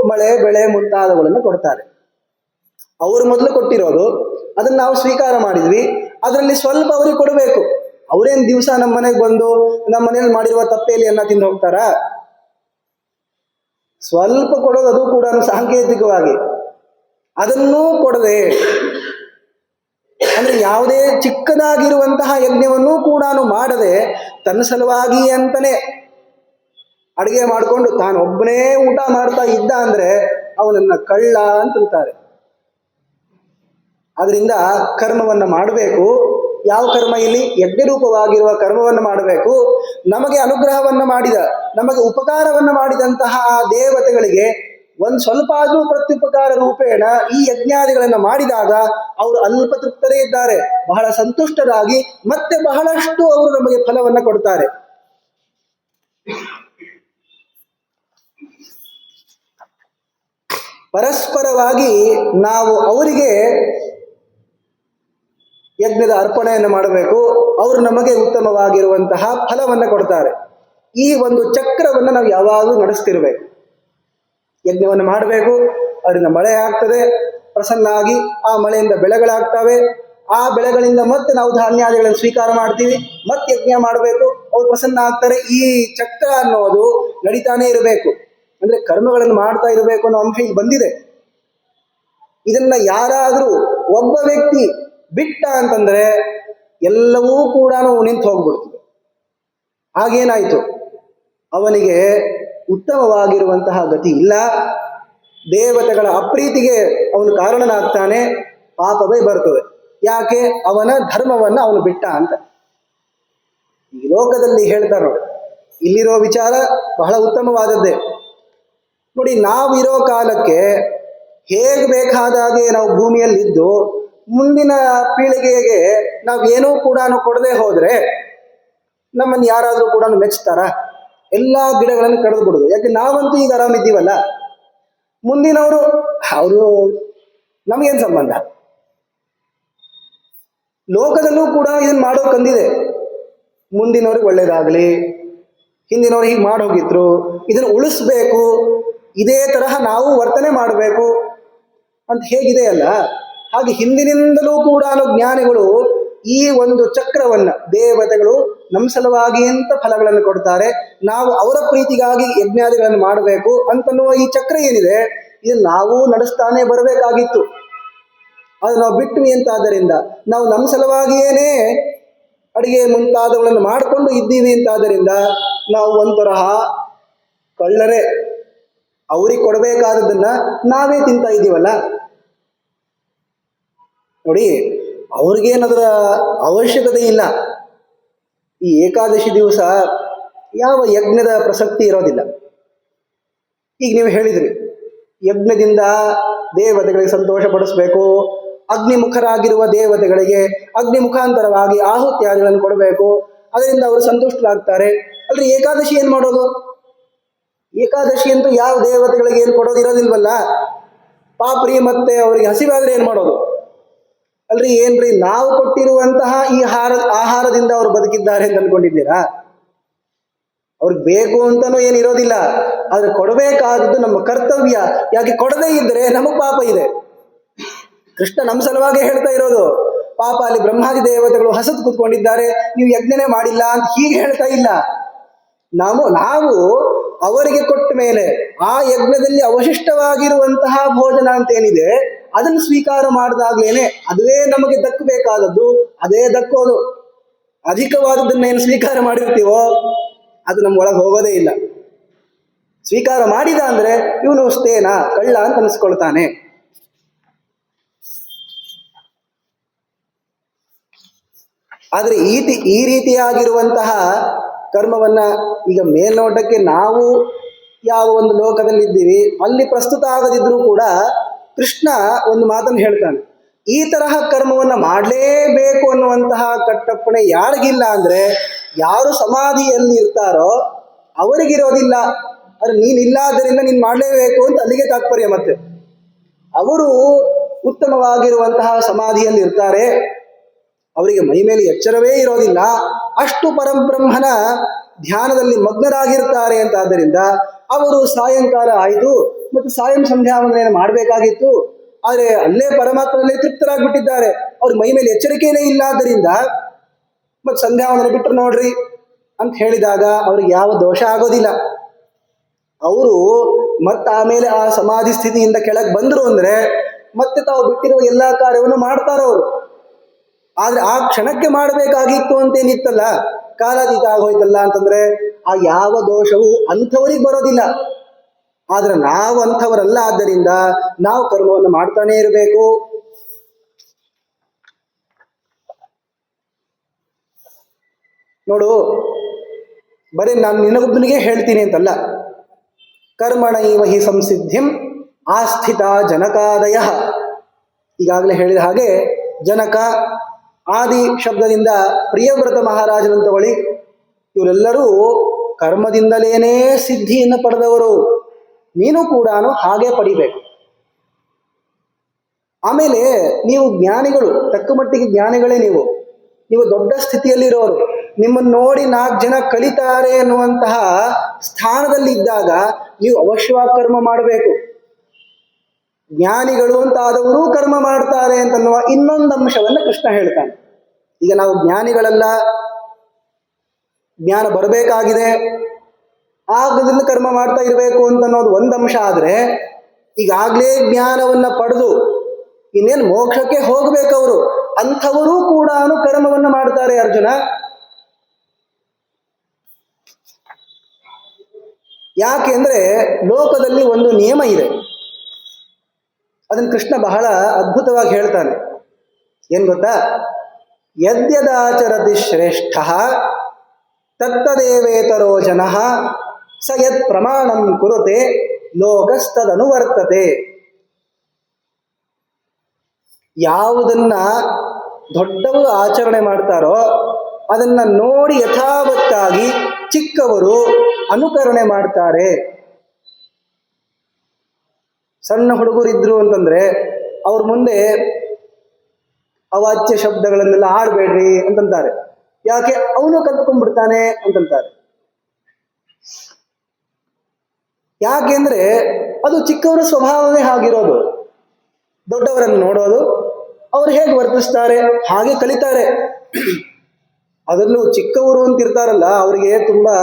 ಮಳೆ ಬೆಳೆ ಮುಂತಾದವುಗಳನ್ನು ಕೊಡ್ತಾರೆ. ಅವರು ಮೊದಲು ಕೊಟ್ಟಿರೋದು ಅದನ್ನು ನಾವು ಸ್ವೀಕಾರ ಮಾಡಿದ್ವಿ, ಅದರಲ್ಲಿ ಸ್ವಲ್ಪ ಅವರಿಗೆ ಕೊಡಬೇಕು. ಅವರೇನು ದಿವಸ ನಮ್ಮ ಮನೆಗೆ ಬಂದು ನಮ್ಮ ಮನೇಲಿ ಮಾಡಿರುವ ತಪ್ಪೇಲಿಯನ್ನ ತಿಂದು ಹೋಗ್ತಾರ? ಸ್ವಲ್ಪ ಕೊಡೋದು, ಅದು ಕೂಡ ಸಾಂಕೇತಿಕವಾಗಿ, ಅದನ್ನೂ ಕೊಡದೆ ಅಂದ್ರೆ ಯಾವುದೇ ಚಿಕ್ಕದಾಗಿರುವಂತಹ ಯಜ್ಞವನ್ನೂ ಕೂಡ ಮಾಡದೆ ತನ್ನ ಸಲುವಾಗಿ ಅಂತಾನೆ ಅಡುಗೆ ಮಾಡಿಕೊಂಡು ತಾನೊಬ್ಬನೇ ಊಟ ಮಾಡ್ತಾ ಇದ್ದ ಅಂದ್ರೆ ಅವನನ್ನ ಕಳ್ಳ ಅಂತಾರೆ. ಆದ್ರಿಂದ ಕರ್ಮವನ್ನ ಮಾಡಬೇಕು. ಯಾವ ಕರ್ಮ? ಇಲ್ಲಿ ಯಜ್ಞರೂಪವಾಗಿರುವ ಕರ್ಮವನ್ನು ಮಾಡಬೇಕು. ನಮಗೆ ಅನುಗ್ರಹವನ್ನು ಮಾಡಿದ, ನಮಗೆ ಉಪಕಾರವನ್ನು ಮಾಡಿದಂತಹ ಆ ದೇವತೆಗಳಿಗೆ ಒಂದು ಸ್ವಲ್ಪ ಆದರೂ ಪ್ರತ್ಯುಪಕಾರ ರೂಪೇಣ ಈ ಯಜ್ಞಾದಿಗಳನ್ನು ಮಾಡಿದಾಗ ಅವರು ಅಲ್ಪ ತೃಪ್ತರೇ ಇದ್ದಾರೆ, ಬಹಳ ಸಂತುಷ್ಟರಾಗಿ ಮತ್ತೆ ಬಹಳಷ್ಟು ಅವರು ನಮಗೆ ಫಲವನ್ನು ಕೊಡ್ತಾರೆ. ಪರಸ್ಪರವಾಗಿ ನಾವು ಅವರಿಗೆ ಯಜ್ಞದ ಅರ್ಪಣೆಯನ್ನು ಮಾಡಬೇಕು, ಅವರು ನಮಗೆ ಉತ್ತಮವಾಗಿರುವಂತಹ ಫಲವನ್ನು ಕೊಡ್ತಾರೆ. ಈ ಒಂದು ಚಕ್ರವನ್ನು ನಾವು ಯಾವಾಗಲೂ ನಡೆಸ್ತಿರ್ಬೇಕು. ಯಜ್ಞವನ್ನು ಮಾಡಬೇಕು, ಅದರಿಂದ ಮಳೆ ಆಗ್ತದೆ, ಪ್ರಸನ್ನ ಆಗಿ ಆ ಮಳೆಯಿಂದ ಬೆಳೆಗಳಾಗ್ತವೆ, ಆ ಬೆಳೆಗಳಿಂದ ಮತ್ತೆ ನಾವು ಧಾನ್ಯಾದಿಗಳನ್ನು ಸ್ವೀಕಾರ ಮಾಡ್ತೀವಿ, ಮತ್ತೆ ಯಜ್ಞ ಮಾಡಬೇಕು, ಅವ್ರು ಪ್ರಸನ್ನ ಆಗ್ತಾರೆ. ಈ ಚಕ್ರ ಅನ್ನೋದು ನಡೀತಾನೆ ಇರಬೇಕು. ಅಂದ್ರೆ ಕರ್ಮಗಳನ್ನು ಮಾಡ್ತಾ ಇರಬೇಕು ಅನ್ನೋ ಅಂಶ ಇಲ್ಲಿ ಬಂದಿದೆ. ಇದನ್ನ ಯಾರಾದರೂ ಒಬ್ಬ ವ್ಯಕ್ತಿ ಬಿಟ್ಟ ಅಂತಂದ್ರೆ ಎಲ್ಲವೂ ಕೂಡ ನಿಂತು ಹೋಗ್ಬಿಡ್ತದೆ. ಹಾಗೇನಾಯ್ತು, ಅವನಿಗೆ ಉತ್ತಮವಾಗಿರುವಂತಹ ಗತಿ ಇಲ್ಲ, ದೇವತೆಗಳ ಅಪ್ರೀತಿಗೆ ಅವನು ಕಾರಣನಾಗ್ತಾನೆ, ಪಾಪವೇ ಬರ್ತದೆ. ಯಾಕೆ? ಅವನ ಧರ್ಮವನ್ನು ಅವನು ಬಿಟ್ಟ ಅಂತ. ಈ ಲೋಕದಲ್ಲಿ ಹೇಳ್ತಾರೆ ನೋಡಿ, ಇಲ್ಲಿರೋ ವಿಚಾರ ಬಹಳ ಉತ್ತಮವಾದದ್ದೇ. ನೋಡಿ, ನಾವಿರೋ ಕಾಲಕ್ಕೆ ಹೇಗೆ ಬೇಕಾದಾಗೆ ನಾವು ಭೂಮಿಯಲ್ಲಿದ್ದು ಮುಂದಿನ ಪೀಳಿಗೆಗೆ ನಾವೇನೂ ಕೂಡ ಕೊಡದೆ ಹೋದ್ರೆ ನಮ್ಮನ್ನು ಯಾರಾದರೂ ಕೂಡ ಮೆಚ್ತಾರ? ಎಲ್ಲ ಗಿಡಗಳನ್ನು ಕಡಿದು ಬಿಡುದು. ಯಾಕೆ? ನಾವಂತೂ ಈಗ ಆರಾಮಿದ್ದೀವಲ್ಲ, ಮುಂದಿನವರು ಅವರು ನಮಗೇನು ಸಂಬಂಧ? ಲೋಕದಲ್ಲೂ ಕೂಡ ಇದನ್ನು ಮಾಡೋಕಂದಿದೆ. ಮುಂದಿನವ್ರಿಗೆ ಒಳ್ಳೇದಾಗಲಿ, ಹಿಂದಿನವ್ರು ಹೀಗೆ ಮಾಡಿ ಹೋಗಿದ್ರು, ಇದನ್ನು ಉಳಿಸ್ಬೇಕು, ಇದೇ ತರಹ ನಾವು ವರ್ತನೆ ಮಾಡಬೇಕು ಅಂತ ಹೇಗಿದೆಯಲ್ಲ, ಹಾಗೆ ಹಿಂದಿನಿಂದಲೂ ಕೂಡ ಜ್ಞಾನಿಗಳು ಈ ಒಂದು ಚಕ್ರವನ್ನ, ದೇವತೆಗಳು ನಮ್ಮ ಸಲುವಾಗಿ ಅಂತ ಫಲಗಳನ್ನು ಕೊಡ್ತಾರೆ, ನಾವು ಅವರ ಪ್ರೀತಿಗಾಗಿ ಯಜ್ಞಾದಿಗಳನ್ನು ಮಾಡಬೇಕು ಅಂತನ್ನುವ ಈ ಚಕ್ರ ಏನಿದೆ, ಇದನ್ನು ನಾವು ನಡೆಸ್ತಾನೆ ಬರಬೇಕಾಗಿತ್ತು. ಅದು ನಾವು ಬಿಟ್ವಿ ಅಂತಾದ್ದರಿಂದ, ನಾವು ನಮ್ಮ ಸಲುವಾಗಿಯೇನೇ ಅಡಿಗೆ ಮುಂತಾದವುಗಳನ್ನು ಮಾಡಿಕೊಂಡು ಇದ್ದೀವಿ ಅಂತಾದ್ದರಿಂದ ನಾವು ಒಂಥರಹ ಕಳ್ಳರೇ. ಅವ್ರಿಗೆ ಕೊಡಬೇಕಾದದ್ದನ್ನ ನಾವೇ ತಿಂತಾ ಇದ್ದೀವಲ್ಲ. ನೋಡಿ, ಅವ್ರಿಗೇನದರ ಅವಶ್ಯಕತೆ ಇಲ್ಲ. ಈ ಏಕಾದಶಿ ದಿವಸ ಯಾವ ಯಜ್ಞದ ಪ್ರಸಕ್ತಿ ಇರೋದಿಲ್ಲ. ಈಗ ನೀವು ಹೇಳಿದ್ರಿ, ಯಜ್ಞದಿಂದ ದೇವತೆಗಳಿಗೆ ಸಂತೋಷ ಪಡಿಸ್ಬೇಕು, ಅಗ್ನಿಮುಖರಾಗಿರುವ ದೇವತೆಗಳಿಗೆ ಅಗ್ನಿ ಮುಖಾಂತರವಾಗಿ ಆಹುತ್ಯಾದಿಗಳನ್ನು ಕೊಡಬೇಕು, ಅದರಿಂದ ಅವರು ಸಂತುಷ್ಟರಾಗ್ತಾರೆ. ಅಲ್ರಿ ಏಕಾದಶಿ ಏನು ಮಾಡೋದು? ಏಕಾದಶಿ ಅಂತೂ ಯಾವ ದೇವತೆಗಳಿಗೆ ಏನು ಕೊಡೋದಿರೋದಿಲ್ವಲ್ಲ. ಪಾಪ್ರಿ ಮತ್ತೆ ಅವರಿಗೆ ಹಸಿವಾದ್ರೆ ಏನು ಮಾಡೋದು? ಅಲ್ರಿ ಏನ್ರಿ, ನಾವು ಕೊಟ್ಟಿರುವಂತಹ ಈ ಆಹಾರದಿಂದ ಅವರು ಬದುಕಿದ್ದಾರೆ ಅಂತ ಅನ್ಕೊಂಡಿದ್ದೀರಾ? ಅವ್ರಿಗೆ ಬೇಕು ಅಂತನೂ ಏನಿರೋದಿಲ್ಲ, ಆದ್ರೆ ಕೊಡಬೇಕಾದದ್ದು ನಮ್ಮ ಕರ್ತವ್ಯ. ಯಾಕೆ ಕೊಡದೇ ಇದ್ರೆ ನಮಗ್ ಪಾಪ ಇದೆ. ಕೃಷ್ಣ ನಮ್ಮ ಸಲುವಾಗಿ ಹೇಳ್ತಾ ಇರೋದು. ಪಾಪ ಅಲ್ಲಿ ಬ್ರಹ್ಮಾದಿ ದೇವತೆಗಳು ಹಸತ್ ಕೂತ್ಕೊಂಡಿದ್ದಾರೆ, ನೀವು ಯಜ್ಞನೇ ಮಾಡಿಲ್ಲ ಅಂತ ಹೀಗೆ ಹೇಳ್ತಾ ಇಲ್ಲ. ನಾವು ಅವರಿಗೆ ಕೊಟ್ಟ ಮೇಲೆ ಆ ಯಜ್ಞದಲ್ಲಿ ಅವಶಿಷ್ಟವಾಗಿರುವಂತಹ ಭೋಜನ ಅಂತ ಏನಿದೆ ಅದನ್ನು ಸ್ವೀಕಾರ ಮಾಡಿದಾಗ್ಲೇನೆ ಅದುವೇ ನಮಗೆ ದಕ್ಕಬೇಕಾದದ್ದು, ಅದೇ ದಕ್ಕೋದು. ಅಧಿಕವಾದದ್ದನ್ನೇನು ಸ್ವೀಕಾರ ಮಾಡಿರ್ತೀವೋ ಅದು ನಮ್ಮ ಒಳಗೆ ಹೋಗೋದೇ ಇಲ್ಲ. ಸ್ವೀಕಾರ ಮಾಡಿದ ಅಂದ್ರೆ ಇವನು ಅಷ್ಟೇನಾ ಕಳ್ಳ ಅಂತ ಅನಿಸ್ಕೊಳ್ತಾನೆ. ಆದರೆ ಈ ರೀತಿಯಾಗಿರುವಂತಹ ಕರ್ಮವನ್ನ ಈಗ ಮೇಲ್ನೋಟಕ್ಕೆ ನಾವು ಯಾವ ಒಂದು ಲೋಕದಲ್ಲಿದ್ದೀವಿ ಅಲ್ಲಿ ಪ್ರಸ್ತುತ ಆಗದಿದ್ರೂ ಕೂಡ ಕೃಷ್ಣ ಒಂದು ಮಾತನ್ನು ಹೇಳ್ತಾನೆ. ಈ ತರಹ ಕರ್ಮವನ್ನ ಮಾಡಲೇಬೇಕು ಅನ್ನುವಂತಹ ಕಟ್ಟಪ್ಪಣೆ ಯಾರಿಗಿಲ್ಲ ಅಂದ್ರೆ ಯಾರು ಸಮಾಧಿಯಲ್ಲಿ ಇರ್ತಾರೋ ಅವರಿಗಿರೋದಿಲ್ಲ. ಅದು ನೀನಿಲ್ಲಾದ್ದರಿಂದ ನೀನು ಮಾಡಲೇಬೇಕು ಅಂತ ಅಲ್ಲಿಗೆ ತಾತ್ಪರ್ಯ. ಮತ್ತೆ ಅವರು ಉತ್ತಮವಾಗಿರುವಂತಹ ಸಮಾಧಿಯಲ್ಲಿ ಇರ್ತಾರೆ, ಅವರಿಗೆ ಮೈ ಮೇಲೆ ಎಚ್ಚರವೇ ಇರೋದಿಲ್ಲ, ಅಷ್ಟು ಪರಬ್ರಹ್ಮನ ಧ್ಯಾನದಲ್ಲಿ ಮಗ್ನರಾಗಿರ್ತಾರೆ. ಅಂತಾದ್ದರಿಂದ ಅವರು ಸಾಯಂಕಾಲ ಆಯಿತು ಮತ್ತು ಸಾಯಂ ಸಂಧ್ಯಾವಂದನೆಯನ್ನು ಮಾಡಬೇಕಾಗಿತ್ತು, ಆದರೆ ಅಲ್ಲೇ ಪರಮಾತ್ಮನಲ್ಲಿ ತೃಪ್ತರಾಗ್ಬಿಟ್ಟಿದ್ದಾರೆ. ಅವ್ರ ಮೈ ಮೇಲೆ ಎಚ್ಚರಿಕೆಯೇ ಇಲ್ಲ. ಆದ್ದರಿಂದ ಮತ್ತು ಸಂಧ್ಯಾವಂದನೆ ಬಿಟ್ಟರು ನೋಡ್ರಿ ಅಂತ ಹೇಳಿದಾಗ ಅವ್ರಿಗೆ ಯಾವ ದೋಷ ಆಗೋದಿಲ್ಲ. ಅವರು ಮತ್ತೆ ಆಮೇಲೆ ಆ ಸಮಾಧಿ ಸ್ಥಿತಿಯಿಂದ ಕೆಳಗೆ ಬಂದರು ಅಂದ್ರೆ ಮತ್ತೆ ತಾವು ಬಿಟ್ಟಿರುವ ಎಲ್ಲ ಕಾರ್ಯವನ್ನು ಮಾಡ್ತಾರೆ ಅವರು. ಆದ್ರೆ ಆ ಕ್ಷಣಕ್ಕೆ ಮಾಡಬೇಕಾಗಿತ್ತು ಅಂತೇನಿತ್ತಲ್ಲ, ಕಾಲಾತೀತ ಆಗೋಯ್ತಲ್ಲ ಅಂತಂದ್ರೆ ಆ ಯಾವ ದೋಷವು ಅಂಥವರಿಗೆ ಬರೋದಿಲ್ಲ. ಆದ್ರೆ ನಾವು ಅಂಥವರಲ್ಲ, ಆದ್ದರಿಂದ ನಾವು ಕರ್ಮವನ್ನು ಮಾಡ್ತಾನೆ ಇರಬೇಕು. ನೋಡು, ಬರೀ ನಾನು ನಿನಗೊಬ್ಬನಿಗೆ ಹೇಳ್ತೀನಿ ಅಂತಲ್ಲ. ಕರ್ಮಣೈವ ಹಿ ಸಂಸಿದ್ಧಿಂ ಆಸ್ಥಿತ ಜನಕಾದಯ. ಈಗಾಗಲೇ ಹೇಳಿದ ಹಾಗೆ ಜನಕ ಆದಿ ಶಬ್ದದಿಂದ ಪ್ರಿಯವ್ರತ ಮಹಾರಾಜನನ್ನು ತಗೊಳ್ಳಿ, ಇವರೆಲ್ಲರೂ ಕರ್ಮದಿಂದಲೇನೇ ಸಿದ್ಧಿಯನ್ನು ಪಡೆದವರು. ನೀನು ಕೂಡ ಹಾಗೆ ಪಡಿಬೇಕು. ಆಮೇಲೆ ನೀವು ಜ್ಞಾನಿಗಳು, ತಕ್ಕ ಮಟ್ಟಿಗೆ ಜ್ಞಾನಿಗಳೇ ನೀವು ದೊಡ್ಡ ಸ್ಥಿತಿಯಲ್ಲಿರೋರು. ನಿಮ್ಮನ್ನು ನೋಡಿ 4 ಜನ ಕಲಿತಾರೆ ಎನ್ನುವಂತಹ ಸ್ಥಾನದಲ್ಲಿ ಇದ್ದಾಗ ನೀವು ಅವಶ್ಯವಾಗಿ ಕರ್ಮ ಮಾಡಬೇಕು. ಜ್ಞಾನಿಗಳು ಅಂತ ಆದವರು ಕರ್ಮ ಮಾಡ್ತಾರೆ ಅಂತನ್ನುವ ಇನ್ನೊಂದು ಅಂಶವನ್ನು ಕೃಷ್ಣ ಹೇಳ್ತಾನೆ. ಈಗ ನಾವು ಜ್ಞಾನಿಗಳೆಲ್ಲ, ಜ್ಞಾನ ಬರಬೇಕಾಗಿದೆ, ಆಗದಿಂದ ಕರ್ಮ ಮಾಡ್ತಾ ಇರಬೇಕು ಅಂತ ಅನ್ನೋದು ಒಂದು ಅಂಶ. ಆದರೆ ಈಗಾಗಲೇ ಜ್ಞಾನವನ್ನ ಪಡೆದು ಇನ್ನೇನು ಮೋಕ್ಷಕ್ಕೆ ಹೋಗ್ಬೇಕವರು, ಅಂಥವರೂ ಕೂಡ ಕರ್ಮವನ್ನು ಮಾಡ್ತಾರೆ ಅರ್ಜುನ. ಯಾಕೆಂದ್ರೆ ಲೋಕದಲ್ಲಿ ಒಂದು ನಿಯಮ ಇದೆ, ಅದನ್ನು ಕೃಷ್ಣ ಬಹಳ ಅದ್ಭುತವಾಗಿ ಹೇಳ್ತಾನೆ. ಏನ್ ಗೊತ್ತಾ? ಯದ್ಯದಾಚರತಿ ಶ್ರೇಷ್ಠ ತತ್ತದೇವೇತರೋ ಜನಃ ಸ ಯತ್ ಪ್ರಮಾಣಂ ಕುರುತೆ ಲೋಕಸ್ತದನುವರ್ತತೆ. ಯಾವುದನ್ನ ದೊಡ್ಡವರು ಆಚರಣೆ ಮಾಡ್ತಾರೋ ಅದನ್ನ ನೋಡಿ ಯಥಾವತ್ತಾಗಿ ಚಿಕ್ಕವರು ಅನುಕರಣೆ ಮಾಡ್ತಾರೆ. ಸಣ್ಣ ಹುಡುಗರಿದ್ರು ಅಂತಂದ್ರೆ ಅವ್ರ ಮುಂದೆ ಅವಾಚ್ಯ ಶಬ್ದಗಳನ್ನೆಲ್ಲ ಆಡಬೇಡ್ರಿ ಅಂತಂತಾರೆ. ಯಾಕೆ? ಅವನು ಕಲ್ತ್ಕೊಂಡ್ಬಿಡ್ತಾನೆ ಅಂತಂತಾರೆ. ಯಾಕೆಂದ್ರೆ ಅದು ಚಿಕ್ಕವರ ಸ್ವಭಾವವೇ ಆಗಿರೋದು. ದೊಡ್ಡವರನ್ನು ನೋಡೋದು, ಅವ್ರು ಹೇಗೆ ವರ್ತಿಸ್ತಾರೆ ಹಾಗೆ ಕಲಿತಾರೆ. ಅದರಲ್ಲೂ ಚಿಕ್ಕವರು ಅಂತ ಇರ್ತಾರಲ್ಲ, ಅವರಿಗೆ ತುಂಬಾ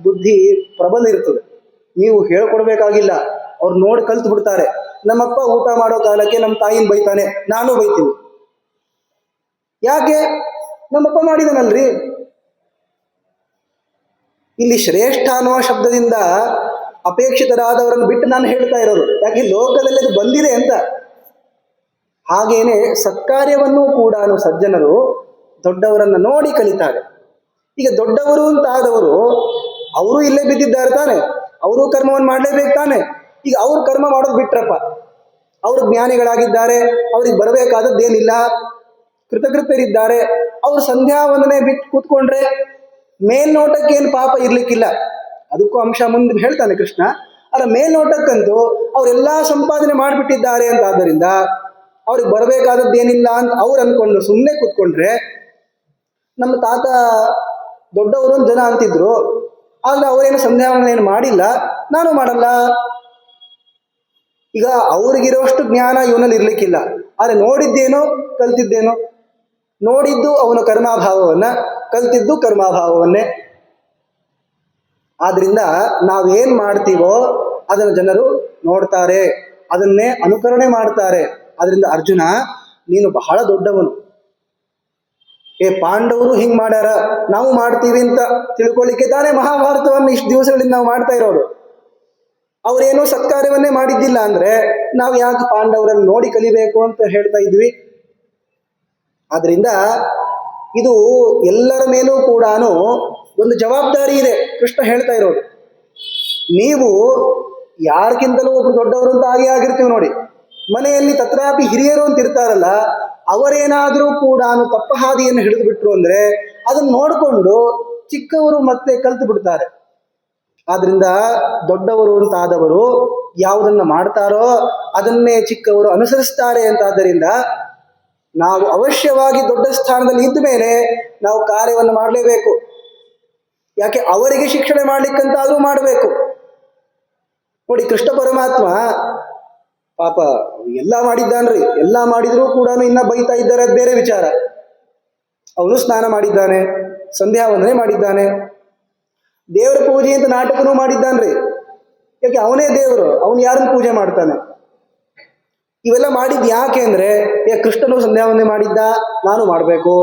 ಬುದ್ಧಿ ಪ್ರಬಲ ಇರ್ತದೆ. ನೀವು ಹೇಳ್ಕೊಡ್ಬೇಕಾಗಿಲ್ಲ, ಅವ್ರು ನೋಡಿ ಕಲ್ತು ಬಿಡ್ತಾರೆ. ನಮ್ಮಪ್ಪ ಊಟ ಮಾಡೋ ಕಾಲಕ್ಕೆ ನಮ್ಮ ತಾಯಿನ ಬೈತಾನೆ, ನಾನು ಬೈತೀನಿ. ಯಾಕೆ? ನಮ್ಮಪ್ಪ ಮಾಡಿದನಲ್ರಿ. ಇಲ್ಲಿ ಶ್ರೇಷ್ಠ ಅನ್ನುವ ಶಬ್ದದಿಂದ ಅಪೇಕ್ಷಿತರಾದವರನ್ನು ಬಿಟ್ಟು ನಾನು ಹೇಳ್ತಾ ಇರೋದು, ಯಾಕೆ ಲೋಕದಲ್ಲಿ ಅದು ಬಂದಿದೆ ಅಂತ. ಹಾಗೇನೆ ಸತ್ಕಾರ್ಯವನ್ನೂ ಕೂಡ ಸಜ್ಜನರು ದೊಡ್ಡವರನ್ನು ನೋಡಿ ಕಲಿತಾರೆ. ಈಗ ದೊಡ್ಡವರು ಅಂತಾದವರು ಅವರು ಇಲ್ಲೇ ಬಿದ್ದಿದ್ದಾರೆ ತಾನೆ, ಅವರು ಕರ್ಮವನ್ನು ಮಾಡಲೇಬೇಕು ತಾನೆ. ಈಗ ಅವ್ರು ಕರ್ಮ ಮಾಡೋದು ಬಿಟ್ರಪ್ಪ, ಅವರು ಜ್ಞಾನಿಗಳಾಗಿದ್ದಾರೆ, ಅವ್ರಿಗೆ ಬರಬೇಕಾದದ್ದೇನಿಲ್ಲ, ಕೃತಕೃತ್ಯರಿದ್ದಾರೆ, ಅವರು ಸಂಧ್ಯಾ ವಂದನೆ ಬಿಟ್ಟು ಕೂತ್ಕೊಂಡ್ರೆ ಮೇಲ್ನೋಟಕ್ಕೆ ಏನು ಪಾಪ ಇರ್ಲಿಕ್ಕಿಲ್ಲ. ಅದಕ್ಕೂ ಅಂಶ ಮುಂದೆ ಹೇಳ್ತಾನೆ ಕೃಷ್ಣ. ಅಲ್ಲ, ಮೇಲ್ನೋಟಕ್ಕಂತೂ ಅವರೆಲ್ಲ ಸಂಪಾದನೆ ಮಾಡಿಬಿಟ್ಟಿದ್ದಾರೆ ಅಂತ, ಆದ್ದರಿಂದ ಅವ್ರಿಗೆ ಬರಬೇಕಾದದ್ದೇನಿಲ್ಲ ಅಂತ ಅವ್ರು ಅನ್ಕೊಂಡು ಸುಮ್ಮನೆ ಕೂತ್ಕೊಂಡ್ರೆ, ನಮ್ಮ ತಾತ ದೊಡ್ಡವರು ಅಂತ ಜನ ಅಂತಿದ್ರು, ಆದ್ರೆ ಅವರೇನು ಸಂಧ್ಯಾ ವಂದನೆ ಏನು ಮಾಡಿಲ್ಲ, ನಾನು ಮಾಡಲ್ಲ. ಈಗ ಅವ್ರಿಗಿರೋಷ್ಟು ಜ್ಞಾನ ಇವನಲ್ಲಿ ಇರ್ಲಿಕ್ಕಿಲ್ಲ, ಆದರೆ ನೋಡಿದ್ದೇನೋ ಕಲ್ತಿದ್ದೇನೋ, ನೋಡಿದ್ದು ಅವನ ಕರ್ಮಾಭಾವವನ್ನ, ಕಲ್ತಿದ್ದು ಕರ್ಮಾಭಾವವನ್ನೇ. ಆದ್ರಿಂದ ನಾವೇನ್ ಮಾಡ್ತೀವೋ ಅದನ್ನು ಜನರು ನೋಡ್ತಾರೆ, ಅದನ್ನೇ ಅನುಕರಣೆ ಮಾಡ್ತಾರೆ. ಆದ್ರಿಂದ ಅರ್ಜುನ, ನೀನು ಬಹಳ ದೊಡ್ಡವನು. ಪಾಂಡವರು ಹಿಂಗ್ ಮಾಡ್ಯಾರ, ನಾವು ಮಾಡ್ತೀವಿ ಅಂತ ತಿಳ್ಕೊಳ್ಳಿಕ್ಕೆ ತಾನೇ ಮಹಾಭಾರತವನ್ನು ಇಷ್ಟು ದಿವಸಗಳಿಂದ ನಾವು ಮಾಡ್ತಾ ಇರೋದು. ಅವರೇನೋ ಸತ್ಕಾರ್ಯವನ್ನೇ ಮಾಡಿದ್ದಿಲ್ಲ ಅಂದ್ರೆ ನಾವು ಯಾಕೆ ಪಾಂಡವರನ್ನು ನೋಡಿ ಕಲಿಬೇಕು ಅಂತ ಹೇಳ್ತಾ ಇದ್ವಿ. ಆದ್ರಿಂದ ಇದು ಎಲ್ಲರ ಮೇಲೂ ಕೂಡ ಒಂದು ಜವಾಬ್ದಾರಿ ಇದೆ. ಕೃಷ್ಣ ಹೇಳ್ತಾ ಇರೋದು, ನೀವು ಯಾರಿಗಿಂತಲೂ ಒಬ್ರು ದೊಡ್ಡವರು ಅಂತ ಆಗಿರ್ತೀವಿ ನೋಡಿ. ಮನೆಯಲ್ಲಿ ತತ್ರಾಪಿ ಹಿರಿಯರು ಅಂತ ಇರ್ತಾರಲ್ಲ, ಅವರೇನಾದರೂ ಕೂಡ ತಪ್ಪ ಹಾದಿಯನ್ನು ಹಿಡಿದು ಬಿಟ್ರು ಅಂದ್ರೆ ಅದನ್ನು ನೋಡಿಕೊಂಡು ಚಿಕ್ಕವರು ಮತ್ತೆ ಕಲ್ತು ಬಿಡ್ತಾರೆ. ಆದ್ರಿಂದ ದೊಡ್ಡವರು ಅಂತಾದವರು ಯಾವುದನ್ನ ಮಾಡ್ತಾರೋ ಅದನ್ನೇ ಚಿಕ್ಕವರು ಅನುಸರಿಸ್ತಾರೆ ಅಂತಾದ್ದರಿಂದ ನಾವು ಅವಶ್ಯವಾಗಿ ದೊಡ್ಡ ಸ್ಥಾನದಲ್ಲಿ ಇದ್ದ ಮೇಲೆ ನಾವು ಕಾರ್ಯವನ್ನು ಮಾಡಲೇಬೇಕು. ಯಾಕೆ, ಅವರಿಗೆ ಶಿಕ್ಷಣೆ ಮಾಡ್ಲಿಕ್ಕಂತಾದ್ರೂ ಮಾಡಬೇಕು. ನೋಡಿ, ಕೃಷ್ಣ ಪರಮಾತ್ಮ ಪಾಪ ಎಲ್ಲ ಮಾಡಿದ್ದಾನ್ರಿ, ಎಲ್ಲ ಮಾಡಿದ್ರೂ ಕೂಡ ಇನ್ನ ಬೈತಾ ಇದ್ದಾರೆ, ಅದು ಬೇರೆ ವಿಚಾರ. ಅವನು ಸ್ನಾನ ಮಾಡಿದ್ದಾನೆ, ಸಂಧ್ಯಾ ವಂದನೆ ಮಾಡಿದ್ದಾನೆ, ದೇವರ ಪೂಜೆ ಅಂತ ನಾಟಕನೂ ಮಾಡಿದ್ದಾನ್ರಿ. ಯಾಕೆ, ಅವನೇ ದೇವರು, ಅವನು ಯಾರನ್ನು ಪೂಜೆ ಮಾಡ್ತಾನೆ? ಇವೆಲ್ಲ ಮಾಡಿದ್ ಯಾಕೆ ಅಂದ್ರೆ, ಕೃಷ್ಣನು ಸಂಧ್ಯಾ ವಂದನೆ ಮಾಡಿದ್ದ, ನಾನು ಮಾಡಬೇಕು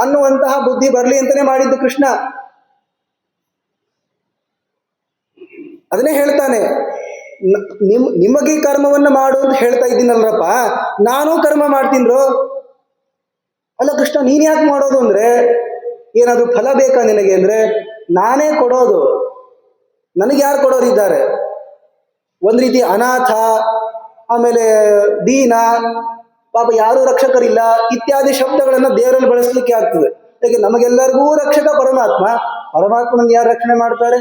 ಅನ್ನುವಂತಹ ಬುದ್ಧಿ ಬರಲಿ ಅಂತಾನೆ ಮಾಡಿದ್ದು ಕೃಷ್ಣ. ಅದನ್ನೇ ಹೇಳ್ತಾನೆ, ನಿಮಗೆ ಕರ್ಮವನ್ನು ಮಾಡು ಅಂತ ಹೇಳ್ತಾ ಇದ್ದೀನಲ್ರಪ್ಪ, ನಾನು ಕರ್ಮ ಮಾಡ್ತೀನ್ರೋ. ಅಲ್ಲ ಕೃಷ್ಣ, ನೀನ್ ಯಾಕೆ ಮಾಡೋದು ಅಂದ್ರೆ, ಏನಾದ್ರು ಫಲ ಬೇಕಾ ನಿನಗೆ ಅಂದ್ರೆ ನಾನೇ ಕೊಡೋದು. ನನಗೆ ಯಾರು ಕೊಡೋರಿದ್ದಾರೆ? ಒಂದ್ ರೀತಿ ಅನಾಥ, ಆಮೇಲೆ ದೀನ, ಪಾಪ ಯಾರೂ ರಕ್ಷಕರಿಲ್ಲ ಇತ್ಯಾದಿ ಶಬ್ದಗಳನ್ನ ದೇವರಲ್ಲಿ ಬಳಸಲಿಕ್ಕೆ ಆಗ್ತದೆ. ಯಾಕೆ, ನಮಗೆಲ್ಲರಿಗೂ ರಕ್ಷಕ ಪರಮಾತ್ಮ, ಪರಮಾತ್ಮನಿಗೆ ಯಾರು ರಕ್ಷಣೆ ಮಾಡ್ತಾರೆ?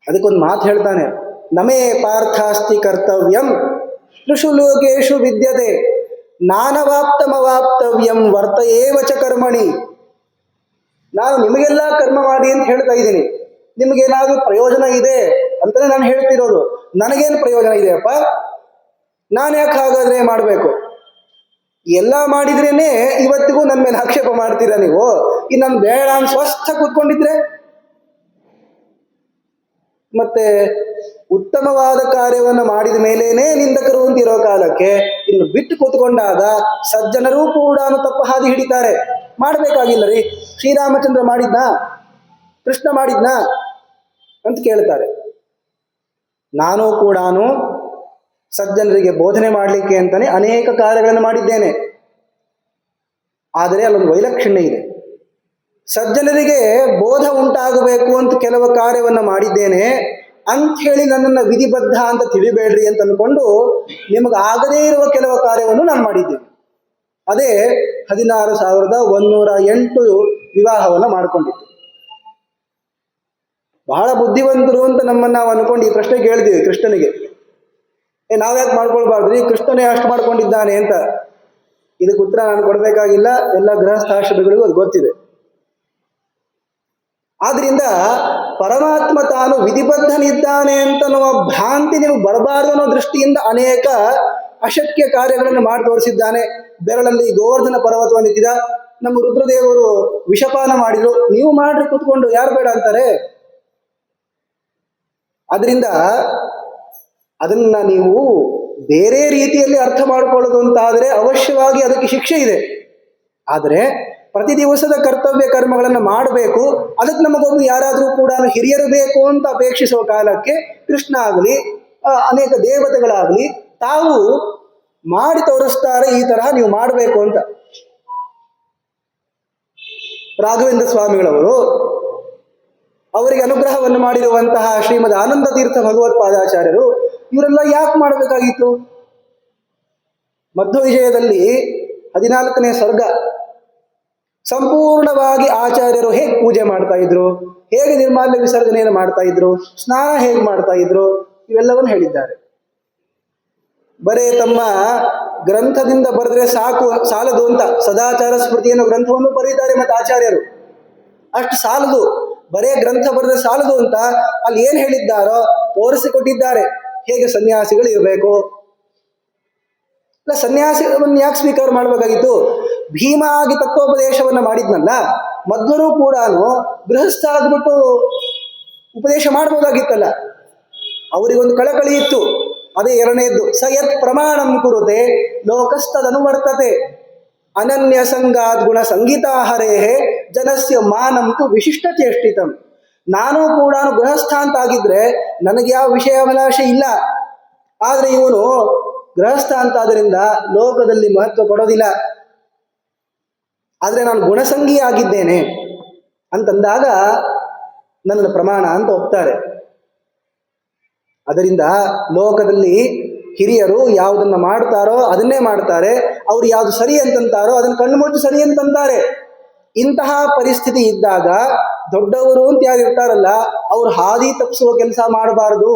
ಅದಕ್ಕೊಂದು ಮಾತು ಹೇಳ್ತಾನೆ, ನಮೇ ಪಾರ್ಥಾಸ್ತಿ ಕರ್ತವ್ಯಂ ತ್ರಿಷು ಲೋಕೇಶು ವಿದ್ಯತೆ ನಾನವಾಪ್ತಮವಾಪ್ತವ್ಯಂ ವರ್ತ ಏವಚ ಕರ್ಮಣಿ. ನಾನು ನಿಮಗೆಲ್ಲ ಕರ್ಮ ಮಾಡಿ ಅಂತ ಹೇಳ್ತಾ ಇದ್ದೀನಿ, ನಿಮಗೇನಾದ್ರೂ ಪ್ರಯೋಜನ ಇದೆ ಅಂತಾನೆ ನಾನು ಹೇಳ್ತಿರೋದು. ನನಗೇನು ಪ್ರಯೋಜನ ಇದೆಯಪ್ಪ? ನಾನು ಯಾಕೆ ಹಾಗಾದ್ರೆ ಮಾಡಬೇಕು? ಎಲ್ಲ ಮಾಡಿದ್ರೇನೆ ಇವತ್ತಿಗೂ ನನ್ನ ಮೇಲೆ ಆಕ್ಷೇಪ ಮಾಡ್ತೀರಾ ನೀವು. ಇನ್ನು ನಾನು ಬೇಡ ಅಂತ ಸ್ವಸ್ಥ ಕೂತ್ಕೊಂಡಿದ್ರೆ, ಮತ್ತೆ ಉತ್ತಮವಾದ ಕಾರ್ಯವನ್ನು ಮಾಡಿದ ಮೇಲೇನೆ ನಿಂದಕರು ಅಂತಿರೋ ಕಾಲಕ್ಕೆ ಇನ್ನು ಬಿಟ್ಟು ಕೂತ್ಕೊಂಡಾಗ ಸಜ್ಜನರೂ ಕೂಡ ತಪ್ಪ ಹಾದಿ ಹಿಡಿತಾರೆ. ಮಾಡಬೇಕಾಗಿಲ್ಲ ರೀ, ಶ್ರೀರಾಮಚಂದ್ರ ಮಾಡಿದ್ನ, ಕೃಷ್ಣ ಮಾಡಿದ್ನ ಅಂತ ಕೇಳ್ತಾರೆ. ನಾನು ಕೂಡ ಸಜ್ಜನರಿಗೆ ಬೋಧನೆ ಮಾಡಲಿಕ್ಕೆ ಅಂತಾನೆ ಅನೇಕ ಕಾರ್ಯಗಳನ್ನು ಮಾಡಿದ್ದೇನೆ. ಆದರೆ ಅಲ್ಲೊಂದು ವೈಲಕ್ಷಣ್ಯ ಇದೆ. ಸಜ್ಜನರಿಗೆ ಬೋಧ ಉಂಟಾಗಬೇಕು ಅಂತ ಕೆಲವು ಕಾರ್ಯವನ್ನು ಮಾಡಿದ್ದೇನೆ ಅಂಥೇಳಿ ನನ್ನನ್ನು ವಿಧಿಬದ್ಧ ಅಂತ ತಿಳಿಬೇಡ್ರಿ ಅಂತ ಅಂದ್ಕೊಂಡು ನಿಮಗೆ ಆಗದೇ ಇರುವ ಕೆಲವು ಕಾರ್ಯವನ್ನು ನಾನು ಮಾಡಿದ್ದೇನೆ. ಅದೇ 16,108 ವಿವಾಹವನ್ನು ಮಾಡಿಕೊಂಡಿತ್ತು. ಬಹಳ ಬುದ್ಧಿವಂತರು ಅಂತ ನಮ್ಮನ್ನು ನಾವು ಅನ್ಕೊಂಡು ಈ ಪ್ರಶ್ನೆ ಕೇಳಿದೀವಿ ಕೃಷ್ಣನಿಗೆ. ನಾವ್ಯಾಕೆ ಮಾಡ್ಕೊಳ್ಬಾರ್ದ್ರಿ, ಕೃಷ್ಣನೇ ಅಷ್ಟು ಮಾಡ್ಕೊಂಡಿದ್ದಾನೆ ಅಂತ. ಇದಕ್ಕೆ ಉತ್ತರ ನಾನು ಕೊಡಬೇಕಾಗಿಲ್ಲ, ಎಲ್ಲ ಗೃಹಸ್ಥಾಶ್ರಮಿಗಳಿಗೂ ಅದು ಗೊತ್ತಿದೆ. ಆದ್ರಿಂದ ಪರಮಾತ್ಮ ತಾನು ವಿಧಿಬದ್ಧನಿದ್ದಾನೆ ಅಂತ ಅನ್ನುವ ಭ್ರಾಂತಿ ನಿಮಗೆ ಬರಬಾರದು ಅನ್ನೋ ದೃಷ್ಟಿಯಿಂದ ಅನೇಕ ಅಶಕ್ಯ ಕಾರ್ಯಗಳನ್ನು ಮಾಡಿ ತೋರಿಸಿದ್ದಾನೆ. ಬೆರಳಲ್ಲಿ ಗೋವರ್ಧನ ಪರ್ವತವನ್ನು ಇಟ್ಟಿದ, ನಮ್ಮ ರುದ್ರದೇವರು ವಿಷಪಾನ ಮಾಡಿದ್ರು, ನೀವು ಮಾಡ್ರಿ ಕೂತ್ಕೊಂಡು, ಯಾರು ಬೇಡ ಅಂತಾರೆ? ಅದರಿಂದ ಅದನ್ನ ನೀವು ಬೇರೆ ರೀತಿಯಲ್ಲಿ ಅರ್ಥ ಮಾಡ್ಕೊಳ್ಳೋದು ಅಂತಾದರೆ ಅವಶ್ಯವಾಗಿ ಅದಕ್ಕೆ ಶಿಕ್ಷೆ ಇದೆ. ಆದರೆ ಪ್ರತಿ ದಿವಸದ ಕರ್ತವ್ಯ ಕರ್ಮಗಳನ್ನು ಮಾಡಬೇಕು. ಅದಕ್ಕೆ ನಮಗೊಬ್ಬರು ಯಾರಾದರೂ ಕೂಡ ಹಿರಿಯರು ಬೇಕು ಅಂತ ಅಪೇಕ್ಷಿಸುವ ಕಾಲಕ್ಕೆ ಕೃಷ್ಣ ಆಗಲಿ ಅನೇಕ ದೇವತೆಗಳಾಗಲಿ ತಾವು ಮಾಡಿ ತೋರಿಸ್ತಾರೆ, ಈ ತರಹ ನೀವು ಮಾಡಬೇಕು ಅಂತ. ರಾಘವೇಂದ್ರ ಸ್ವಾಮಿಗಳವರು ಅವರಿಗೆ ಅನುಗ್ರಹವನ್ನು ಮಾಡಿರುವಂತಹ ಶ್ರೀಮದ್ ಆನಂದ ತೀರ್ಥ ಭಗವತ್ಪಾದಾಚಾರ್ಯರು ಇವರೆಲ್ಲ ಯಾಕೆ ಮಾಡಬೇಕಾಗಿತ್ತು? ಮಧ್ವ ವಿಜಯದಲ್ಲಿ 14ನೇ ಸರ್ಗ ಸಂಪೂರ್ಣವಾಗಿ ಆಚಾರ್ಯರು ಹೇಗೆ ಪೂಜೆ ಮಾಡ್ತಾ ಇದ್ರು, ಹೇಗೆ ನಿರ್ಮಾಲ್ಯ ವಿಸರ್ಜನೆಯನ್ನು ಮಾಡ್ತಾ ಇದ್ರು, ಸ್ನಾನ ಹೇಗೆ ಮಾಡ್ತಾ ಇದ್ರು, ಇವೆಲ್ಲವನ್ನು ಹೇಳಿದ್ದಾರೆ. ಬರೇ ತಮ್ಮ ಗ್ರಂಥದಿಂದ ಬರೆದ್ರೆ ಸಾಲದು ಅಂತ ಸದಾಚಾರ ಸ್ಮೃತಿ ಅನ್ನೋ ಗ್ರಂಥವನ್ನು ಬರೀತಾರೆ ಮತ್ತೆ ಆಚಾರ್ಯರು. ಅಷ್ಟು ಸಾಲದು, ಬರೇ ಗ್ರಂಥ ಬರೆದ್ರೆ ಸಾಲದು ಅಂತ ಅಲ್ಲಿ ಏನು ಹೇಳಿದ್ದಾರೋ ತೋರಿಸಿಕೊಟ್ಟಿದ್ದಾರೆ. ಹೇಗೆ ಸನ್ಯಾಸಿಗಳು ಇರಬೇಕು, ಇಲ್ಲ ಸನ್ಯಾಸವನ್ನು ಯಾಕೆ ಸ್ವೀಕಾರ ಮಾಡಬೇಕಾಗಿತ್ತು? ಭೀಮ ಆಗಿ ತತ್ವೋಪದೇಶವನ್ನು ಮಾಡಿದ್ನಲ್ಲ, ಮಧ್ವರು ಕೂಡ ಗೃಹಸ್ಥ ಆಗ್ಬಿಟ್ಟು ಉಪದೇಶ ಮಾಡ್ಬೋದಾಗಿತ್ತಲ್ಲ. ಅವರಿಗೊಂದು ಕಳಕಳಿ ಇತ್ತು, ಅದೇ ಎರಡನೇದ್ದು. ಸ ಯತ್ ಪ್ರಮಾಣಂ ಕುರುತೆ ಲೋಕಸ್ತದನುವರ್ತತೆ ಅನನ್ಯ ಸಂಗಾದ್ ಗುಣ ಸಂಗೀತಾಹರೇಹೇ ಜನಸ್ಯ ಮಾನಂತು ವಿಶಿಷ್ಟ ಚೇಷ್ಟಿತಂ. ನಾನು ಕೂಡ ಗೃಹಸ್ಥ ಅಂತ ಆಗಿದ್ರೆ ನನಗೆ ಯಾವ ವಿಷಯಾಭಿಲಾಷೆ ಇಲ್ಲ, ಆದರೆ ಇವನು ಗೃಹಸ್ಥ ಅಂತಾದ್ರಿಂದ ಲೋಕದಲ್ಲಿ ಮಹತ್ವ ಕೊಡೋದಿಲ್ಲ. ಆದರೆ ನಾನು ಗುಣಸಂಗಿ ಆಗಿದ್ದೇನೆ ಅಂತಂದಾಗ ನನ್ನ ಪ್ರಮಾಣ ಅಂತ ಒಪ್ತಾರೆ. ಅದರಿಂದ ಲೋಕದಲ್ಲಿ ಹಿರಿಯರು ಯಾವುದನ್ನು ಮಾಡ್ತಾರೋ ಅದನ್ನೇ ಮಾಡ್ತಾರೆ, ಅವ್ರು ಯಾವುದು ಸರಿ ಅಂತಂತಾರೋ ಅದನ್ನು ಕಣ್ಣು ಮುಚ್ಚಿ ಸರಿ ಅಂತಂತಾರೆ. ಇಂತಹ ಪರಿಸ್ಥಿತಿ ಇದ್ದಾಗ ದೊಡ್ಡವರು ಅಂತ ಯಾರು ಇರ್ತಾರಲ್ಲ ಅವ್ರು ಹಾದಿ ತಪ್ಪಿಸುವ ಕೆಲಸ ಮಾಡಬಾರದು.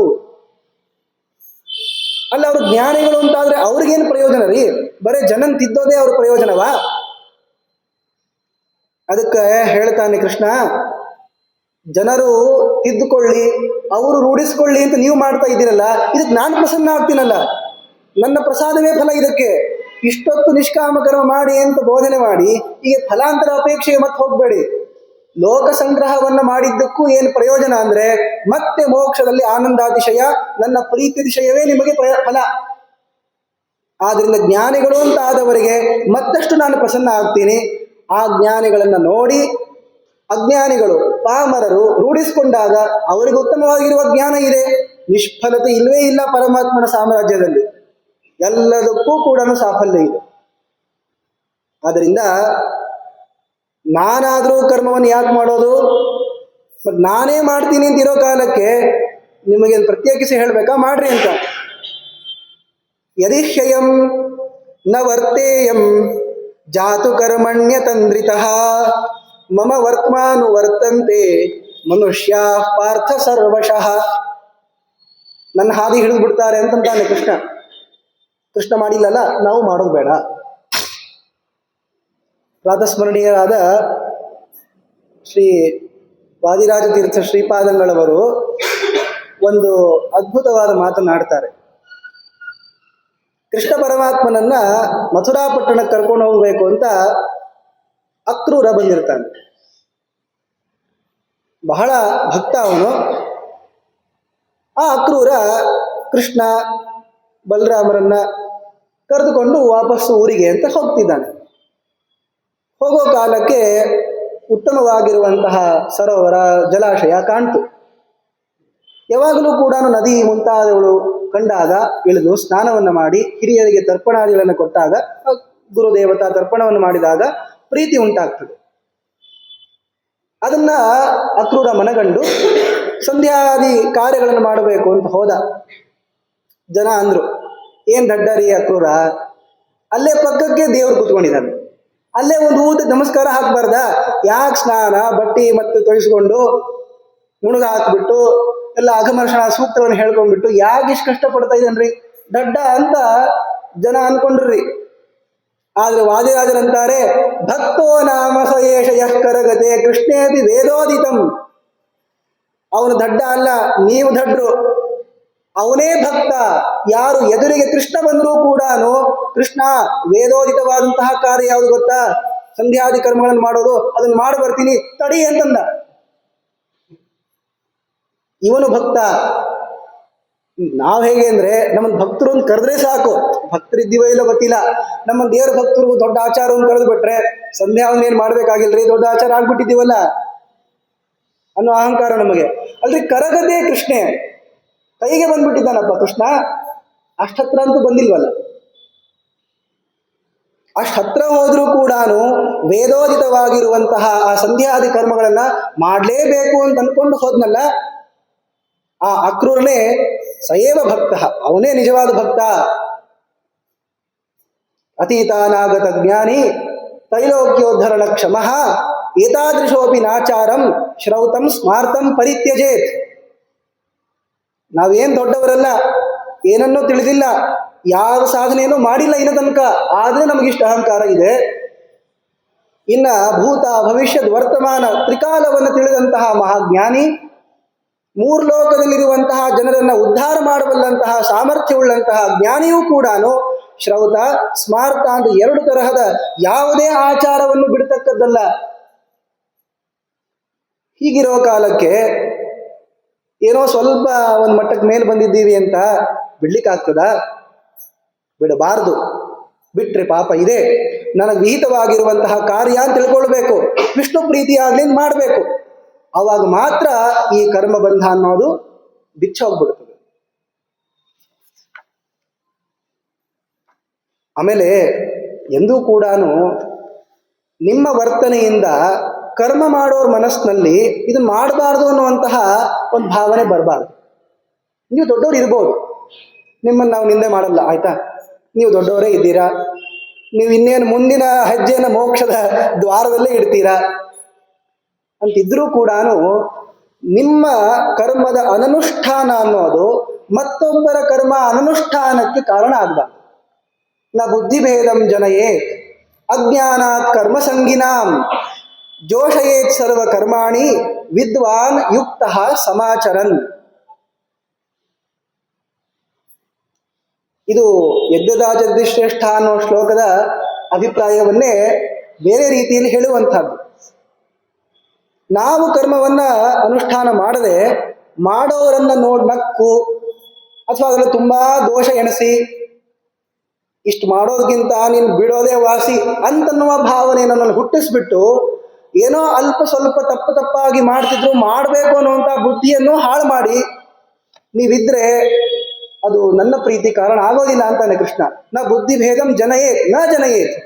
ಅಲ್ಲ, ಅವರು ಜ್ಞಾನಿಗಳು ಅಂತಾದ್ರೆ ಅವ್ರಿಗೇನು ಪ್ರಯೋಜನ ರೀ? ಬರೀ ಜನನ್ ತಿದ್ದೋದೇ ಅವ್ರ ಪ್ರಯೋಜನವಾ? ಅದಕ್ಕೆ ಹೇಳ್ತಾನೆ ಕೃಷ್ಣ, ಜನರು ತಿದ್ದುಕೊಳ್ಳಿ, ಅವರು ರೂಢಿಸ್ಕೊಳ್ಳಿ ಅಂತ ನೀವು ಮಾಡ್ತಾ ಇದ್ದೀರಲ್ಲ, ಇದಕ್ಕೆ ನಾನು ಪ್ರಸನ್ನ ಆಗ್ತೀನಲ್ಲ, ನನ್ನ ಪ್ರಸಾದವೇ ಫಲ. ಇದಕ್ಕೆ ಇಷ್ಟೊತ್ತು ನಿಷ್ಕಾಮ ಕರ್ಮ ಮಾಡಿ ಅಂತ ಬೋಧನೆ ಮಾಡಿ ಈಗ ಫಲಾಂತರ ಅಪೇಕ್ಷೆಗೆ ಮತ್ತೆ ಹೋಗಬೇಡಿ. ಲೋಕ ಸಂಗ್ರಹವನ್ನು ಮಾಡಿದ್ದಕ್ಕೂ ಏನು ಪ್ರಯೋಜನ ಅಂದರೆ ಮತ್ತೆ ಮೋಕ್ಷದಲ್ಲಿ ಆನಂದಾತಿಶಯ, ನನ್ನ ಪ್ರೀತಿತಿಶಯವೇ ನಿಮಗೆ ಫಲ. ಆದ್ರಿಂದ ಜ್ಞಾನಿಗಳು ಅಂತ ಆದವರಿಗೆ ಮತ್ತಷ್ಟು ನಾನು ಪ್ರಸನ್ನ ಆಗ್ತೀನಿ. ಆ ಜ್ಞಾನಿಗಳನ್ನು ನೋಡಿ ಅಜ್ಞಾನಿಗಳು ಪಾಮರರು ರೂಢಿಸಿಕೊಂಡಾಗ ಅವರಿಗೆ ಉತ್ತಮವಾಗಿರುವ ಜ್ಞಾನ ಇದೆ, ನಿಷ್ಫಲತೆ ಇಲ್ಲವೇ ಇಲ್ಲ. ಪರಮಾತ್ಮನ ಸಾಮ್ರಾಜ್ಯದಲ್ಲಿ ಎಲ್ಲದಕ್ಕೂ ಕೂಡ ಸಾಫಲ್ಯ ಇದೆ. ಆದ್ದರಿಂದ ನಾನಾದರೂ ಕರ್ಮವನ್ನು ಯಾಕೆ ಮಾಡೋದು? ಮತ್ತು ನಾನೇ ಮಾಡ್ತೀನಿ ಅಂತಿರೋ ಕಾಲಕ್ಕೆ ನಿಮಗೆ ಪ್ರತ್ಯೇಕಿಸಿ ಹೇಳಬೇಕಾ? ಮಾಡ್ರಿ ಅಂತ. ಯದಿಹ್ಯಯಂ ನ ವರ್ತೇಯಂ ಜಾತು ಕರ್ಮಣ್ಯ ತಂದ್ರಿತಃ ಮಮ ವರ್ತ್ಮಾನು ವರ್ತಂತೆ ಮನುಷ್ಯ ಪಾರ್ಥ ಸರ್ವಶಃ. ನನ್ನ ಹಾದಿ ಹಿಡಿದು ಬಿಡ್ತಾರೆ ಅಂತಂತಾನೆ ಕೃಷ್ಣ. ಕೃಷ್ಣ ಮಾಡಿಲ್ಲಲ್ಲ, ನಾವು ಮಾಡೋದು ಬೇಡ. ಪ್ರಾತಸ್ಮರಣೀಯರಾದ ಶ್ರೀ ವಾದಿರಾಜ ತೀರ್ಥ ಶ್ರೀಪಾದಂಗಳವರು ಒಂದು ಅದ್ಭುತವಾದ ಮಾತನಾಡ್ತಾರೆ. ಕೃಷ್ಣ ಪರಮಾತ್ಮನನ್ನ ಮಥುರಾ ಪಟ್ಟಣಕ್ಕೆ ಕರ್ಕೊಂಡು ಹೋಗಬೇಕು ಅಂತ ಅಕ್ರೂರ ಬಂದಿರ್ತಾನೆ. ಬಹಳ ಭಕ್ತ ಅವನು. ಆ ಅಕ್ರೂರ ಕೃಷ್ಣ ಬಲರಾಮರನ್ನ ಕರೆದುಕೊಂಡು ವಾಪಸ್ಸು ಊರಿಗೆ ಅಂತ ಹೋಗ್ತಿದ್ದಾನೆ. ಹೋಗೋ ಕಾಲಕ್ಕೆ ಉತ್ತಮವಾಗಿರುವಂತಹ ಸರೋವರ ಜಲಾಶಯ ಕಾಣ್ತು. ಯಾವಾಗಲೂ ಕೂಡ ನದಿ ಮುಂತಾದವಳು ಕಂಡಾಗ ಇಳಿದು ಸ್ನಾನವನ್ನು ಮಾಡಿ ಹಿರಿಯರಿಗೆ ತರ್ಪಣಾದಿಗಳನ್ನು ಕೊಟ್ಟಾಗ, ಗುರುದೇವತಾ ತರ್ಪಣವನ್ನು ಮಾಡಿದಾಗ ಪ್ರೀತಿ ಉಂಟಾಗ್ತದೆ. ಅದನ್ನ ಅಕ್ರೂರ ಮನಗಂಡು ಸಂಧ್ಯಾದಿ ಕಾರ್ಯಗಳನ್ನು ಮಾಡಬೇಕು ಅಂತ ಹೋದ. ಜನ ಅಂದ್ರು, ಏನ್ ದಡ್ಡರಿ ಅಕ್ರೂರ, ಅಲ್ಲೇ ಪಕ್ಕಕ್ಕೆ ದೇವರು ಕೂತ್ಕೊಂಡಿದ್ದಾನೆ, ಅಲ್ಲೇ ಒಂದು ಊಟ ನಮಸ್ಕಾರ ಹಾಕ್ಬಾರ್ದ? ಯಾಕೆ ಸ್ನಾನ ಬಟ್ಟಿ ಮತ್ತೆ ತೊಳಿಸ್ಕೊಂಡು ಮುಳುಗ ಹಾಕ್ಬಿಟ್ಟು ಎಲ್ಲ ಅಘಮರ್ಷಣ ಸೂಕ್ತವನ್ನು ಹೇಳ್ಕೊಂಡ್ಬಿಟ್ಟು ಯಾಕೆ ಇಷ್ಟು ಕಷ್ಟಪಡ್ತಾ ಇದ್ದಾನ್ರಿ ದಡ್ಡ ಅಂತ ಜನ ಅನ್ಕೊಂಡ್ರಿ. ಆದ್ರೆ ವಾದಿರಾಜರಂತಾರೆ, ಭಕ್ತೋ ನಾಮ ಸಯೇಷ ಯಃ ಕರಗತೆ ಕೃಷ್ಣೇಪಿ ವೇದೋದಿತಂ. ಅವನು ದಡ್ಡ ಅಲ್ಲ, ನೀವು ದಡ್ರು. ಅವನೇ ಭಕ್ತ. ಯಾರು ಎದುರಿಗೆ ಕೃಷ್ಣ ಬಂದರೂ ಕೂಡ ಕೃಷ್ಣ ವೇದೋದಿತವಾದಂತಹ ಕಾರ್ಯ ಯಾವುದು ಗೊತ್ತಾ? ಸಂಧ್ಯಾದಿ ಕರ್ಮಗಳನ್ನು ಮಾಡೋದು. ಅದನ್ನು ಮಾಡಿ ಬರ್ತೀನಿ ತಡಿ ಅಂತಂದ. ಇವನು ಭಕ್ತ. ನಾವ್ ಹೇಗೆ ಅಂದ್ರೆ ನಮ್ಮನ್ನ ಭಕ್ತರು ಅಂತ ಕರೆದ್ರೆ ಸಾಕು, ಭಕ್ತರಿದ್ದೀವೋ ಇಲ್ಲೋ ಗೊತ್ತಿಲ್ಲ, ನಮ್ಮ ದೇವ್ರ ಭಕ್ತರು ದೊಡ್ಡ ಆಚಾರ ಅಂತ ಕರೆದು ಬಿಟ್ರೆ ಸಂಧ್ಯಾ ಏನ್ ಮಾಡ್ಬೇಕಾಗಿಲ್ರಿ, ದೊಡ್ಡ ಆಚಾರ ಆಗ್ಬಿಟ್ಟಿದ್ದೀವಲ್ಲ ಅನ್ನೋ ಅಹಂಕಾರ ನಮಗೆ. ಅಲ್ರಿ ಕರಗದೆ ಕೃಷ್ಣೆ ಕೈಗೆ ಬಂದ್ಬಿಟ್ಟಿದ್ದಾನಪ್ಪ ಕೃಷ್ಣ, ಅಷ್ಟತ್ರ ಅಂತೂ ಬಂದಿಲ್ವಲ್ಲ. ಅಷ್ಟು ಹತ್ರ ಹೋದ್ರೂ ಕೂಡ ವೇದೋದಿತವಾಗಿರುವಂತಹ ಆ ಸಂಧ್ಯಾದಿ ಕರ್ಮಗಳನ್ನ ಮಾಡಲೇಬೇಕು ಅಂತ ಅನ್ಕೊಂಡು ಹೋದ್ನಲ್ಲ, ಆ ಅಕ್ರೂರನೇ ಸಯೇವ ಭಕ್ತ, ಅವನೇ ನಿಜವಾದ ಭಕ್ತ. ಅತೀತಾನಾಗತ ಜ್ಞಾನಿ ತ್ರೈಲೋಕ್ಯೋದ್ಧರಣ ಕ್ಷಮಃ ಏತಾದೃಶೋಪಿ ನಾಚಾರಂ ಶ್ರೌತಂ ಸ್ಮಾರ್ತಂ ಪರಿತ್ಯಜೇತ್. ನಾವೇನ್ ದೊಡ್ಡವರಲ್ಲ, ಏನನ್ನೂ ತಿಳಿದಿಲ್ಲ, ಯಾವ ಸಾಧನೆಯನ್ನು ಮಾಡಿಲ್ಲ ಇನ್ನ ತನಕ, ಆದ್ರೆ ನಮಗಿಷ್ಟ ಅಹಂಕಾರ ಇದೆ. ಇನ್ನ ಭೂತ ಭವಿಷ್ಯದ ವರ್ತಮಾನ ತ್ರಿಕಾಲವನ್ನು ತಿಳಿದಂತಹ ಮಹಾಜ್ಞಾನಿ, ಮೂರು ಲೋಕದಲ್ಲಿರುವಂತಹ ಜನರನ್ನ ಉದ್ಧಾರ ಮಾಡಬಲ್ಲಂತಹ ಸಾಮರ್ಥ್ಯವುಳ್ಳಂತಹ ಜ್ಞಾನಿಯೂ ಕೂಡ ಶ್ರೌತ ಸ್ಮಾರ್ತ ಅಂತ ಎರಡು ತರಹದ ಯಾವುದೇ ಆಚಾರವನ್ನು ಬಿಡ್ತಕ್ಕದ್ದಲ್ಲ. ಹೀಗಿರೋ ಕಾಲಕ್ಕೆ ಏನೋ ಸ್ವಲ್ಪ ಒಂದು ಮಟ್ಟಕ್ಕೆ ಮೇಲೆ ಬಂದಿದ್ದೀವಿ ಅಂತ ಬಿಡ್ಲಿಕ್ಕಾಗ್ತದ? ಬಿಡಬಾರದು. ಬಿಟ್ರೆ ಪಾಪ ಇದೆ. ನನಗೆ ವಿಹಿತವಾಗಿರುವಂತಹ ಕಾರ್ಯ ಅಂತ ತಿಳ್ಕೊಳ್ಬೇಕು, ವಿಷ್ಣು ಪ್ರೀತಿ ಆಗ್ಲಿ ಮಾಡಬೇಕು. ಆವಾಗ ಮಾತ್ರ ಈ ಕರ್ಮಬಂಧ ಅನ್ನೋದು ಬಿಚ್ಚೋಗ್ಬಿಡ್ತದೆ. ಆಮೇಲೆ ಎಂದೂ ಕೂಡ ನಿಮ್ಮ ವರ್ತನೆಯಿಂದ ಕರ್ಮ ಮಾಡೋರ ಮನಸ್ಸಿನಲ್ಲಿ ಇದನ್ನ ಮಾಡಬಾರ್ದು ಅನ್ನುವಂತಹ ಒಂದು ಭಾವನೆ ಬರಬಾರ್ದು. ನೀವು ದೊಡ್ಡವರು ಇರ್ಬೋದು, ನಿಮ್ಮನ್ನು ನಾವು ನಿಂದೆ ಮಾಡಲ್ಲ, ಆಯ್ತಾ, ನೀವು ದೊಡ್ಡವರೇ ಇದ್ದೀರಾ, ನೀವು ಇನ್ನೇನು ಮುಂದಿನ ಹೆಜ್ಜೆನ ಮೋಕ್ಷದ ದ್ವಾರದಲ್ಲೇ ಇಡ್ತೀರಾ ಅಂತಿದ್ರೂ ಕೂಡ ನಿಮ್ಮ ಕರ್ಮದ ಅನನುಷ್ಠಾನ ಅನ್ನೋದು ಮತ್ತೊಬ್ಬರ ಕರ್ಮ ಅನನುಷ್ಠಾನಕ್ಕೆ ಕಾರಣ ಆಗಬಾರ್ದು. ನ ಬುದ್ಧಿಭೇದಂ ಜನಯೇತ್ ಅಜ್ಞಾನಾತ್ ಕರ್ಮ ಸಂಗಿನಾಂ ಜೋಷಯೇತ್ ಸರ್ವ ಕರ್ಮಾಣಿ ವಿದ್ವಾನ್ ಯುಕ್ತ ಸಮಾಚರನ್. ಇದು ಯಜ್ಞದಾ ಜಗದೀಶ್ರೇಷ್ಠ ಅನ್ನೋ ಶ್ಲೋಕದ ಅಭಿಪ್ರಾಯವನ್ನೇ ಬೇರೆ ರೀತಿಯಲ್ಲಿ ಹೇಳುವಂಥದ್ದು. ನಾವು ಕರ್ಮವನ್ನ ಅನುಷ್ಠಾನ ಮಾಡದೆ ಮಾಡೋರನ್ನ ನಕ್ಕು ಅಥವಾ ಅದರಲ್ಲಿ ತುಂಬಾ ದೋಷ ಎಣಿಸಿ ಇಷ್ಟು ಮಾಡೋದಕ್ಕಿಂತ ನೀನು ಬಿಡೋದೇ ವಾಸಿ ಅಂತನ್ನುವ ಭಾವನೆ ನನ್ನನ್ನು ಹುಟ್ಟಿಸ್ಬಿಟ್ಟು ಏನೋ ಅಲ್ಪ ಸ್ವಲ್ಪ ತಪ್ಪಾಗಿ ಮಾಡ್ತಿದ್ರು, ಮಾಡಬೇಕು ಅನ್ನುವಂಥ ಬುದ್ಧಿಯನ್ನು ಹಾಳು ಮಾಡಿ ನೀವಿದ್ರೆ ಅದು ನನ್ನ ಪ್ರೀತಿ ಕಾರಣ ಆಗೋದಿಲ್ಲ ಅಂತಾನೆ ಕೃಷ್ಣ. ನ ಬುದ್ಧಿಭೇದಂ ಜನಯೇತ್ ನ ಜನಯೇತ್.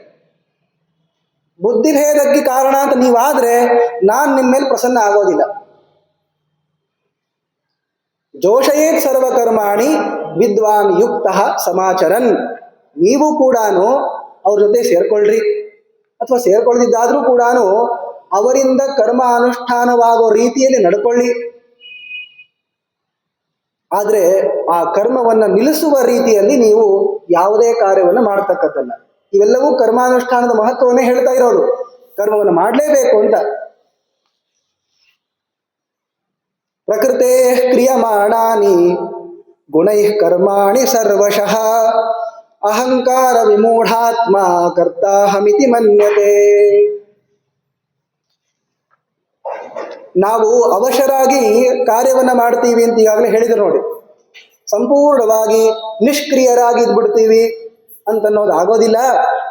ಬುದ್ಧಿಭೇದಕ್ಕೆ ಕಾರಣ ಅಂತ ನೀವಾದ್ರೆ ನಾನು ನಿಮ್ಮ ಮೇಲೆ ಪ್ರಸನ್ನ ಆಗೋದಿಲ್ಲ. ಜೋಷಯೇತ್ ಸರ್ವಕರ್ಮಾಣಿ ವಿದ್ವಾನ್ ಯುಕ್ತ ಸಮಾಚರನ್. ನೀವು ಕೂಡ ಅವ್ರ ಜೊತೆ ಸೇರ್ಕೊಳ್ರಿ, ಅಥವಾ ಸೇರ್ಕೊಳ್ಳದಿದ್ದಾದ್ರೂ ಕೂಡ ಅವರಿಂದ ಕರ್ಮ ಅನುಷ್ಠಾನವಾಗೋ ರೀತಿಯಲ್ಲಿ ನಡ್ಕೊಳ್ಳಿ. ಆದರೆ ಆ ಕರ್ಮವನ್ನು ನಿಲ್ಲಿಸುವ ರೀತಿಯಲ್ಲಿ ನೀವು ಯಾವುದೇ ಕಾರ್ಯವನ್ನು ಮಾಡ್ತಕ್ಕದ್ದಲ್ಲ. ಇವೆಲ್ಲವೂ ಕರ್ಮಾನುಷ್ಠಾನದ ಮಹತ್ವವನ್ನೇ ಹೇಳ್ತಾ ಇರೋದು. ಕರ್ಮವನ್ನು ಮಾಡಲೇಬೇಕು ಅಂತ. ಪ್ರಕೃತೆ ಕ್ರಿಯಮಾಣಾನಿ ಗುಣೈ ಕರ್ಮಾಣಿ ಸರ್ವಶಃ ಅಹಂಕಾರ ವಿಮೂಢಾತ್ಮ ಕರ್ತಾಹಮಿತಿ ಮನ್ಯತೆ. ನಾವು ಅವಶರಾಗಿ ಕಾರ್ಯವನ್ನ ಮಾಡ್ತೀವಿ ಅಂತ ಈಗಾಗಲೇ ಹೇಳಿದ್ರು ನೋಡಿ. ಸಂಪೂರ್ಣವಾಗಿ ನಿಷ್ಕ್ರಿಯರಾಗಿ ಇದ್ಬಿಡ್ತೀವಿ ಅಂತನ್ನೋದು ಆಗೋದಿಲ್ಲ.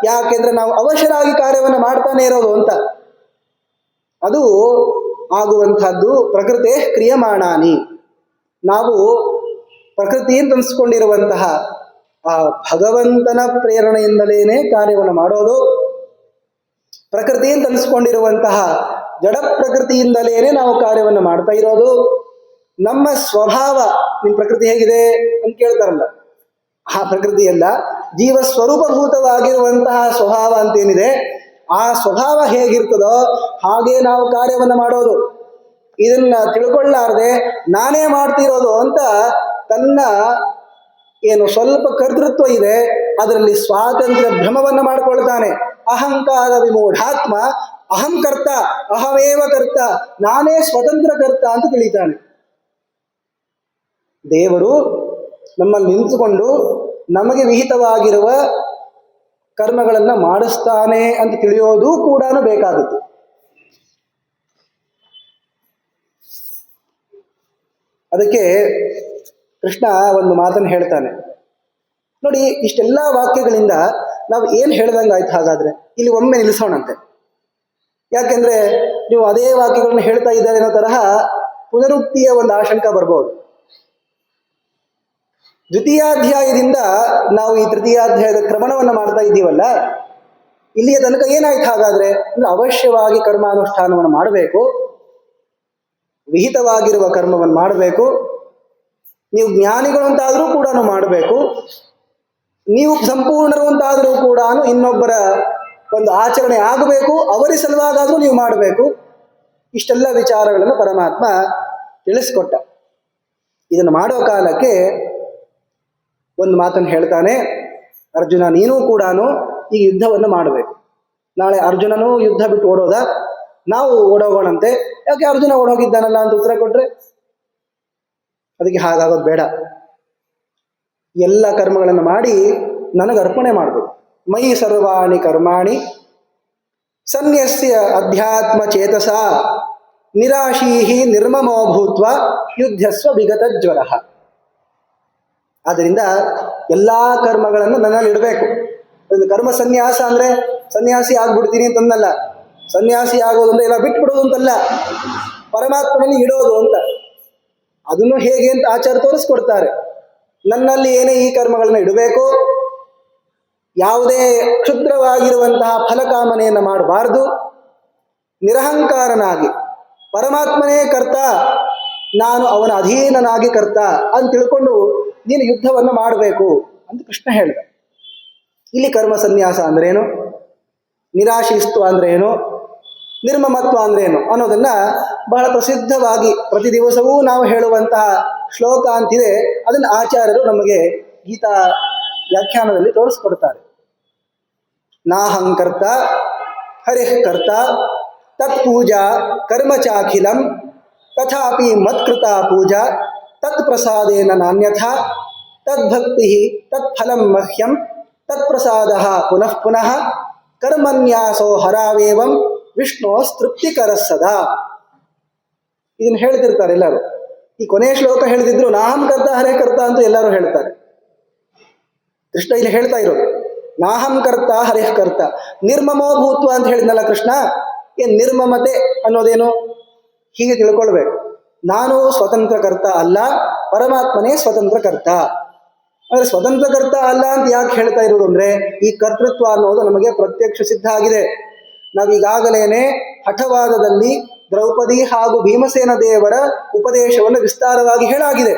ಯಾಕೆಂದ್ರೆ ನಾವು ಅವಶರಾಗಿ ಕಾರ್ಯವನ್ನು ಮಾಡ್ತಾನೆ ಇರೋದು ಅಂತ. ಅದು ಆಗುವಂತಹದ್ದು ಪ್ರಕೃತಿ ಕ್ರಿಯಮಾಣಾನಿ. ನಾವು ಪ್ರಕೃತಿ ಅಂತ ಅನ್ಸ್ಕೊಂಡಿರುವಂತಹ ಆ ಭಗವಂತನ ಪ್ರೇರಣೆಯಿಂದಲೇನೆ ಕಾರ್ಯವನ್ನು ಮಾಡೋದು. ಪ್ರಕೃತಿ ಅಂತ ಅನ್ಸ್ಕೊಂಡಿರುವಂತಹ ಜಡ ಪ್ರಕೃತಿಯಿಂದಲೇನೆ ನಾವು ಕಾರ್ಯವನ್ನು ಮಾಡ್ತಾ ಇರೋದು. ನಮ್ಮ ಸ್ವಭಾವ, ನಿಮ್ಮ ಪ್ರಕೃತಿ ಹೇಗಿದೆ ಅಂತ ಕೇಳ್ತಾರಲ್ಲ, ಆ ಪ್ರಕೃತಿಯಲ್ಲ, ಜೀವ ಸ್ವರೂಪಭೂತವಾಗಿರುವಂತಹ ಸ್ವಭಾವ ಅಂತೇನಿದೆ, ಆ ಸ್ವಭಾವ ಹೇಗಿರ್ತದೋ ಹಾಗೆ ನಾವು ಕಾರ್ಯವನ್ನು ಮಾಡೋದು. ಇದನ್ನ ತಿಳ್ಕೊಳ್ಳಾರ್ದೆ ನಾನೇ ಮಾಡ್ತಿರೋದು ಅಂತ ತನ್ನ ಏನು ಸ್ವಲ್ಪ ಕರ್ತೃತ್ವ ಇದೆ ಅದರಲ್ಲಿ ಸ್ವಾತಂತ್ರ್ಯ ಭ್ರಮವನ್ನು ಮಾಡಿಕೊಳ್ತಾನೆ. ಅಹಂಕಾರ ವಿಮೂಢಾತ್ಮ ಅಹಂಕರ್ತ ಅಹಮೇವ ಕರ್ತ, ನಾನೇ ಸ್ವತಂತ್ರ ಕರ್ತ ಅಂತ ತಿಳಿತಾನೆ. ದೇವರು ನಮ್ಮಲ್ಲಿ ನಿಂತುಕೊಂಡು ನಮಗೆ ವಿಹಿತವಾಗಿರುವ ಕರ್ಮಗಳನ್ನು ಮಾಡಿಸ್ತಾನೆ ಅಂತ ತಿಳಿಯೋದು ಕೂಡ ಬೇಕಾಗುತ್ತೆ. ಅದಕ್ಕೆ ಕೃಷ್ಣ ಒಂದು ಮಾತನ್ನು ಹೇಳ್ತಾನೆ ನೋಡಿ. ಇಷ್ಟೆಲ್ಲ ವಾಕ್ಯಗಳಿಂದ ನಾವು ಏನು ಹೇಳ್ದಂಗಾಯ್ತು ಹಾಗಾದ್ರೆ? ಇಲ್ಲಿ ಒಮ್ಮೆ ನಿಲ್ಲಿಸೋಣಂತೆ. ಯಾಕೆಂದ್ರೆ ನೀವು ಅದೇ ವಾಕ್ಯಗಳನ್ನು ಹೇಳ್ತಾ ಇದ್ದಾರೆ ಅನ್ನೋ ತರಹ ಪುನರುಕ್ತಿಯ ಒಂದು ಆಶಂಕ ಬರ್ಬೋದು. ದ್ವಿತೀಯಾಧ್ಯಾಯದಿಂದ ನಾವು ಈ ತೃತೀಯಾಧ್ಯಾಯದ ಕ್ರಮಣವನ್ನು ಮಾಡ್ತಾ ಇದ್ದೀವಲ್ಲ, ಇಲ್ಲಿಯ ತನಕ ಏನಾಯ್ತು ಹಾಗಾದ್ರೆ ಅಂದ್ರೆ ಅವಶ್ಯವಾಗಿ ಕರ್ಮಾನುಷ್ಠಾನವನ್ನು ಮಾಡಬೇಕು, ವಿಹಿತವಾಗಿರುವ ಕರ್ಮವನ್ನು ಮಾಡಬೇಕು. ನೀವು ಜ್ಞಾನಿಗಳು ಅಂತಾದರೂ ಕೂಡ ಮಾಡಬೇಕು, ನೀವು ಸಂಪೂರ್ಣರು ಅಂತಾದರೂ ಕೂಡ ಇನ್ನೊಬ್ಬರ ಒಂದು ಆಚರಣೆ ಆಗಬೇಕು, ಅವರ ಸಲುವಾಗಾದರೂ ನೀವು ಮಾಡಬೇಕು. ಇಷ್ಟೆಲ್ಲ ವಿಚಾರಗಳನ್ನು ಪರಮಾತ್ಮ ತಿಳಿಸ್ಕೊಟ್ಟ. ಇದನ್ನು ಮಾಡೋ ಕಾಲಕ್ಕೆ ಒಂದು ಮಾತನ್ನು ಹೇಳ್ತಾನೆ, ಅರ್ಜುನ ನೀನೂ ಕೂಡ ಈ ಯುದ್ಧವನ್ನು ಮಾಡಬೇಕು. ನಾಳೆ ಅರ್ಜುನನೂ ಯುದ್ಧ ಬಿಟ್ಟು ಓಡೋದ, ನಾವು ಓಡೋಗೋಣಂತೆ, ಯಾಕೆ ಅರ್ಜುನ ಓಡೋಗಿದ್ದಾನಲ್ಲ ಅಂತ ಉತ್ತರ ಕೊಟ್ರೆ ಅದಕ್ಕೆ ಹಾಗಾಗೋದು ಬೇಡ. ಎಲ್ಲ ಕರ್ಮಗಳನ್ನು ಮಾಡಿ ನನಗೆ ಅರ್ಪಣೆ ಮಾಡಬೇಕು. ಮೈ ಸರ್ವಾಣಿ ಕರ್ಮಾಣಿ ಸನ್ಯಸ್ಯ ಅಧ್ಯಾತ್ಮ ಚೇತಸ ನಿರಾಶೀಹಿ ನಿರ್ಮಮೋ ಭೂತ್ವ ಯುದ್ಧಸ್ವ ವಿಗತ ಜ್ವರ. ಆದ್ದರಿಂದ ಎಲ್ಲ ಕರ್ಮಗಳನ್ನು ನನ್ನಲ್ಲಿ ಇಡಬೇಕು. ಕರ್ಮ ಸನ್ಯಾಸ ಅಂದರೆ ಸನ್ಯಾಸಿ ಆಗ್ಬಿಡ್ತೀನಿ ಅಂತಂದಲ್ಲ. ಸನ್ಯಾಸಿ ಆಗೋದು ಅಂದರೆ ಎಲ್ಲ ಬಿಟ್ಬಿಡೋದು ಅಂತಲ್ಲ, ಪರಮಾತ್ಮನಲ್ಲಿ ಇಡೋದು ಅಂತ. ಅದನ್ನು ಹೇಗೆ ಅಂತ ಆಚಾರ ತೋರಿಸ್ಕೊಡ್ತಾರೆ. ನನ್ನಲ್ಲಿ ಏನೇ ಈ ಕರ್ಮಗಳನ್ನ ಇಡಬೇಕು, ಯಾವುದೇ ಕ್ಷುದ್ರವಾಗಿರುವಂತಹ ಫಲಕಾಮನೆಯನ್ನು ಮಾಡಬಾರ್ದು, ನಿರಹಂಕಾರನಾಗಿ ಪರಮಾತ್ಮನೇ ಕರ್ತ, ನಾನು ಅವನ ಅಧೀನನಾಗಿ ಕರ್ತ ಅಂತ ತಿಳ್ಕೊಂಡು ನೀನು ಯುದ್ಧವನ್ನು ಮಾಡಬೇಕು ಅಂತ ಕೃಷ್ಣ ಹೇಳಿದ. ಇಲ್ಲಿ ಕರ್ಮ ಸನ್ಯಾಸ ಅಂದ್ರೇನು, ನಿರಾಶಿಸ್ತ್ವ ಅಂದ್ರೆ ಏನು, ನಿರ್ಮಮತ್ವ ಅಂದ್ರೆ ಏನು ಅನ್ನೋದನ್ನ ಬಹಳ ಪ್ರಸಿದ್ಧವಾಗಿ ಪ್ರತಿ ದಿವಸವೂ ನಾವು ಹೇಳುವಂತಹ ಶ್ಲೋಕ ಅಂತಿದೆ. ಅದನ್ನು ಆಚಾರ್ಯರು ನಮಗೆ ಗೀತಾ ವ್ಯಾಖ್ಯಾನದಲ್ಲಿ ತೋರಿಸ್ಕೊಡ್ತಾರೆ. ನಾಹಂಕರ್ತ ಹರಿಃ ಕರ್ತ ತತ್ ಪೂಜಾ ಕರ್ಮ ಚಾಖಿಲಂ ತಥಾಪಿ ಮತ್ಕೃತ ಪೂಜಾ ತತ್ ಪ್ರಸಾದೇನ ನಾನ್ಯಥಾ ತದ್ಭಕ್ತಿ ತತ್ಫಲಂ ಮಹ್ಯಂ ತತ್ಪ್ರಸಾದ ಪುನಃ ಪುನಃ ಕರ್ಮನ್ಯಾಸೋ ಹರಾವೇವಂ ವಿಷ್ಣು ತೃಪ್ತಿಕರ ಸದಾ. ಇದನ್ನು ಹೇಳ್ತಿರ್ತಾರೆ ಎಲ್ಲರೂ. ಈ ಕೊನೆಯ ಶ್ಲೋಕ ಹೇಳ್ತಿದ್ರು ನಾಹಂ ಕರ್ತ ಹರೇ ಕರ್ತ ಅಂತ ಎಲ್ಲರೂ ಹೇಳ್ತಾರೆ. ಕೃಷ್ಣ ಇಲ್ಲಿ ಹೇಳ್ತಾ ಇರೋದು ನಾಹಂ ಕರ್ತ ಹರೇ ಕರ್ತ, ನಿರ್ಮಮೋ ಭೂತ್ವ ಅಂತ ಹೇಳಿದ್ನಲ್ಲ ಕೃಷ್ಣ. ಏನ್ ನಿರ್ಮಮತೆ ಅನ್ನೋದೇನು? ಹೀಗೆ ತಿಳ್ಕೊಳ್ಬೇಕು, ನಾನು ಸ್ವತಂತ್ರ ಕರ್ತ ಅಲ್ಲ, ಪರಮಾತ್ಮನೇ ಸ್ವತಂತ್ರ ಕರ್ತ. ಅಂದರೆ ಸ್ವತಂತ್ರ ಕರ್ತ ಅಲ್ಲ ಅಂತ ಯಾಕೆ ಹೇಳ್ತಾ ಇರೋದು ಅಂದರೆ, ಈ ಕರ್ತೃತ್ವ ಅನ್ನೋದು ನಮಗೆ ಪ್ರತ್ಯಕ್ಷ ಸಿದ್ಧ ಆಗಿದೆ. ನಾವೀಗಾಗಲೇ ಹಠವಾದದಲ್ಲಿ ದ್ರೌಪದಿ ಹಾಗೂ ಭೀಮಸೇನ ದೇವರ ಉಪದೇಶವನ್ನು ವಿಸ್ತಾರವಾಗಿ ಹೇಳಾಗಿದೆ.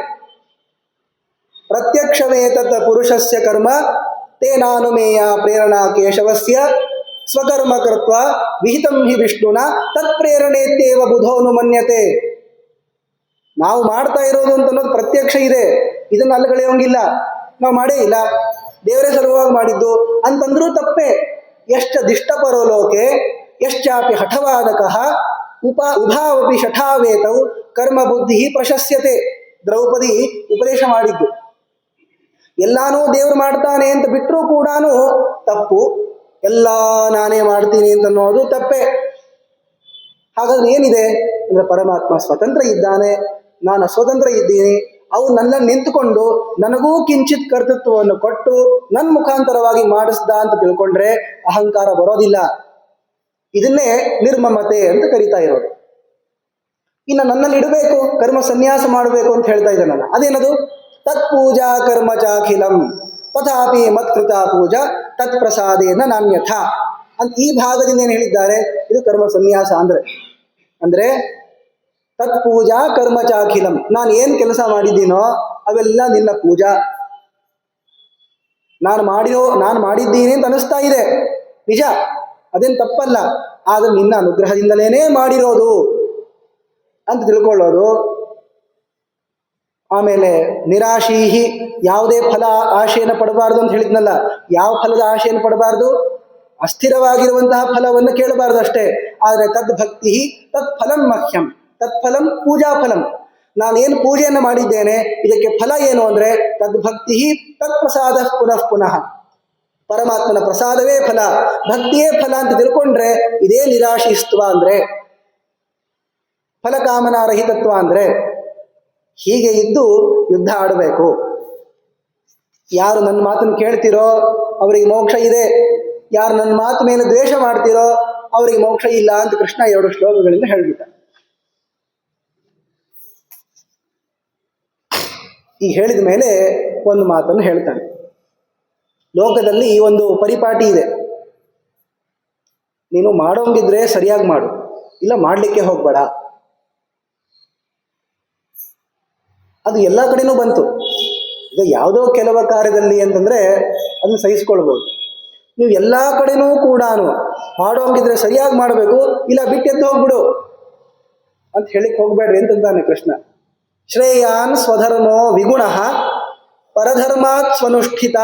ಪ್ರತ್ಯಕ್ಷವೇ ತತ್ ಪುರುಷಸ್ಯ ಕರ್ಮ ತೇನಾನುಮೇಯ ಪ್ರೇರಣಾ ಕೇಶವಸ್ಯ ಸ್ವಕರ್ಮ ಕೃತ್ವ ವಿಹಿತಂ ಹಿ ವಿಷ್ಣುನ ತತ್ಪ್ರೇರಣೇತ್ಯೇವ ಬುಧೋನು ಮನ್ಯತೆ. ನಾವು ಮಾಡ್ತಾ ಇರೋದು ಅಂತ ಅನ್ನೋದು ಪ್ರತ್ಯಕ್ಷ ಇದೆ, ಇದನ್ನು ಅಲ್ಲಗಳೆಯೋಂಗಿಲ್ಲ. ನಾವು ಮಾಡೇ ಇಲ್ಲ, ದೇವರೇ ಸಲುವಾಗಿ ಮಾಡಿದ್ದು ಅಂತಂದ್ರೂ ತಪ್ಪೇ. ಎಷ್ಟ ದಿಷ್ಟಪರೋ ಲೋಕೆ ಯಶ್ಚಾಪಿ ಹಠವಾದಕಃ ಉಭಾವಪಿ ಶಠಾವೇತೌ ಕರ್ಮ ಬುದ್ಧಿ ಪ್ರಶಸ್ಯತೆ. ದ್ರೌಪದಿ ಉಪದೇಶ ಮಾಡಿದ್ದು ಎಲ್ಲಾನು ದೇವರು ಮಾಡ್ತಾನೆ ಅಂತ ಬಿಟ್ಟರೂ ಕೂಡ ತಪ್ಪು, ಎಲ್ಲ ನಾನೇ ಮಾಡ್ತೀನಿ ಅಂತ ಅನ್ನೋದು ತಪ್ಪೇ. ಹಾಗಾದ್ರೆ ಏನಿದೆ ಅಂದರೆ ಪರಮಾತ್ಮ ಸ್ವತಂತ್ರ ಇದ್ದಾನೆ, ನಾನು ಸ್ವತಂತ್ರ ಇದ್ದೀನಿ. ಅವು ನನ್ನಲ್ಲಿ ನಿಂತುಕೊಂಡು ನನಗೂ ಕಿಂಚಿತ್ ಕರ್ತೃತ್ವವನ್ನು ಕೊಟ್ಟು ನನ್ನ ಮುಖಾಂತರವಾಗಿ ಮಾಡಿಸ್ದ ಅಂತ ತಿಳ್ಕೊಂಡ್ರೆ ಅಹಂಕಾರ ಬರೋದಿಲ್ಲ. ಇದನ್ನೇ ನಿರ್ಮಮತೆ ಅಂತ ಕರೀತಾ ಇರೋದು. ಇನ್ನು ನನ್ನಲ್ಲಿ ಇಡಬೇಕು, ಕರ್ಮ ಸನ್ಯಾಸ ಮಾಡಬೇಕು ಅಂತ ಹೇಳ್ತಾ ಇದ್ದಾನಲ್ಲ, ಅದೇನದು? ತತ್ ಪೂಜಾ ಕರ್ಮ ಚಾಖಿಲಂ ತಥಾಪಿ ಮತ್ಕೃತ ಪೂಜಾ ತತ್ ಪ್ರಸಾದೇನ ನಾನ್ಯಥ ಅಂತ ಈ ಭಾಗದಿಂದ ಏನು ಹೇಳಿದ್ದಾರೆ? ಇದು ಕರ್ಮ ಸನ್ಯಾಸ ಅಂದ್ರೆ ತತ್ ಪೂಜಾ ಕರ್ಮ ಚಾಖಿಲಂ, ನಾನು ಏನು ಕೆಲಸ ಮಾಡಿದ್ದೀನೋ ಅವೆಲ್ಲ ನಿನ್ನ ಪೂಜಾ. ನಾನು ಮಾಡಿದ್ದೀನಿ ಅಂತ ಅನಿಸ್ತಾ ಇದೆ, ನಿಜ, ಅದೇನು ತಪ್ಪಲ್ಲ. ಆದರೆ ನಿನ್ನ ಅನುಗ್ರಹದಿಂದಲೇ ಮಾಡಿರೋದು ಅಂತ ತಿಳ್ಕೊಳ್ಳೋದು. ಆಮೇಲೆ ನಿರಾಶೀಹಿ, ಯಾವುದೇ ಫಲ ಆಶೆಯನ್ನು ಪಡಬಾರ್ದು ಅಂತ ಹೇಳಿದ್ನಲ್ಲ. ಯಾವ ಫಲದ ಆಶೆಯನ್ನು ಪಡಬಾರ್ದು? ಅಸ್ಥಿರವಾಗಿರುವಂತಹ ಫಲವನ್ನು ಕೇಳಬಾರ್ದು ಅಷ್ಟೇ. ಆದರೆ ತದ್ಭಕ್ತಿ ತತ್ ಫಲಂ ಮಹ್ಯಂ, ತತ್ಫಲಂ ಪೂಜಾ ಫಲಂ. ನಾನೇನು ಪೂಜೆಯನ್ನು ಮಾಡಿದ್ದೇನೆ ಇದಕ್ಕೆ ಫಲ ಏನು ಅಂದರೆ ತದ್ಭಕ್ತಿ ತತ್ಪ್ರಸಾದ ಪುನಃ ಪುನಃ. ಪರಮಾತ್ಮನ ಪ್ರಸಾದವೇ ಫಲ, ಭಕ್ತಿಯೇ ಫಲ ಅಂತ ತಿಳ್ಕೊಂಡ್ರೆ ಇದೇ ನಿರಾಶಿಸ್ತ್ವ ಅಂದರೆ, ಫಲಕಾಮನಾರಹಿತತ್ವ ಅಂದರೆ. ಹೀಗೆ ಇದ್ದು ಯುದ್ಧ ಆಡಬೇಕು. ಯಾರು ನನ್ನ ಮಾತನ್ನು ಕೇಳ್ತಿರೋ ಅವರಿಗೆ ಮೋಕ್ಷ ಇದೆ, ಯಾರು ನನ್ನ ಮಾತು ಮೇಲೆ ದ್ವೇಷ ಮಾಡ್ತಿರೋ ಅವರಿಗೆ ಮೋಕ್ಷ ಇಲ್ಲ ಅಂತ ಕೃಷ್ಣ 2 ಶ್ಲೋಕಗಳಿಂದ ಹೇಳ್ಬಿಟ್ಟ. ಈ ಹೇಳಿದ ಮೇಲೆ ಒಂದು ಮಾತನ್ನು ಹೇಳ್ತಾನೆ. ಲೋಕದಲ್ಲಿ ಈ ಒಂದು ಪರಿಪಾಟಿ ಇದೆ, ನೀನು ಮಾಡೋಂಗಿದ್ರೆ ಸರಿಯಾಗಿ ಮಾಡು, ಇಲ್ಲ ಮಾಡಲಿಕ್ಕೆ ಹೋಗ್ಬೇಡ. ಅದು ಎಲ್ಲ ಕಡೆನೂ ಬಂತು. ಈಗ ಯಾವುದೋ ಕೆಲವ ಕಾರ್ಯದಲ್ಲಿ ಅಂತಂದ್ರೆ ಅದನ್ನು ಸಹಿಸ್ಕೊಳ್ಬೋದು. ನೀವು ಎಲ್ಲ ಕಡೆನೂ ಕೂಡ ಮಾಡೋಂಗಿದ್ರೆ ಸರಿಯಾಗಿ ಮಾಡಬೇಕು, ಇಲ್ಲ ಬಿಟ್ಟೆದ್ದು ಹೋಗ್ಬಿಡು ಅಂತ ಹೇಳಿಕ್ ಹೋಗ್ಬೇಡ್ರಿ ಅಂತಂದಾನೆ ಕೃಷ್ಣ. ಶ್ರೇಯಾನ್ ಸ್ವಧರ್ಮೋ ವಿಗುಣ ಪರಧರ್ಮಾತ್ ಸ್ವನುಷ್ಠಿತ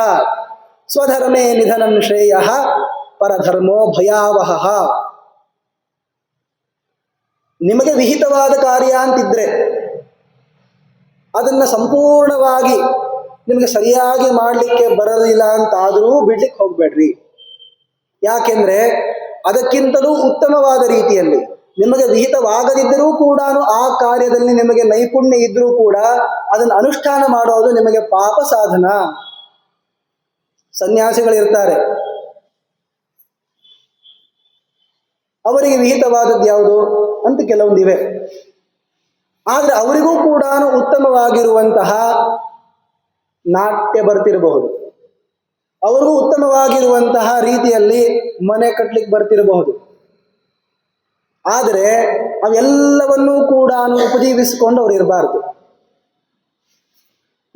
ಸ್ವಧರ್ಮೇ ನಿಧನಂ ಶ್ರೇಯ ಪರಧರ್ಮೋ ಭಯಾವಹ. ನಿಮಗೆ ವಿಹಿತವಾದ ಕಾರ್ಯ ಅಂತಿದ್ರೆ ಅದನ್ನ ಸಂಪೂರ್ಣವಾಗಿ ನಿಮಗೆ ಸರಿಯಾಗಿ ಮಾಡಲಿಕ್ಕೆ ಬರೋದಿಲ್ಲ ಅಂತಾದರೂ ಬಿಡ್ಲಿಕ್ಕೆ ಹೋಗ್ಬೇಡ್ರಿ. ಯಾಕೆಂದ್ರೆ ಅದಕ್ಕಿಂತಲೂ ಉತ್ತಮವಾದ ರೀತಿಯಲ್ಲಿ ನಿಮಗೆ ವಿಹಿತವಾಗದಿದ್ದರೂ ಕೂಡ ಆ ಕಾರ್ಯದಲ್ಲಿ ನಿಮಗೆ ನೈಪುಣ್ಯ ಇದ್ರೂ ಕೂಡ ಅದನ್ನು ಅನುಷ್ಠಾನ ಮಾಡೋದು ನಿಮಗೆ ಪಾಪ ಸಾಧನ. ಸನ್ಯಾಸಿಗಳಿರ್ತಾರೆ, ಅವರಿಗೆ ವಿಹಿತವಾದದ್ದು ಯಾವುದು ಅಂತ ಕೆಲವೊಂದಿವೆ. ಆದರೆ ಅವರಿಗೂ ಕೂಡ ಉತ್ತಮವಾಗಿರುವಂತಹ ನಾಟ್ಯ ಬರ್ತಿರಬಹುದು, ಅವರಿಗೂ ಉತ್ತಮವಾಗಿರುವಂತಹ ರೀತಿಯಲ್ಲಿ ಮನೆ ಕಟ್ಟಲಿಕ್ಕೆ ಬರ್ತಿರಬಹುದು. ಆದರೆ ಅವೆಲ್ಲವನ್ನೂ ಕೂಡ ಉಪಜೀವಿಸಿಕೊಂಡು ಅವರು ಇರಬಾರ್ದು.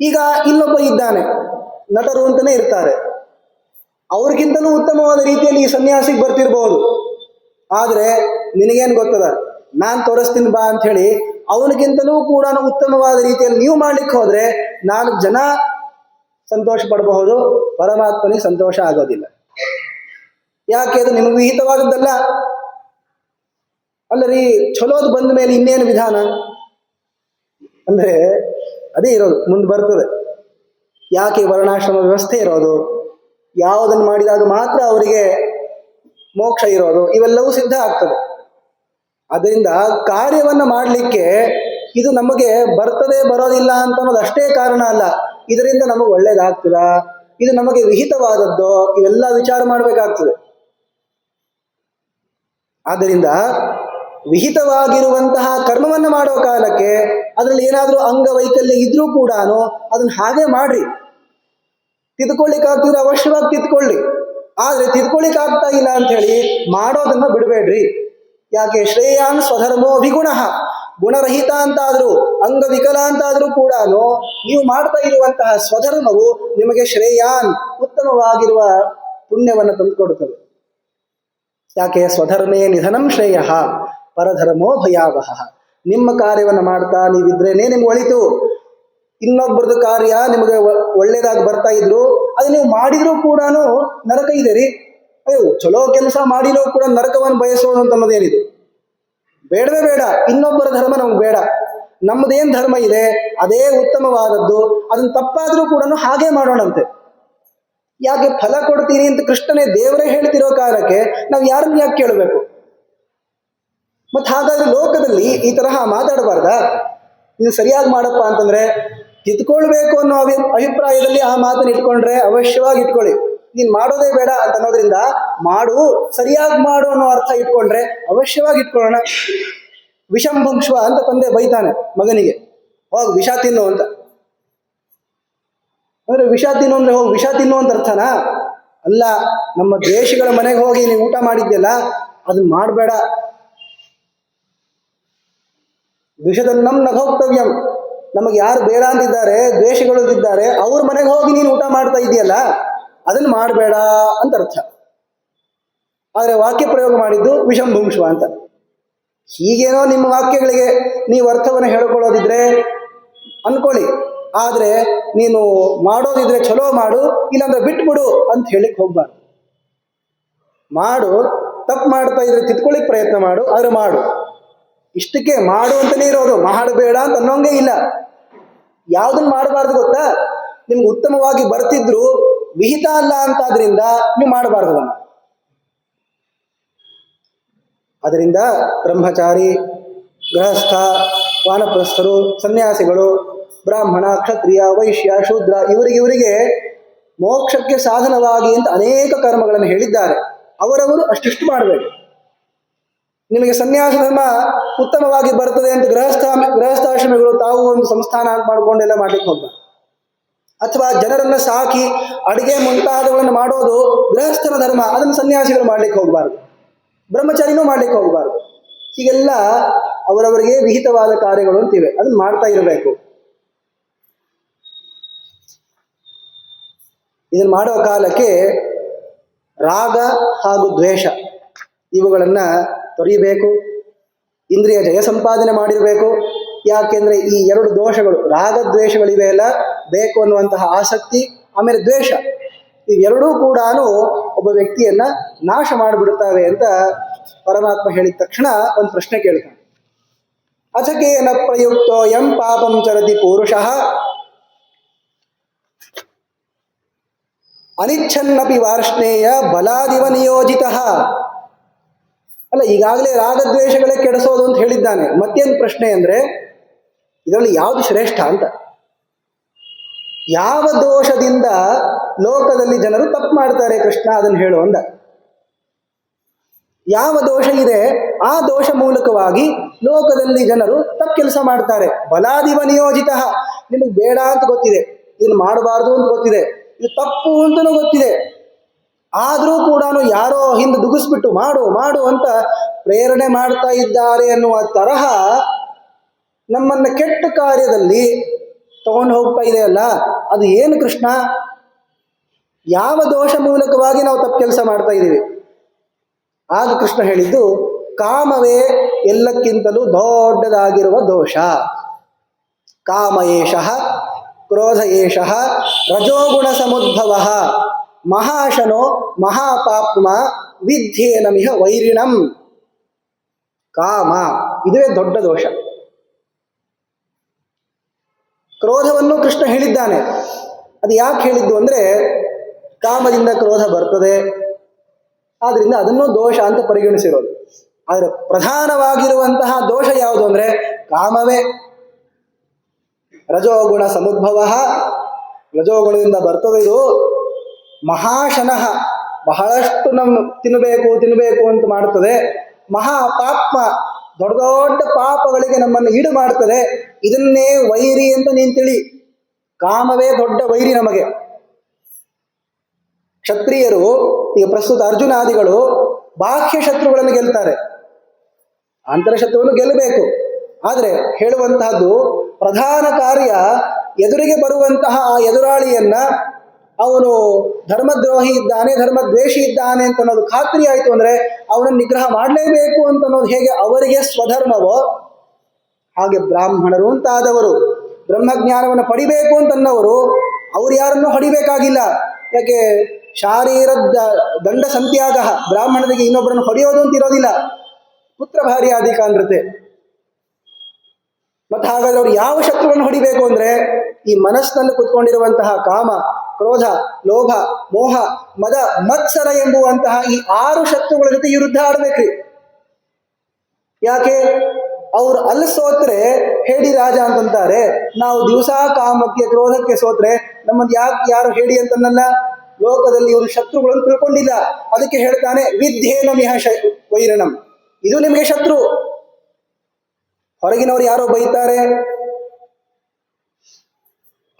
ಈಗ ಇಲ್ಲೊಬ್ಬ ಇದ್ದಾನೆ, ನಟರು ಅಂತಲೇ ಇರ್ತಾರೆ, ಅವ್ರಿಗಿಂತಲೂ ಉತ್ತಮವಾದ ರೀತಿಯಲ್ಲಿ ಈ ಸನ್ಯಾಸಿಗೆ ಬರ್ತಿರ್ಬಹುದು. ಆದರೆ ನಿನಗೇನು ಗೊತ್ತದ, ನಾನು ತೋರಿಸ್ತೀನಿ ಬಾ ಅಂತ ಹೇಳಿ ಅವನಿಗಿಂತಲೂ ಕೂಡ ಉತ್ತಮವಾದ ರೀತಿಯಲ್ಲಿ ನೀವು ಮಾಡ್ಲಿಕ್ಕೆ ಹೋದ್ರೆ 4 ಜನ ಸಂತೋಷ ಪಡಬಹುದು, ಪರಮಾತ್ಮನಿಗೆ ಸಂತೋಷ ಆಗೋದಿಲ್ಲ. ಯಾಕೆ? ಅದು ನಿಮಗೆ ವಿಹಿತವಾದದ್ದಲ್ಲ. ಅಲ್ಲರಿ ಚಲೋದು ಬಂದ ಮೇಲೆ ಇನ್ನೇನು ವಿಧಾನ ಅಂದ್ರೆ ಅದೇ ಇರೋದು, ಮುಂದೆ ಬರ್ತದೆ. ಯಾಕೆ ವರ್ಣಾಶ್ರಮ ವ್ಯವಸ್ಥೆ ಇರೋದು, ಯಾವುದನ್ನು ಮಾಡಿದಾಗ ಮಾತ್ರ ಅವರಿಗೆ ಮೋಕ್ಷ ಇರೋದು, ಇವೆಲ್ಲವೂ ಸಿದ್ಧ ಆಗ್ತದೆ. ಅದರಿಂದ ಕಾರ್ಯವನ್ನು ಮಾಡಲಿಕ್ಕೆ ಇದು ನಮಗೆ ಬರ್ತದೆ ಬರೋದಿಲ್ಲ ಅಂತ ಅನ್ನೋದು ಅಷ್ಟೇ ಕಾರಣ ಅಲ್ಲ, ಇದರಿಂದ ನಮಗೆ ಒಳ್ಳೇದಾಗ್ತದ, ಇದು ನಮಗೆ ವಿಹಿತವಾದದ್ದು, ಇವೆಲ್ಲ ವಿಚಾರ ಮಾಡಬೇಕಾಗ್ತದೆ. ಆದ್ದರಿಂದ ವಿಹಿತವಾಗಿರುವಂತಹ ಕರ್ಮವನ್ನು ಮಾಡೋ ಕಾಲಕ್ಕೆ ಅದರಲ್ಲಿ ಏನಾದರೂ ಅಂಗವೈಕಲ್ಯ ಇದ್ರೂ ಕೂಡ ಅದನ್ನು ಹಾಗೆ ಮಾಡ್ರಿ. ತಿದ್ಕೊಳ್ಳಿಕ್ಕಾಗ್ತಿದ್ರೆ ಅವಶ್ಯವಾಗಿ ತಿದ್ಕೊಳ್ಳಿ, ಆದರೆ ತಿದ್ಕೊಳ್ಳಿಕ್ಕಾಗ್ತಾ ಇಲ್ಲ ಅಂತ ಹೇಳಿ ಮಾಡೋದನ್ನ ಬಿಡಬೇಡ್ರಿ. ಯಾಕೆ? ಶ್ರೇಯಾನ್ ಸ್ವಧರ್ಮೋ ವಿಗುಣ, ಗುಣರಹಿತ ಅಂತಾದರೂ ಅಂಗವಿಕಲ ಅಂತಾದರೂ ಕೂಡ ನೀವು ಮಾಡ್ತಾ ಇರುವಂತಹ ಸ್ವಧರ್ಮವು ನಿಮಗೆ ಶ್ರೇಯಾನ್ ಉತ್ತಮವಾಗಿರುವ ಪುಣ್ಯವನ್ನು ತಂದುಕೊಡುತ್ತದೆ. ಯಾಕೆ? ಸ್ವಧರ್ಮೇ ನಿಧನಂ ಶ್ರೇಯ ಪರಧರ್ಮೋ ಭಯಾವಹ. ನಿಮ್ಮ ಕಾರ್ಯವನ್ನು ಮಾಡ್ತಾ ನೀವಿದ್ರೇನೆ ನಿಮ್ಗೆ ಒಳಿತು. ಇನ್ನೊಬ್ಬರದ್ದು ಕಾರ್ಯ ನಿಮಗೆ ಒಳ್ಳೇದಾಗಿ ಬರ್ತಾ ಇದ್ರು ಅದು ನೀವು ಮಾಡಿದ್ರೂ ಕೂಡ ನರಕ ಇದೆ ರೀ. ಅಯ್ಯೋ ಚಲೋ ಕೆಲಸ ಮಾಡಿನೂ ಕೂಡ ನರಕವನ್ನು ಬಯಸೋದು ಅಂತ ಅನ್ನೋದೇನಿದು? ಬೇಡವೇ ಬೇಡ. ಇನ್ನೊಬ್ಬರ ಧರ್ಮ ನಮ್ಗೆ ಬೇಡ. ನಮ್ಮದೇನು ಧರ್ಮ ಇದೆ ಅದೇ ಉತ್ತಮವಾದದ್ದು, ಅದನ್ನು ತಪ್ಪಾದರೂ ಕೂಡ ಹಾಗೆ ಮಾಡೋಣಂತೆ. ಯಾಕೆ? ಫಲ ಕೊಡ್ತೀನಿ ಅಂತ ಕೃಷ್ಣನೇ ದೇವರೇ ಹೇಳ್ತಿರೋ ಕಾಲಕ್ಕೆ ನಾವು ಯಾರನ್ನು ಯಾಕೆ ಕೇಳಬೇಕು? ಮತ್ತು ಹಾಗಾದ್ರೆ ಲೋಕದಲ್ಲಿ ಈ ತರಹ ಮಾತಾಡಬಾರ್ದ? ನೀವು ಸರಿಯಾಗಿ ಮಾಡಪ್ಪ ಅಂತಂದ್ರೆ ತಿದ್ಕೊಳ್ಬೇಕು ಅನ್ನೋ ಅಭಿಪ್ರಾಯದಲ್ಲಿ ಆ ಮಾತನ್ನು ಇಟ್ಕೊಂಡ್ರೆ ಅವಶ್ಯವಾಗಿ ಇಟ್ಕೊಳ್ಳಿ. ನೀನು ಮಾಡೋದೇ ಬೇಡ ಅಂತ ಅನ್ನೋದ್ರಿಂದ ಮಾಡು, ಸರಿಯಾಗಿ ಮಾಡು ಅನ್ನೋ ಅರ್ಥ ಇಟ್ಕೊಂಡ್ರೆ ಅವಶ್ಯವಾಗಿ ಇಟ್ಕೊಳ್ಳೋಣ. ವಿಷಂಭುಂಕ್ಷ್ವ ಅಂತ ತಂದೆ ಬೈತಾನೆ ಮಗನಿಗೆ, ಹೋಗಿ ವಿಷ ತಿನ್ನು ಅಂತ. ಅಂದ್ರೆ ವಿಷ ತಿನ್ನು ಅಂದ್ರೆ ಹೋಗಿ ವಿಷ ತಿನ್ನು ಅಂತ ಅರ್ಥನಾ? ಅಲ್ಲ. ನಮ್ಮ ದೇಶಗಳ ಮನೆಗೆ ಹೋಗಿ ನೀವು ಊಟ ಮಾಡಿದ್ಯಲ್ಲ ಅದನ್ನ ಮಾಡಬೇಡ. ವಿಷದನ್ನಂ ನಭೋಕ್ತವ್ಯಂ. ನಮಗೆ ಯಾರು ಬೇಡ ಅಂತಿದ್ದಾರೆ, ದ್ವೇಷಗಳು ಇದ್ದಾರೆ, ಅವ್ರ ಮನೆಗೆ ಹೋಗಿ ನೀನು ಊಟ ಮಾಡ್ತಾ ಇದೆಯಲ್ಲ ಅದನ್ನು ಮಾಡಬೇಡ ಅಂತ ಅರ್ಥ. ಆದರೆ ವಾಕ್ಯ ಪ್ರಯೋಗ ಮಾಡಿದ್ದು ವಿಷಂಭುಂಕ್ಷ್ವ ಅಂತ. ಹೀಗೇನೋ ನಿಮ್ಮ ವಾಕ್ಯಗಳಿಗೆ ನೀವು ಅರ್ಥವನ್ನು ಹೇಳ್ಕೊಳ್ಳೋದಿದ್ರೆ ಅನ್ಕೊಳ್ಳಿ, ಆದರೆ ನೀನು ಮಾಡೋದಿದ್ರೆ ಚಲೋ ಮಾಡು, ಇಲ್ಲಾಂದ್ರೆ ಬಿಟ್ಬಿಡು ಅಂತ ಹೇಳಿಕ್ ಹೋಗ್ಬಾರ್ದು. ಮಾಡು, ತಪ್ಪು ಮಾಡ್ತಾ ಇದ್ರೆ ತಿದ್ಕೊಳ್ಳಿಕ್ ಪ್ರಯತ್ನ ಮಾಡು, ಆದ್ರೆ ಮಾಡು. ಇಷ್ಟಕ್ಕೆ ಮಾಡು ಅಂತಲೇ ಇರೋದು, ಮಾಡಬೇಡ ಅಂತ ಅನ್ನೋಂಗೆ ಇಲ್ಲ. ಯಾವುದನ್ನು ಮಾಡಬಾರ್ದು ಗೊತ್ತಾ? ನಿಮ್ಗೆ ಉತ್ತಮವಾಗಿ ಬರ್ತಿದ್ರು ವಿಹಿತ ಅಲ್ಲ ಅಂತಾದ್ರಿಂದ ನೀವು ಮಾಡಬಾರ್ದು ಅದನ್ನು. ಅದರಿಂದ ಬ್ರಹ್ಮಚಾರಿ, ಗೃಹಸ್ಥ, ವಾನಪ್ರಸ್ಥರು, ಸನ್ಯಾಸಿಗಳು, ಬ್ರಾಹ್ಮಣ, ಕ್ಷತ್ರಿಯ, ವೈಶ್ಯ, ಶೂದ್ರ ಇವರಿಗೆ ಮೋಕ್ಷಕ್ಕೆ ಸಾಧನವಾಗಿ ಅಂತ ಅನೇಕ ಕರ್ಮಗಳನ್ನು ಹೇಳಿದ್ದಾರೆ. ಅವರವರು ಅಷ್ಟಿಷ್ಟು ಮಾಡಬೇಕು. ನಿಮಗೆ ಸನ್ಯಾಸ ಧರ್ಮ ಉತ್ತಮವಾಗಿ ಬರ್ತದೆ ಅಂತ ಗೃಹಸ್ಥಾಶ್ರಮಿಗಳು ತಾವು ಒಂದು ಸಂಸ್ಥಾನ ಅಂತ ಮಾಡ್ಕೊಂಡೆಲ್ಲ ಮಾಡ್ಲಿಕ್ಕೆ ಹೋಗ್ಬಾರ್ದು. ಅಥವಾ ಜನರನ್ನು ಸಾಕಿ ಅಡಿಗೆ ಮುಂತಾದವುಗಳನ್ನು ಮಾಡೋದು ಗೃಹಸ್ಥನ ಧರ್ಮ, ಅದನ್ನು ಸನ್ಯಾಸಿಗಳು ಮಾಡ್ಲಿಕ್ಕೆ ಹೋಗಬಾರ್ದು. ಬ್ರಹ್ಮಚಾರಿನೂ ಮಾಡ್ಲಿಕ್ಕೆ ಹೋಗಬಾರ್ದು. ಹೀಗೆಲ್ಲ ಅವರವರಿಗೆ ವಿಹಿತವಾದ ಕಾರ್ಯಗಳು ಅಂತಿವೆ, ಅದನ್ನು ಮಾಡ್ತಾ ಇರಬೇಕು. ಇದನ್ನು ಮಾಡುವ ಕಾಲಕ್ಕೆ ರಾಗ ಹಾಗೂ ದ್ವೇಷ ಇವುಗಳನ್ನು ತೊರೆಯಬೇಕು. ಇಂದ್ರಿಯ ಜಯ ಸಂಪಾದನೆ ಮಾಡಿರಬೇಕು. ಯಾಕೆಂದರೆ ಈ ಎರಡು ದೋಷಗಳು, ರಾಗದ್ವೇಷಗಳಿವೆ ಅಲ್ಲ, ಬೇಕು ಅನ್ನುವಂತಹ ಆಸಕ್ತಿ, ಆಮೇಲೆ ದ್ವೇಷ, ಇವೆರಡೂ ಕೂಡ ಒಬ್ಬ ವ್ಯಕ್ತಿಯನ್ನು ನಾಶ ಮಾಡಿಬಿಡುತ್ತವೆ ಅಂತ ಪರಮಾತ್ಮ ಹೇಳಿದ ತಕ್ಷಣ ಒಂದು ಪ್ರಶ್ನೆ ಕೇಳ್ತಾನೆ. ಅಚಕೇನ ಪ್ರಯುಕ್ತೋ ಯಂ ಪಾಪಂ ಚರತಿ ಪೂರುಷಃ ಅನಿಚ್ಛನ್ನಪಿ ವಾರ್ಷ್ಣೇಯ ಬಲಾದಿವ ನಿಯೋಜಿತ. ಅಲ್ಲ, ಈಗಾಗಲೇ ರಾಗದ್ವೇಷಗಳೇ ಕೆಡಿಸೋದು ಅಂತ ಹೇಳಿದ್ದಾನೆ. ಮತ್ತೇನು ಪ್ರಶ್ನೆ ಅಂದರೆ ಇದರಲ್ಲಿ ಯಾವುದು ಶ್ರೇಷ್ಠ ಅಂತ. ಯಾವ ದೋಷದಿಂದ ಲೋಕದಲ್ಲಿ ಜನರು ತಪ್ಪು ಮಾಡ್ತಾರೆ ಕೃಷ್ಣ, ಅದನ್ನು ಹೇಳು ಅಂದ. ಯಾವ ದೋಷ ಇದೆ ಆ ದೋಷ ಮೂಲಕವಾಗಿ ಲೋಕದಲ್ಲಿ ಜನರು ತಪ್ಪು ಕೆಲಸ ಮಾಡ್ತಾರೆ. ಬಲಾದಿವ ನಿಯೋಜಿತ, ನಿಮಗೆ ಬೇಡ ಅಂತ ಗೊತ್ತಿದೆ, ಇದನ್ನು ಮಾಡಬಾರ್ದು ಅಂತ ಗೊತ್ತಿದೆ, ಇದು ತಪ್ಪು ಅಂತಲೂ ಗೊತ್ತಿದೆ, ಆದರೂ ಕೂಡ ಯಾರೋ ಹಿಂದೆ ದುಗಿಸ್ಬಿಟ್ಟು ಮಾಡು ಮಾಡು ಅಂತ ಪ್ರೇರಣೆ ಮಾಡ್ತಾ ಇದ್ದಾರೆ ಅನ್ನುವ ತರಹ ನಮ್ಮನ್ನು ಕೆಟ್ಟ ಕಾರ್ಯದಲ್ಲಿ ತಗೊಂಡು ಹೋಗ್ತಾ ಇದೆಯಲ್ಲ, ಅದು ಏನು ಕೃಷ್ಣ? ಯಾವ ದೋಷ ಮೂಲಕವಾಗಿ ನಾವು ತಪ್ಪು ಕೆಲಸ ಮಾಡ್ತಾ ಇದ್ದೀವಿ? ಆಗ ಕೃಷ್ಣ ಹೇಳಿದ್ದು, ಕಾಮವೇ ಎಲ್ಲಕ್ಕಿಂತಲೂ ದೊಡ್ಡದಾಗಿರುವ ದೋಷ. ಕಾಮ ಏಷಃ ಕ್ರೋಧ ಏಷಃ ರಜೋಗುಣ ಸಮುದ್ಭವ ಮಹಾಶನೋ ಮಹಾಪಾಪ್ಮ ವಿದ್ಯೇನಮಿಹ ವೈರಿಣಂ. ಕಾಮ ಇದುವೇ ದೊಡ್ಡ ದೋಷ. ಕ್ರೋಧವನ್ನು ಕೃಷ್ಣ ಹೇಳಿದ್ದಾನೆ. ಅದು ಯಾಕೆ ಹೇಳಿದ್ದು ಅಂದರೆ, ಕಾಮದಿಂದ ಕ್ರೋಧ ಬರ್ತದೆ, ಆದ್ದರಿಂದ ಅದನ್ನು ದೋಷ ಅಂತ ಪರಿಗಣಿಸಿರೋದು. ಆದರೆ ಪ್ರಧಾನವಾಗಿರುವಂತಹ ದೋಷ ಯಾವುದು ಅಂದರೆ ಕಾಮವೇ. ರಜೋಗುಣ ಸಮುದ್ಭವ, ರಜೋಗುಣದಿಂದ ಬರ್ತದೆ ಇದು. ಮಹಾಶನಃ, ಬಹಳಷ್ಟು ತಿನ್ನಬೇಕು ಅಂತ ಮಾಡ್ತದೆ. ಮಹಾಪಾಪ್ಮ, ದೊಡ್ಡ ದೊಡ್ಡ ಪಾಪಗಳಿಗೆ ನಮ್ಮನ್ನು ಈಡು ಮಾಡ್ತದೆ. ಇದನ್ನೇ ವೈರಿ ಅಂತ ನೀನು ತಿಳಿ. ಕಾಮವೇ ದೊಡ್ಡ ವೈರಿ ನಮಗೆ. ಕ್ಷತ್ರಿಯರು, ಈಗ ಪ್ರಸ್ತುತ ಅರ್ಜುನಾದಿಗಳು ಬಾಹ್ಯ ಶತ್ರುಗಳನ್ನು ಗೆಲ್ತಾರೆ, ಅಂತರಶತ್ರುವನ್ನು ಗೆಲ್ಲಬೇಕು. ಆದರೆ ಹೇಳುವಂತಹದ್ದು ಪ್ರಧಾನ ಕಾರ್ಯ, ಎದುರಿಗೆ ಬರುವಂತಹ ಆ ಎದುರಾಳಿಯನ್ನ ಅವನು ಧರ್ಮದ್ರೋಹಿ ಇದ್ದಾನೆ, ಧರ್ಮದ್ವೇಷಿ ಇದ್ದಾನೆ ಅಂತ ಅನ್ನೋದು ಖಾತ್ರಿ ಆಯಿತು ಅಂದರೆ ಅವನನ್ನು ನಿಗ್ರಹ ಮಾಡಲೇಬೇಕು ಅಂತ ಅನ್ನೋದು ಹೇಗೆ ಅವರಿಗೆ ಸ್ವಧರ್ಮವೋ, ಹಾಗೆ ಬ್ರಾಹ್ಮಣರು ಅಂತಾದವರು ಬ್ರಹ್ಮಜ್ಞಾನವನ್ನು ಪಡಿಬೇಕು ಅಂತನ್ನವರು ಅವ್ರು ಯಾರನ್ನೂ ಹೊಡಿಬೇಕಾಗಿಲ್ಲ. ಯಾಕೆ? ಶಾರೀರ ದಂಡ ಸಂತ್ಯಾಗ, ಬ್ರಾಹ್ಮಣರಿಗೆ ಇನ್ನೊಬ್ಬರನ್ನು ಹೊಡೆಯೋದು ಅಂತ ಇರೋದಿಲ್ಲ. ಪುತ್ರ ಭಾರ್ಯಾಧಿಕಾಂದ್ರತೆ. ಮತ್ತು ಹಾಗಾದ್ರೆ ಅವರು ಯಾವ ಶತ್ರುವನ್ನು ಹೊಡಿಬೇಕು ಅಂದರೆ ಈ ಮನಸ್ಸಿನಲ್ಲಿ ಕುತ್ಕೊಂಡಿರುವಂತಹ ಕಾಮ, ಕ್ರೋಧ, ಲೋಭ, ಮೋಹ, ಮದ, ಮತ್ಸರ ಎಂಬುವಂತಹ ಈ 6 ಶತ್ರುಗಳ ಜೊತೆ ವಿರುದ್ಧ ಆಡಬೇಕ್ರಿ. ಯಾಕೆ? ಅವರು ಅಲ್ಲಿ ಸೋತ್ರೆ ಹೇಳಿ ರಾಜ ಅಂತಂತಾರೆ, ನಾವು ದಿವಸ ಕಾಮಕ್ಕೆ ಕ್ರೋಧಕ್ಕೆ ಸೋತ್ರೆ ನಮ್ಮದು ಯಾರು ಹೇಳಿ ಅಂತನ್ನಲ್ಲ. ಲೋಕದಲ್ಲಿ ಇವರು ಶತ್ರುಗಳನ್ನು ತಿಳ್ಕೊಂಡಿಲ್ಲ. ಅದಕ್ಕೆ ಹೇಳ್ತಾನೆ ವಿದ್ಯೇನಮಿಹ ವೈರಣಂ, ಇದು ನಿಮಗೆ ಶತ್ರು. ಹೊರಗಿನವರು ಯಾರೋ ಬೈತಾರೆ,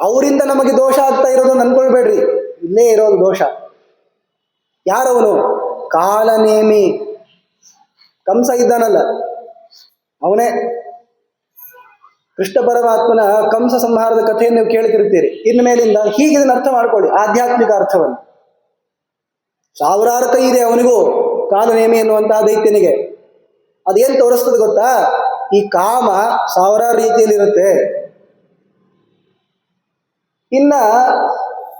ಅವರಿಂದ ನಮಗೆ ದೋಷ ಆಗ್ತಾ ಇರೋದು ಅನ್ಕೊಳ್ಬೇಡ್ರಿ, ಇಲ್ಲೇ ಇರೋದು ದೋಷ. ಯಾರವನು? ಕಾಲನೇಮಿ. ಕಂಸ ಇದ್ದಾನಲ್ಲ, ಅವನೇ. ಕೃಷ್ಣ ಪರಮಾತ್ಮನ ಕಂಸ ಸಂಹಾರದ ಕಥೆಯನ್ನು ನೀವು ಕೇಳ್ತಿರ್ತೀರಿ. ಇನ್ನು ಮೇಲಿಂದ ಹೀಗೆ ಇದನ್ನು ಅರ್ಥ ಮಾಡ್ಕೊಳ್ಳಿ, ಆಧ್ಯಾತ್ಮಿಕ ಅರ್ಥವನ್ನು. ಸಾವಿರಾರು ಕೈ ಇದೆ ಅವನಿಗೂ, ಕಾಲನೇಮಿ ಎನ್ನುವಂತಹ ದೈತ್ಯನಿಗೆ. ಅದೇನು ತೋರಿಸ್ತದೆ ಗೊತ್ತಾ? ಈ ಕಾಮ ಸಾವಿರಾರು ರೀತಿಯಲ್ಲಿರುತ್ತೆ. ಇನ್ನ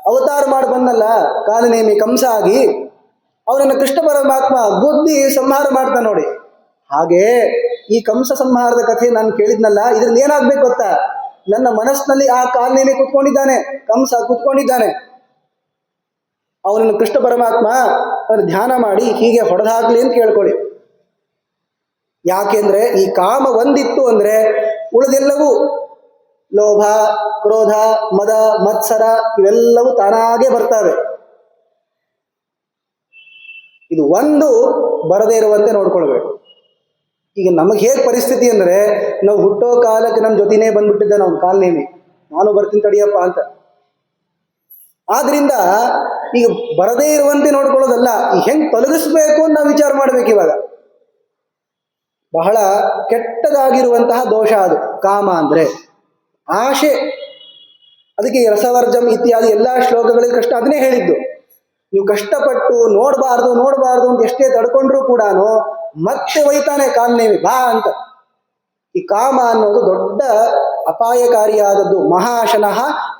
ಅವತಾರ ಮಾಡಿ ಬಂದಲ್ಲ ಕಾಲನೇಮಿ ಕಂಸ ಆಗಿ, ಅವನನ್ನು ಕೃಷ್ಣ ಪರಮಾತ್ಮ ಗುದ್ದಿ ಸಂಹಾರ ಮಾಡ್ತಾನೆ ನೋಡಿ. ಹಾಗೆ ಈ ಕಂಸ ಸಂಹಾರದ ಕಥೆ ನಾನು ಕೇಳಿದ್ನಲ್ಲ, ಇದ್ರಲ್ಲಿ ಏನಾಗ್ಬೇಕು ಗೊತ್ತಾ? ನನ್ನ ಮನಸ್ಸಿನಲ್ಲಿ ಆ ಕಾಲನೇಮಿ ಕುತ್ಕೊಂಡಿದ್ದಾನೆ, ಕಂಸ ಕುತ್ಕೊಂಡಿದ್ದಾನೆ. ಅವನನ್ನು ಕೃಷ್ಣ ಪರಮಾತ್ಮ ಧ್ಯಾನ ಮಾಡಿ ಹೀಗೆ ಹೊಡೆದಾಕ್ಲಿ ಅಂತ ಕೇಳ್ಕೊಳ್ಳಿ. ಯಾಕೆಂದ್ರೆ ಈ ಕಾಮ ಒಂದಿತ್ತು ಅಂದ್ರೆ ಉಳಿದೆಲ್ಲವೂ ಲೋಭ, ಕ್ರೋಧ, ಮದ, ಮತ್ಸರ ಇವೆಲ್ಲವೂ ತಾನಾಗೆ ಬರ್ತವೆ. ಇದು ಒಂದು ಬರದೇ ಇರುವಂತೆ ನೋಡ್ಕೊಳ್ಬೇಕು. ಈಗ ನಮಗೆ ಹೇಗೆ ಪರಿಸ್ಥಿತಿ ಅಂದರೆ, ನಾವು ಹುಟ್ಟೋ ಕಾಲಕ್ಕೆ ನಮ್ಮ ಜೊತೆನೇ ಬಂದ್ಬಿಟ್ಟಿದ್ದ ನಾವು ಕಾಲನೇಮಿ, ನಾನು ಬರ್ತೀನಿ ತಡಿಯಪ್ಪ ಅಂತ. ಆದ್ರಿಂದ ಈಗ ಬರದೇ ಇರುವಂತೆ ನೋಡ್ಕೊಳ್ಳೋದಲ್ಲ, ಹೆಂಗೆ ತೊಲಗಿಸ್ಬೇಕು ಅಂತ ನಾವು ವಿಚಾರ ಮಾಡ್ಬೇಕು. ಇವಾಗ ಬಹಳ ಕೆಟ್ಟದಾಗಿರುವಂತಹ ದೋಷ ಅದು ಕಾಮ ಅಂದ್ರೆ ಆಶೆ. ಅದಕ್ಕೆ ರಸವರ್ಜಂ ಇತ್ಯಾದಿ ಎಲ್ಲ ಶ್ಲೋಕಗಳಿಗೆ ಕಷ್ಟ ಅದನ್ನೇ ಹೇಳಿದ್ದು. ನೀವು ಕಷ್ಟಪಟ್ಟು ನೋಡಬಾರ್ದು ಅಂತ ಎಷ್ಟೇ ತಡ್ಕೊಂಡ್ರೂ ಕೂಡ ಮತ್ತೆ ಒಯ್ತಾನೆ ಕಾಲ್ನೇವಿ ಬಾ ಅಂತ. ಈ ಕಾಮ ಅನ್ನೋದು ದೊಡ್ಡ ಅಪಾಯಕಾರಿಯಾದದ್ದು, ಮಹಾಶನಃ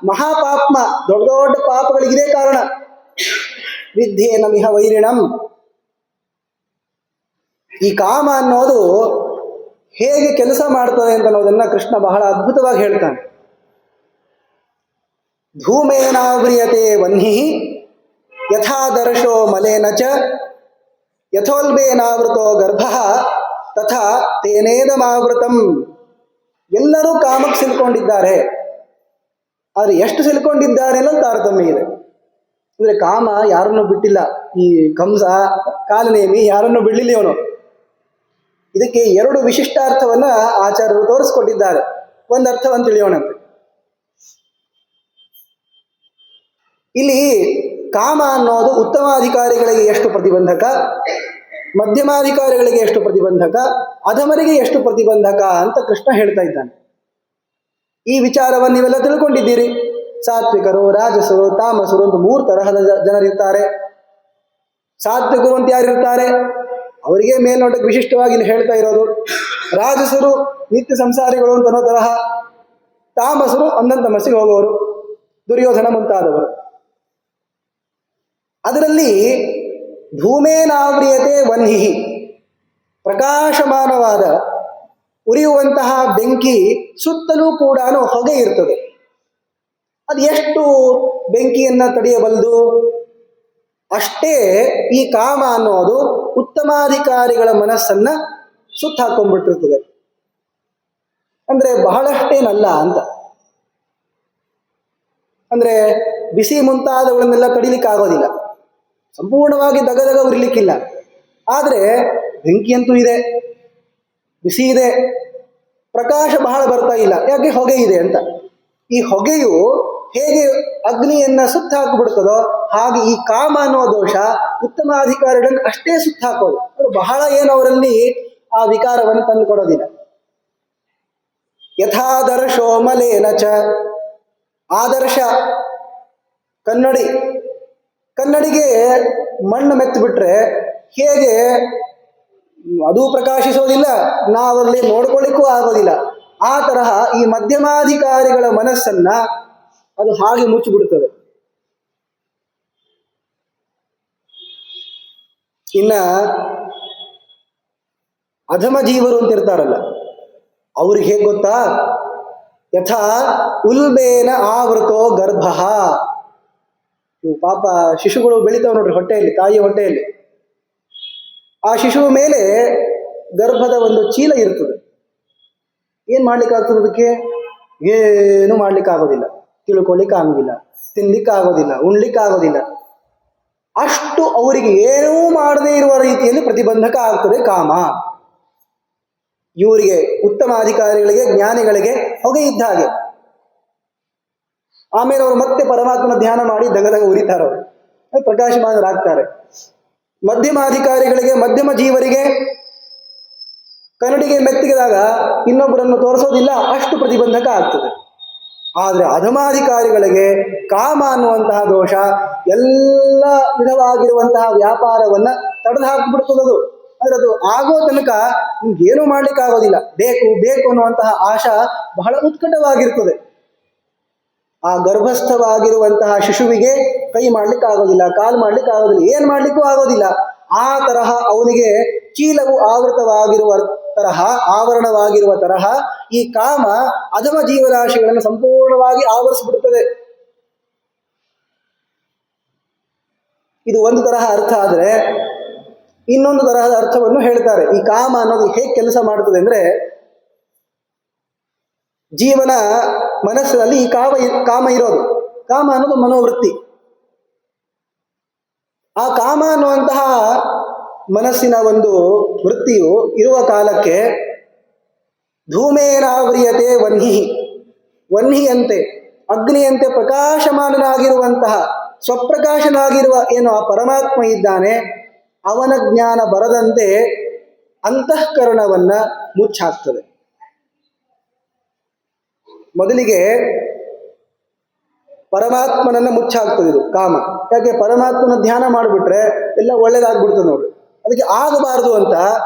ಮಹಾಪಾಪ್ಮ, ದೊಡ್ಡ ದೊಡ್ಡ ಪಾಪಗಳಿಗಿದೆ ಕಾರಣ. ವಿದ್ಯೇನಮಿಹ ವೈರಿಣಂ. ಈ ಕಾಮ ಅನ್ನೋದು ಹೇಗೆ ಕೆಲಸ ಮಾಡ್ತದೆ ಅಂತ ಅನ್ನೋದನ್ನ ಕೃಷ್ಣ ಬಹಳ ಅದ್ಭುತವಾಗಿ ಹೇಳ್ತಾನೆ. ಧೂಮೇನಾವ್ರಿಯತೆ ವನ್ಹಿ ಯಥಾದರ್ಶೋ ಮಲೇನ ಚ ಯಥೋಲ್ಬೇನಾವೃತೋ ಗರ್ಭ ತಥಾ ತೇನೇದಮಾವೃತಂ. ಎಲ್ಲರೂ ಕಾಮಕ್ಕೆ ಸಿಲ್ಕೊಂಡಿದ್ದಾರೆ, ಆದರೆ ಎಷ್ಟು ಸಿಲ್ಕೊಂಡಿದ್ದಾರೆ ಅನ್ನೋದು ತಾರತಮ್ಯ ಇದೆ. ಅಂದ್ರೆ ಕಾಮ ಯಾರನ್ನು ಬಿಟ್ಟಿಲ್ಲ. ಈ ಕಂಸ, ಕಾಲನೇಮಿ ಯಾರನ್ನು ಬಿಡಲಿಲ್ಲ ಇವನು. ಇದಕ್ಕೆ ಎರಡು ವಿಶಿಷ್ಟಾರ್ಥವನ್ನ ಆಚಾರ್ಯರು ತೋರಿಸ್ಕೊಟ್ಟಿದ್ದಾರೆ. ಒಂದು ಅರ್ಥವನ್ನು ತಿಳಿಯೋಣಂತೆ. ಇಲ್ಲಿ ಕಾಮ ಅನ್ನೋದು ಉತ್ತಮಾಧಿಕಾರಿಗಳಿಗೆ ಎಷ್ಟು ಪ್ರತಿಬಂಧಕ, ಮಧ್ಯಮಾಧಿಕಾರಿಗಳಿಗೆ ಎಷ್ಟು ಪ್ರತಿಬಂಧಕ, ಅಧಮರಿಗೆ ಎಷ್ಟು ಪ್ರತಿಬಂಧಕ ಅಂತ ಕೃಷ್ಣ ಹೇಳ್ತಾ ಇದ್ದಾನೆ. ಈ ವಿಚಾರವನ್ನು ನೀವೆಲ್ಲ ತಿಳ್ಕೊಂಡಿದ್ದೀರಿ. ಸಾತ್ವಿಕರು, ರಾಜಸರು, ತಾಮಸರು ಅಂತ 3 ತರಹದ ಜನರಿರ್ತಾರೆ. ಸಾತ್ವಿಕರು ಅಂತ ಯಾರಿರ್ತಾರೆ, ಅವರಿಗೆ ಮೇಲ್ನೋಟಕ್ಕೆ ವಿಶಿಷ್ಟವಾಗಿ ಇಲ್ಲಿ ಹೇಳ್ತಾ ಇರೋದು. ರಾಜಸರು ನಿತ್ಯ ಸಂಸಾರಿಗಳು ಅಂತ ಅನ್ನೋ ತರಹ, ತಾಮಸರು ಅಂಧಂತಮಸ್ಸಿಗೆ ಹೋಗೋರು, ದುರ್ಯೋಧನ ಮುಂತಾದವರು. ಅದರಲ್ಲಿ ಧೂಮೇನಾವ್ರಿಯತೆ ವನ್ಹಿ, ಪ್ರಕಾಶಮಾನವಾದ ಉರಿಯುವಂತಹ ಬೆಂಕಿ ಸುತ್ತಲೂ ಕೂಡ ಹೊಗೆ ಇರ್ತದೆ. ಅದು ಎಷ್ಟು ಬೆಂಕಿಯನ್ನ ತಡೆಯಬಲ್ಲದು, ಅಷ್ಟೇ ಈ ಕಾಮ ಅನ್ನೋದು ಉತ್ತಮಾಧಿಕಾರಿಗಳ ಮನಸ್ಸನ್ನ ಸುತ್ತ ಹಾಕೊಂಡ್ಬಿಟ್ಟಿರ್ತದೆ. ಅಂದ್ರೆ ಬಹಳಷ್ಟೇನಲ್ಲ ಅಂತ. ಅಂದ್ರೆ ಬಿಸಿ ಮುಂತಾದವುಗಳನ್ನೆಲ್ಲ ತಡಿಲಿಕ್ಕಾಗೋದಿಲ್ಲ, ಸಂಪೂರ್ಣವಾಗಿ ದಗದಗ ಉರಿಲಿಕ್ಕಿಲ್ಲ. ಆದರೆ ಬೆಂಕಿಯಂತೂ ಇದೆ, ಬಿಸಿ ಇದೆ, ಪ್ರಕಾಶ ಬಹಳ ಬರ್ತಾ ಇಲ್ಲ. ಯಾಕೆ? ಹೊಗೆ ಇದೆ ಅಂತ. ಈ ಹೊಗೆಯು ಹೇಗೆ ಅಗ್ನಿಯನ್ನ ಸುತ್ತ ಹಾಕಿಬಿಡ್ತದೋ ಹಾಗೆ ಈ ಕಾಮ ಅನ್ನೋ ದೋಷ ಉತ್ತಮಾಧಿಕಾರಿಗಳನ್ನು ಅಷ್ಟೇ ಸುತ್ತ ಹಾಕೋದು. ಅದು ಬಹಳ ಏನು ಅವರಲ್ಲಿ ಆ ವಿಕಾರವನ್ನು ತಂದು ಕೊಡೋದಿಲ್ಲ. ಯಥಾದರ್ಶೋ ಮಲೇನ ಚ, ಆದರ್ಶ ಕನ್ನಡಿಗೆ ಮಣ್ಣು ಮೆತ್ತು ಬಿಟ್ರೆ ಹೇಗೆ ಅದು ಪ್ರಕಾಶಿಸೋದಿಲ್ಲ, ನಾವಲ್ಲಿ ನೋಡ್ಕೊಳ್ಳಿಕ್ಕೂ ಆಗೋದಿಲ್ಲ. ಆ ತರಹ ಈ ಮಧ್ಯಮಾಧಿಕಾರಿಗಳ ಮನಸ್ಸನ್ನ ಅದು ಹಾಗೆ ಮುಚ್ಚಿಬಿಡುತ್ತದೆ. ಇನ್ನ ಅಧಮ ಜೀವರು ಅಂತ ಇರ್ತಾರಲ್ಲ, ಅವ್ರಿಗೆ ಹೇಗೆ ಗೊತ್ತಾ? ಯಥಾ ಉಲ್ಬೇನ ಆವೃತೋ ಗರ್ಭ. ಇವು ಪಾಪ ಶಿಶುಗಳು ಬೆಳಿತಾವ ನೋಡ್ರಿ ಹೊಟ್ಟೆಯಲ್ಲಿ, ತಾಯಿಯ ಹೊಟ್ಟೆಯಲ್ಲಿ. ಆ ಶಿಶುವ ಮೇಲೆ ಗರ್ಭದ ಒಂದು ಚೀಲ ಇರ್ತದೆ. ಏನ್ ಮಾಡ್ಲಿಕ್ಕಾಗ್ತದೆ ಅದಕ್ಕೆ? ಏನು ಮಾಡ್ಲಿಕ್ಕಾಗೋದಿಲ್ಲ, ತಿಳ್ಕೊಳ್ಳಿಕ್ಕೆ ಆಗೋದಿಲ್ಲ, ತಿನ್ಲಿಕ್ಕಾಗೋದಿಲ್ಲ, ಉಣ್ಲಿಕ್ಕಾಗೋದಿಲ್ಲ. ಅಷ್ಟು ಅವರಿಗೆ ಏನೂ ಮಾಡದೇ ಇರುವ ರೀತಿಯಲ್ಲಿ ಪ್ರತಿಬಂಧಕ ಆಗ್ತದೆ ಕಾಮ. ಇವರಿಗೆ ಉತ್ತಮ ಅಧಿಕಾರಿಗಳಿಗೆ, ಜ್ಞಾನಿಗಳಿಗೆ ಹೊಗೆ ಇದ್ದ ಹಾಗೆ. ಆಮೇಲೆ ಅವರು ಮತ್ತೆ ಪರಮಾತ್ಮನ ಧ್ಯಾನ ಮಾಡಿ ದಗದಗ ಉರಿತಾರವರು, ಪ್ರಕಾಶಮಾನರಾಗ್ತಾರೆ. ಮಧ್ಯಮಾಧಿಕಾರಿಗಳಿಗೆ, ಮಧ್ಯಮ ಜೀವರಿಗೆ ಕನ್ನಡಿಗೆ ಮೆತ್ತಿಗೆದಾಗ ಇನ್ನೊಬ್ಬರನ್ನು ತೋರಿಸೋದಿಲ್ಲ, ಅಷ್ಟು ಪ್ರತಿಬಂಧಕ ಆಗ್ತದೆ. ಆದರೆ ಅಧಮಾಧಿಕಾರಿಗಳಿಗೆ ಕಾಮ ಅನ್ನುವಂತಹ ದೋಷ ಎಲ್ಲ ವಿಧವಾಗಿರುವಂತಹ ವ್ಯಾಪಾರವನ್ನ ತಡೆದು ಹಾಕಿಬಿಡ್ತದದು. ಅಂದ್ರೆ ಅದು ಆಗೋ ತನಕ ನಿಮ್ಗೇನು ಮಾಡ್ಲಿಕ್ಕಾಗೋದಿಲ್ಲ, ಬೇಕು ಬೇಕು ಅನ್ನುವಂತಹ ಆಶಾ ಬಹಳ ಉತ್ಕಟವಾಗಿರ್ತದೆ. ಆ ಗರ್ಭಸ್ಥವಾಗಿರುವಂತಹ ಶಿಶುವಿಗೆ ಕೈ ಮಾಡ್ಲಿಕ್ಕಾಗೋದಿಲ್ಲ, ಕಾಲು ಮಾಡ್ಲಿಕ್ಕಾಗೋದಿಲ್ಲ, ಏನ್ ಮಾಡ್ಲಿಕ್ಕೂ ಆಗೋದಿಲ್ಲ. ಆ ತರಹ ಅವನಿಗೆ ಚೀಲವು ಆವೃತವಾಗಿರುವ ತರಹ, ಆವರಣವಾಗಿರುವ ತರಹ ಈ ಕಾಮ ಅಧಮ ಜೀವರಾಶಿಗಳನ್ನು ಸಂಪೂರ್ಣವಾಗಿ ಆವರಿಸಿಬಿಡುತ್ತದೆ. ಇದು ಒಂದು ತರಹ ಅರ್ಥ. ಆದರೆ ಇನ್ನೊಂದು ತರಹದ ಅರ್ಥವನ್ನು ಹೇಳ್ತಾರೆ. ಈ ಕಾಮ ಅನ್ನೋದು ಹೇಗೆ ಕೆಲಸ ಮಾಡ್ತದೆ ಅಂದ್ರೆ, ಜೀವನ ಮನಸ್ಸಿನಲ್ಲಿ ಈ ಕಾಮ ಇರೋದು. ಕಾಮ ಅನ್ನೋದು ಮನೋವೃತ್ತಿ. ಆ ಕಾಮ ಅನ್ನುವಂತಹ ಮನಸ್ಸಿನ ಒಂದು ವೃತ್ತಿಯು ಇರುವ ಕಾಲಕ್ಕೆ ಧೂಮೇನಾವ್ರಿಯತೆ ವನ್ಹಿ, ವನ್ಹಿಯಂತೆ ಅಗ್ನಿಯಂತೆ ಪ್ರಕಾಶಮಾನನಾಗಿರುವಂತಹ ಸ್ವಪ್ರಕಾಶನಾಗಿರುವ ಏನು ಆ ಪರಮಾತ್ಮ ಇದ್ದಾನೆ, ಅವನ ಜ್ಞಾನ ಬರದಂತೆ ಅಂತಃಕರಣವನ್ನ ಮುಚ್ಚಾಕ್ತದೆ. ಮೊದಲಿಗೆ ಪರಮಾತ್ಮನನ್ನ ಮುಚ್ಚಾಕ್ತದೆ ಇದು ಕಾಮ. ಯಾಕೆ? ಪರಮಾತ್ಮನ ಧ್ಯಾನ ಮಾಡಿಬಿಟ್ರೆ ಎಲ್ಲ ಒಳ್ಳೇದಾಗ್ಬಿಡ್ತದೆ ನೋಡ್ರಿ. ಅದಕ್ಕೆ ಆಗಬಾರದು ಅಂತ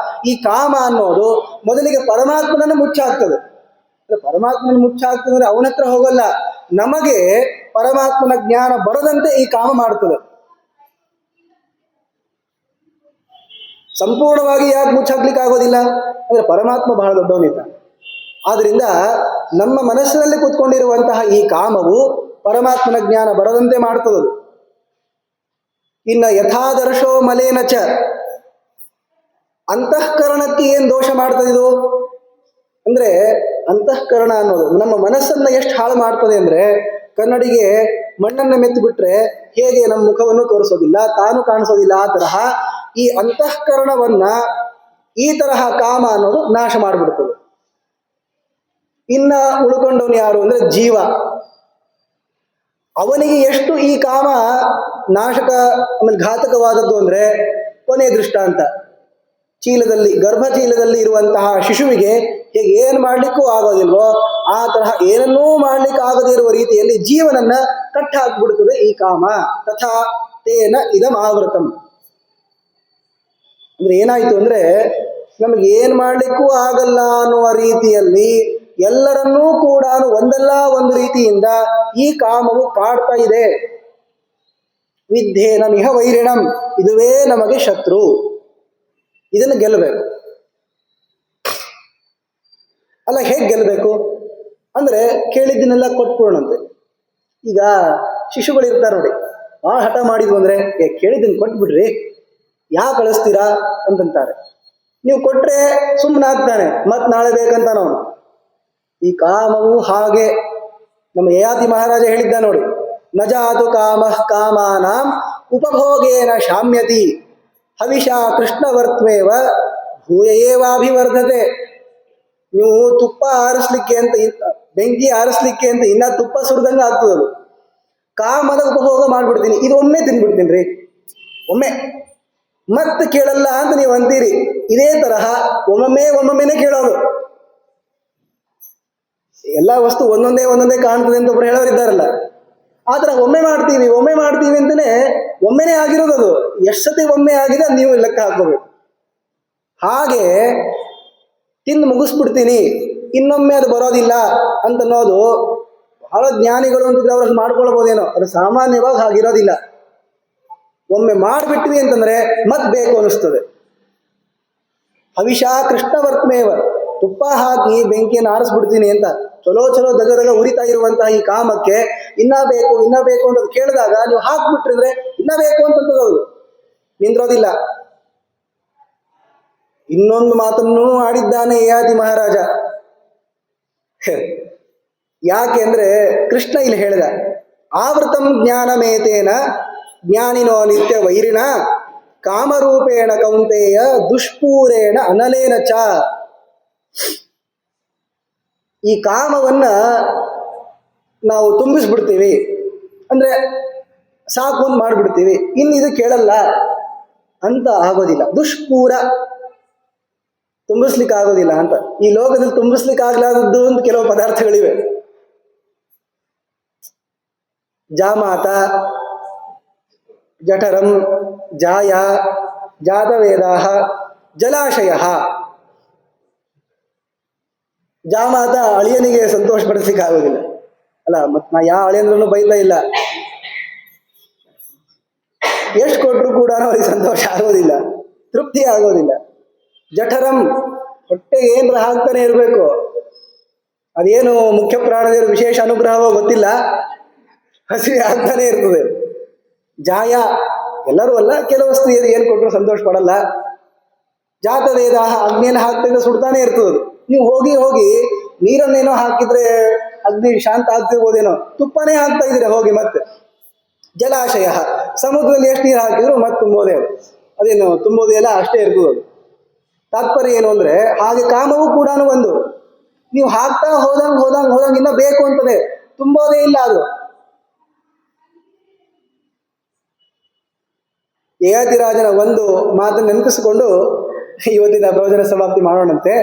ಈ ಕಾಮ ಅನ್ನೋದು ಮೊದಲಿಗೆ ಪರಮಾತ್ಮನನ್ನ ಮುಚ್ಚಾಕ್ತದೆ. ಪರಮಾತ್ಮನ ಮುಚ್ಚಾಕ್ತದೆ ಅಂದ್ರೆ ಅವನ ಹತ್ರ ಹೋಗಲ್ಲ, ನಮಗೆ ಪರಮಾತ್ಮನ ಜ್ಞಾನ ಬರದಂತೆ ಈ ಕಾಮ ಮಾಡ್ತದೆ. ಸಂಪೂರ್ಣವಾಗಿ ಯಾಕೆ ಮುಚ್ಚಾಕ್ಲಿಕ್ಕೆ ಆಗೋದಿಲ್ಲ ಅಂದ್ರೆ ಪರಮಾತ್ಮ ಬಹಳ ದೊಡ್ಡವನಿದ್ದಾನೆ. ಆದ್ರಿಂದ ನಮ್ಮ ಮನಸ್ಸಿನಲ್ಲಿ ಕೂತ್ಕೊಂಡಿರುವಂತಹ ಈ ಕಾಮವು ಪರಮಾತ್ಮನ ಜ್ಞಾನ ಬರದಂತೆ ಮಾಡ್ತದದು. ಇನ್ನ ಯಥಾದರ್ಶೋ ಮಲೇನಚ, ಅಂತಃಕರಣಕ್ಕೆ ಏನ್ ದೋಷ ಮಾಡ್ತದಿದು ಅಂದ್ರೆ, ಅಂತಃಕರಣ ಅನ್ನೋದು ನಮ್ಮ ಮನಸ್ಸನ್ನ ಎಷ್ಟು ಹಾಳು ಮಾಡ್ತದೆ ಅಂದ್ರೆ, ಕನ್ನಡಿಗೆ ಮಣ್ಣನ್ನ ಮೆತ್ತಿ ಬಿಟ್ರೆ ಹೇಗೆ ನಮ್ಮ ಮುಖವನ್ನು ತೋರಿಸೋದಿಲ್ಲ, ತಾನು ಕಾಣಿಸೋದಿಲ್ಲ, ಆ ತರಹ ಈ ಅಂತಃಕರಣವನ್ನ ಈ ತರಹ ಕಾಮ ಅನ್ನೋದು ನಾಶ ಮಾಡಿಬಿಡ್ತದೆ. ಇನ್ನ ಉಳ್ಕೊಂಡವನು ಯಾರು ಅಂದ್ರೆ ಜೀವ. ಅವನಿಗೆ ಎಷ್ಟು ಈ ಕಾಮ ನಾಶಕ ಆಮೇಲೆ ಘಾತಕವಾದದ್ದು ಅಂದ್ರೆ, ಕೊನೆ ದೃಷ್ಟಾಂತ, ಚೀಲದಲ್ಲಿ ಗರ್ಭ ಚೀಲದಲ್ಲಿ ಇರುವಂತಹ ಶಿಶುವಿಗೆ ಹೇಗೆ ಏನು ಮಾಡ್ಲಿಕ್ಕೂ ಆಗೋದಿಲ್ವೋ ಆ ತರಹ ಏನನ್ನೂ ಮಾಡ್ಲಿಕ್ಕೆ ಆಗದೇ ಇರುವ ರೀತಿಯಲ್ಲಿ ಜೀವನನ್ನ ಕಟ್ಟ ಹಾಕ್ಬಿಡ್ತದೆ ಈ ಕಾಮ. ತಥಾ ತೇನ ಇದಂ ಆವೃತಂ ಅಂದ್ರೆ ಏನಾಯ್ತು ಅಂದ್ರೆ, ನಮಗೆ ಏನ್ ಮಾಡ್ಲಿಕ್ಕೂ ಆಗಲ್ಲ ಅನ್ನುವ ರೀತಿಯಲ್ಲಿ ಎಲ್ಲರನ್ನೂ ಕೂಡ ಒಂದಲ್ಲ ಒಂದು ರೀತಿಯಿಂದ ಈ ಕಾಮವು ಕಾಡ್ತಾ ಇದೆ. ವಿದ್ಯೇನಮಿಹ ವೈರಿಣಂ, ಇದುವೇ ನಮಗೆ ಶತ್ರು, ಇದನ್ನು ಗೆಲ್ಲಬೇಕು. ಅಲ್ಲ, ಹೇಗೆ ಗೆಲ್ಲಬೇಕು ಅಂದ್ರೆ ಕೇಳಿದ್ದನ್ನೆಲ್ಲ ಕೊಟ್ಬಿಡೋಣಂತೆ. ಈಗ ಶಿಶುಗಳು ಇರ್ತಾರೆ ನೋಡಿ, ಆ ಹಠ ಮಾಡಿದ್ವು ಅಂದ್ರೆ ಕೇಳಿದ್ದನ್ನು ಕೊಟ್ಬಿಡ್ರಿ, ಯಾಕೆ ಕಳಿಸ್ತೀರಾ ಅಂತಂತಾರೆ. ನೀವು ಕೊಟ್ರೆ ಸುಮ್ಮನಾಗ್ತಾನೆ, ಮತ್ ನಾಳೆ ಬೇಕಂತ ನಾವು. ಈ ಕಾಮವು ಹಾಗೆ. ನಮ್ಮ ಯಯಾತಿ ಮಹಾರಾಜ ಹೇಳಿದ್ದ ನೋಡಿ, ನಜಾತು ಕಾಮ ಕಾಮಾನಾಂ ಉಪಭೋಗೇನ ಶಾಮ್ಯತಿ ಹವಿಷಾ ಕೃಷ್ಣವರ್ತ್ಮೇವ ಭೂಯೇವಾಭಿವರ್ಧತೆ. ನೀವು ತುಪ್ಪ ಆರಿಸ್ಲಿಕ್ಕೆ ಅಂತ, ಬೆಂಕಿ ಆರಿಸ್ಲಿಕ್ಕೆ ಅಂತ ಇನ್ನ ತುಪ್ಪ ಸುರಿದಂಗ ಆಗ್ತದದು. ಕಾಮದ ಉಪಭೋಗ ಮಾಡ್ಬಿಡ್ತೀನಿ, ಇದು ಒಮ್ಮೆ ತಿನ್ಬಿಡ್ತೀನಿ ರೀ, ಒಮ್ಮೆ ಮತ್ತೆ ಕೇಳಲ್ಲ ಅಂತ ನೀವು ಅಂತೀರಿ. ಇದೇ ತರಹ ಒಮ್ಮೊಮ್ಮೆನೆ ಕೇಳೋದು. ಎಲ್ಲ ವಸ್ತು ಒಂದೊಂದೇ ಕಾಣ್ತದೆ ಅಂತ ಒಬ್ರು ಹೇಳೋರಿದ್ದಾರಲ್ಲ, ಆ ಥರ ಒಮ್ಮೆ ಮಾಡ್ತೀವಿ ಅಂತಾನೆ ಒಮ್ಮೆನೇ ಆಗಿರೋದು. ಅದು ಎಷ್ಟು ಸತಿ ಒಮ್ಮೆ ಆಗಿದೆ ನೀವು ಲೆಕ್ಕ ಹಾಕೋಬೇಕು. ಹಾಗೆ ತಿಂದು ಮುಗಿಸ್ಬಿಡ್ತೀನಿ, ಇನ್ನೊಮ್ಮೆ ಅದು ಬರೋದಿಲ್ಲ ಅಂತನ್ನೋದು ಬಹಳ ಜ್ಞಾನಿಗಳು ಅಂತಿದ್ರೆ ಅವ್ರನ್ನ ಮಾಡ್ಕೊಳ್ಬೋದೇನೋ, ಅದು ಸಾಮಾನ್ಯವಾಗಿ ಹಾಗಿರೋದಿಲ್ಲ. ಒಮ್ಮೆ ಮಾಡಿಬಿಟ್ವಿ ಅಂತಂದ್ರೆ ಮತ್ ಬೇಕು ಅನಿಸ್ತದೆ. ಹವಿಷಾ ಕೃಷ್ಣವರ್ತ್ಮೇವ, ತುಪ್ಪ ಹಾಕಿ ಬೆಂಕಿಯನ್ನು ಆರಿಸ್ಬಿಡ್ತೀನಿ ಅಂತ ಚಲೋ ದಗದಗ ಉರಿತಾ ಇರುವಂತಹ ಈ ಕಾಮಕ್ಕೆ ಇನ್ನ ಬೇಕು ಅಂತ ಕೇಳಿದಾಗ ನೀವು ಹಾಕ್ಬಿಟ್ರಿದ್ರೆ ಇನ್ನ ಬೇಕು ಅಂತಂತದದು ನಿಂದ್ರೋದಿಲ್ಲ. ಇನ್ನೊಂದು ಮಾತನ್ನು ಆಡಿದ್ದಾನೆ ಯಯಾತಿ ಮಹಾರಾಜ. ಯಾಕೆ ಅಂದ್ರೆ ಕೃಷ್ಣ ಇಲ್ಲಿ ಹೇಳಿದ, ಆವೃತಂ ಜ್ಞಾನಮೇತೇನ ಜ್ಞಾನಿನೋ ನಿತ್ಯ ವೈರಿಣ ಕಾಮರೂಪೇಣ ಕೌಂತೆಯ ದುಷ್ಪೂರೇಣ ಅನಲೇನ ಚ. ಈ ಕಾಮವನ್ನ ನಾವು ತುಂಬಿಸ್ಬಿಡ್ತೀವಿ ಅಂದ್ರೆ ಸಾಕು ಅಂತ ಮಾಡಿಬಿಡ್ತೀವಿ, ಇನ್ನು ಇದು ಕೇಳಲ್ಲ ಅಂತ ಆಗೋದಿಲ್ಲ. ದುಷ್ಪೂರ, ತುಂಬಿಸ್ಲಿಕ್ಕೆ ಆಗೋದಿಲ್ಲ ಅಂತ. ಈ ಲೋಕದಲ್ಲಿ ತುಂಬಿಸ್ಲಿಕ್ಕೆ ಆಗ್ಲಾದದ್ದು ಅಂತ ಕೆಲವು ಪದಾರ್ಥಗಳಿವೆ. ಜಾಮಾತ, ಜಠರಂ, ಜಾಯ, ಜಾತವೇದಾಹ, ಜಲಾಶಯ. ಜಾಮಾತ ಅಳಿಯನಿಗೆ ಸಂತೋಷ ಪಡಿಸ್ಲಿಕ್ಕೆ ಆಗೋದಿಲ್ಲ ಅಲ್ಲ, ಮತ್ ನಾ ಯಾವ ಅಳಿಯಂದ್ರೂ ಬೈತಾ ಇಲ್ಲ, ಎಷ್ಟು ಕೊಟ್ಟರು ಕೂಡ ಅವರಿಗೆ ಸಂತೋಷ ಆಗೋದಿಲ್ಲ, ತೃಪ್ತಿ ಆಗೋದಿಲ್ಲ. ಜಠರಂ, ಹೊಟ್ಟೆಗೆ ಏನ್ರ ಹಾಕ್ತಾನೆ ಇರಬೇಕು. ಅದೇನು ಮುಖ್ಯ ಪ್ರಾಣದೇವರು ವಿಶೇಷ ಅನುಗ್ರಹವೋ ಗೊತ್ತಿಲ್ಲ, ಹಸಿವೆ ಆಗ್ತಾನೆ ಇರ್ತದೆ. ಜಾಯ, ಎಲ್ಲರೂ ಅಲ್ಲ, ಕೆಲವು ಸ್ತ್ರೀಯರು ಏನು ಕೊಟ್ಟರು ಸಂತೋಷ ಪಡಲ್ಲ. ಜಾತವೇದ, ಅಗ್ನಿಯನ್ನು ಹಾಕ್ತಾ ಸುಡ್ತಾನೆ ಇರ್ತದೆ. ನೀವು ಹೋಗಿ ನೀರನ್ನೇನೋ ಹಾಕಿದ್ರೆ ಅಗ್ನಿ ಶಾಂತ ಆಗ್ತಿರ್ಬೋದೇನೋ, ತುಪ್ಪನೇ ಹಾಕ್ತಾ ಇದ್ದೀರಾ ಹೋಗಿ ಮತ್ತೆ. ಜಲಾಶಯ, ಸಮುದ್ರದಲ್ಲಿ ಎಷ್ಟು ನೀರು ಹಾಕಿದ್ರು ಮತ್ತೆ ತುಂಬೋದೇ ಅದು, ಅದೇನು ತುಂಬೋದೇ ಇಲ್ಲ, ಅಷ್ಟೇ ಇರ್ತದೆ ಅದು. ತಾತ್ಪರ್ಯ ಏನು ಅಂದ್ರೆ, ಹಾಗೆ ಕಾಮವೂ ಕೂಡ ಒಂದು, ನೀವು ಹಾಕ್ತಾ ಹೋದಂಗೆ ಇನ್ನ ಬೇಕು ಅಂತದೆ, ತುಂಬೋದೇ ಇಲ್ಲ ಅದು. ಯಯಾತಿರಾಜನ ಒಂದು ಮಾತನ್ನು ನೆನಪಿಸಿಕೊಂಡು ಇವತ್ತಿನ ಪ್ರವಚನ ಸಮಾಪ್ತಿ ಮಾಡೋಣಂತೆ.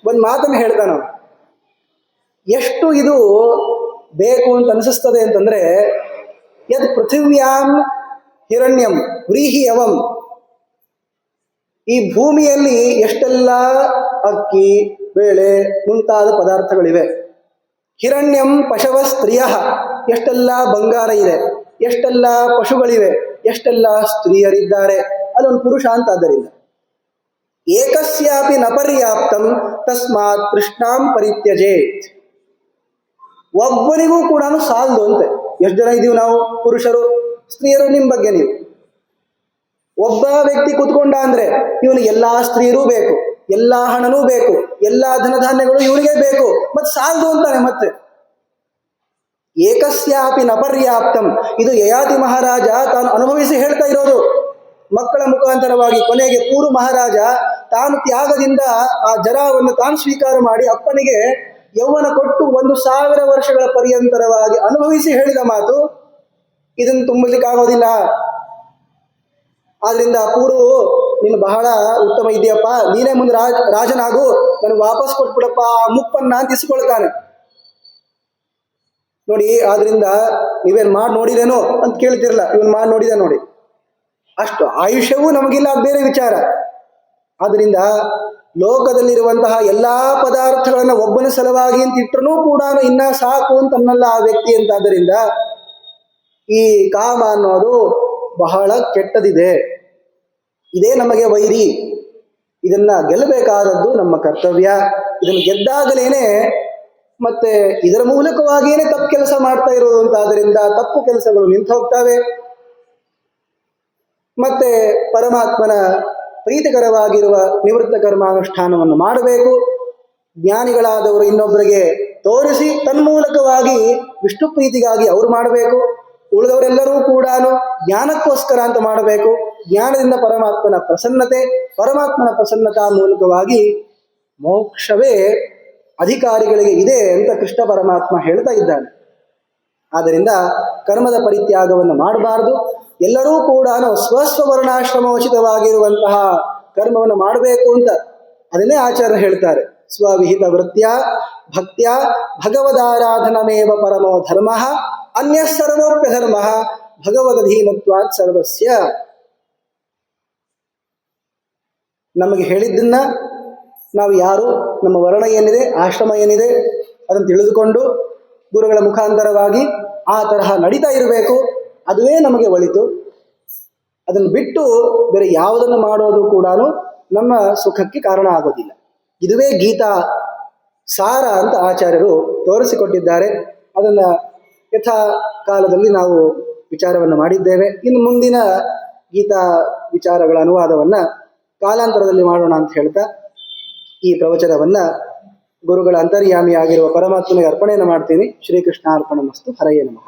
ಒಂದು ಮಾತನ್ನು ಹೇಳ್ತಾನ, ಎಷ್ಟು ಇದು ಬೇಕು ಅಂತ ಅನಿಸ್ತದೆ ಅಂತಂದ್ರೆ, ಯದ್ ಪೃಥಿವ್ಯಾಂ ಹಿರಣ್ಯಂ ವ್ರೀಹಿ ಅವಂ, ಈ ಭೂಮಿಯಲ್ಲಿ ಎಷ್ಟೆಲ್ಲ ಅಕ್ಕಿ ಬೇಳೆ ಮುಂತಾದ ಪದಾರ್ಥಗಳಿವೆ. ಹಿರಣ್ಯಂ ಪಶವ ಸ್ತ್ರೀಯ, ಎಷ್ಟೆಲ್ಲ ಬಂಗಾರ ಇದೆ, ಎಷ್ಟೆಲ್ಲ ಪಶುಗಳಿವೆ, ಎಷ್ಟೆಲ್ಲ ಸ್ತ್ರೀಯರಿದ್ದಾರೆ, ಅದೊಂದು ಪುರುಷ ಅಂತ. ಆದ್ದರಿಂದ ಏಕಸ್ಯಾಪಿ ನ ಪರ್ಯಾಪ್ತಂ ತಸ್ಮಾತ್ ತೃಷ್ಣಾಂ ಪರಿತ್ಯಜೇತ್, ಒಬ್ಬನಿಗೂ ಕೂಡ ಸಾಲದು ಅಂತೆ. ಎಷ್ಟು ಜನ ಇದೀವಿ ನಾವು ಪುರುಷರು, ಸ್ತ್ರೀಯರು, ನಿಮ್ಮ ಬಗ್ಗೆ ನೀವು. ಒಬ್ಬ ವ್ಯಕ್ತಿ ಕೂತ್ಕೊಂಡ ಅಂದ್ರೆ ಇವನಿಗೆ ಎಲ್ಲಾ ಸ್ತ್ರೀಯರೂ ಬೇಕು, ಎಲ್ಲಾ ಹಣನೂ ಬೇಕು, ಎಲ್ಲಾ ಧನಧಾನ್ಯಗಳು ಇವನಿಗೆ ಬೇಕು, ಮತ್ತೆ ಸಾಲದು ಅಂತಾನೆ. ಮತ್ತೆ ಏಕಸ್ಯಾಪಿ ನ ಪರ್ಯಾಪ್ತಂ, ಇದು ಯಯಾತಿ ಮಹಾರಾಜ ತಾನು ಅನುಭವಿಸಿ ಹೇಳ್ತಾ ಇರೋದು ಮಕ್ಕಳ ಮುಖಾಂತರವಾಗಿ. ಕೊನೆಗೆ ಪೂರು ಮಹಾರಾಜ ತಾನು ತ್ಯಾಗದಿಂದ ಆ ಜರಾವನ್ನು ತಾನು ಸ್ವೀಕಾರ ಮಾಡಿ ಅಪ್ಪನಿಗೆ ಯೌವನ ಕೊಟ್ಟು 1000 ವರ್ಷಗಳ ಪರ್ಯಂತರವಾಗಿ ಅನುಭವಿಸಿ ಹೇಳಿದ ಮಾತು. ಇದನ್ನು ತುಂಬಲಿಕ್ಕಾಗೋದಿಲ್ಲ. ಆದ್ರಿಂದ ಪೂರು, ನೀನು ಬಹಳ ಉತ್ತಮ ಇದೆಯಪ್ಪ, ನೀನೇ ಮುಂದೆ ರಾಜನಾಗು, ನನಗೆ ವಾಪಸ್ ಕೊಟ್ಬಿಡಪ್ಪ ಆ ಮುಪ್ಪನ್ನ ಅಂತ ಇಸ್ಕೊಳ್ತಾನೆ ನೋಡಿ. ಆದ್ರಿಂದ ನೀವೇನ್ ಮಾಡಿ ನೋಡಿದೇನೋ ಅಂತ ಕೇಳ್ತಿರಲ್ಲ, ಇವನ್ ಮಾಡಿ ನೋಡಿದ ನೋಡಿ. ಅಷ್ಟು ಆಯುಷ್ಯವೂ ನಮಗಿಲ್ಲ, ಬೇರೆ ವಿಚಾರ. ಆದ್ರಿಂದ ಲೋಕದಲ್ಲಿರುವಂತಹ ಎಲ್ಲಾ ಪದಾರ್ಥಗಳನ್ನ ಒಬ್ಬನ ಸಲುವಾಗಿ ಅಂತ ಇಟ್ಟರೂ ಕೂಡ ಇನ್ನ ಸಾಕು ಅಂತನ್ನಲ್ಲ ಆ ವ್ಯಕ್ತಿ ಅಂತ. ಆದ್ದರಿಂದ ಈ ಕಾಮ ಅನ್ನೋದು ಬಹಳ ಕೆಟ್ಟದಿದೆ, ಇದೇ ನಮಗೆ ವೈರಿ. ಇದನ್ನ ಗೆಲ್ಲಬೇಕಾದದ್ದು ನಮ್ಮ ಕರ್ತವ್ಯ. ಇದನ್ನು ಗೆದ್ದಾಗಲೇನೆ ಮತ್ತೆ ಇದರ ಮೂಲಕವಾಗಿಯೇ ತಪ್ಪು ಕೆಲಸ ಮಾಡ್ತಾ ಇರೋದು ಅಂತ. ಆದ್ದರಿಂದ ತಪ್ಪು ಕೆಲಸಗಳು ನಿಂತು ಹೋಗ್ತವೆ. ಮತ್ತೆ ಪರಮಾತ್ಮನ ಪ್ರೀತಿಕರವಾಗಿರುವ ನಿವೃತ್ತ ಕರ್ಮಾನುಷ್ಠಾನವನ್ನು ಮಾಡಬೇಕು. ಜ್ಞಾನಿಗಳಾದವರು ಇನ್ನೊಬ್ಬರಿಗೆ ತೋರಿಸಿ ತನ್ಮೂಲಕವಾಗಿ ವಿಷ್ಣು ಪ್ರೀತಿಗಾಗಿ ಅವರು ಮಾಡಬೇಕು. ಉಳಿದವರೆಲ್ಲರೂ ಕೂಡ ಜ್ಞಾನಕ್ಕೋಸ್ಕರ ಅಂತ ಮಾಡಬೇಕು. ಜ್ಞಾನದಿಂದ ಪರಮಾತ್ಮನ ಪ್ರಸನ್ನತೆ, ಪರಮಾತ್ಮನ ಪ್ರಸನ್ನತಾ ಮೂಲಕವಾಗಿ ಮೋಕ್ಷವೇ ಅಧಿಕಾರಿಗಳಿಗೆ ಇದೆ ಅಂತ ಕೃಷ್ಣ ಪರಮಾತ್ಮ ಹೇಳ್ತಾ ಇದ್ದಾನೆ. ಆದ್ದರಿಂದ ಕರ್ಮದ ಪರಿತ್ಯಾಗವನ್ನು ಮಾಡಬಾರದು. ಎಲ್ಲರೂ ಕೂಡ ಸ್ವರ್ಣಾಶ್ರಮೋಚಿತವಾಗಿರುವಂತಹ ಕರ್ಮವನ್ನು ಮಾಡಬೇಕು ಅಂತ ಅದನ್ನೇ ಆಚಾರ್ಯ ಹೇಳ್ತಾರೆ. ಸ್ವವಿಹಿತ ವೃತ್ಯ ಭಕ್ತ್ಯ ಭಗವದಾರಾಧನಮೇವ ಪರಮೋ ಧರ್ಮ, ಅನ್ಯ ಸರ್ವೋಪ್ಯ ಧರ್ಮ ಭಗವದಧೀನತ್ವಾತ್ ಸರ್ವಸ್ಯ. ನಮಗೆ ಹೇಳಿದ್ದನ್ನ ನಾವು ಯಾರು, ನಮ್ಮ ವರ್ಣ ಏನಿದೆ, ಆಶ್ರಮ ಏನಿದೆ ಅದನ್ನು ತಿಳಿದುಕೊಂಡು ಗುರುಗಳ ಮುಖಾಂತರವಾಗಿ ಆ ತರಹ ನಡೀತಾ ಇರಬೇಕು. ಅದುವೇ ನಮಗೆ ಒಳಿತು. ಅದನ್ನು ಬಿಟ್ಟು ಬೇರೆ ಯಾವುದನ್ನು ಮಾಡೋದು ಕೂಡ ನಮ್ಮ ಸುಖಕ್ಕೆ ಕಾರಣ ಆಗೋದಿಲ್ಲ. ಇದುವೇ ಗೀತಾ ಸಾರ ಅಂತ ಆಚಾರ್ಯರು ತೋರಿಸಿಕೊಟ್ಟಿದ್ದಾರೆ. ಅದನ್ನು ಯಥಾ ಕಾಲದಲ್ಲಿ ನಾವು ವಿಚಾರವನ್ನು ಮಾಡಿದ್ದೇವೆ. ಇನ್ನು ಮುಂದಿನ ಗೀತಾ ವಿಚಾರಗಳ ಅನುವಾದವನ್ನು ಕಾಲಾಂತರದಲ್ಲಿ ಮಾಡೋಣ ಅಂತ ಹೇಳ್ತಾ ಈ ಪ್ರವಚನವನ್ನು ಗುರುಗಳ ಅಂತರ್ಯಾಮಿಯಾಗಿರುವ ಪರಮಾತ್ಮನಿಗೆ ಅರ್ಪಣೆಯನ್ನು ಮಾಡ್ತೀನಿ. ಶ್ರೀಕೃಷ್ಣ ಅರ್ಪಣಮಸ್ತು. ಹರಯೇ ನಮಃ.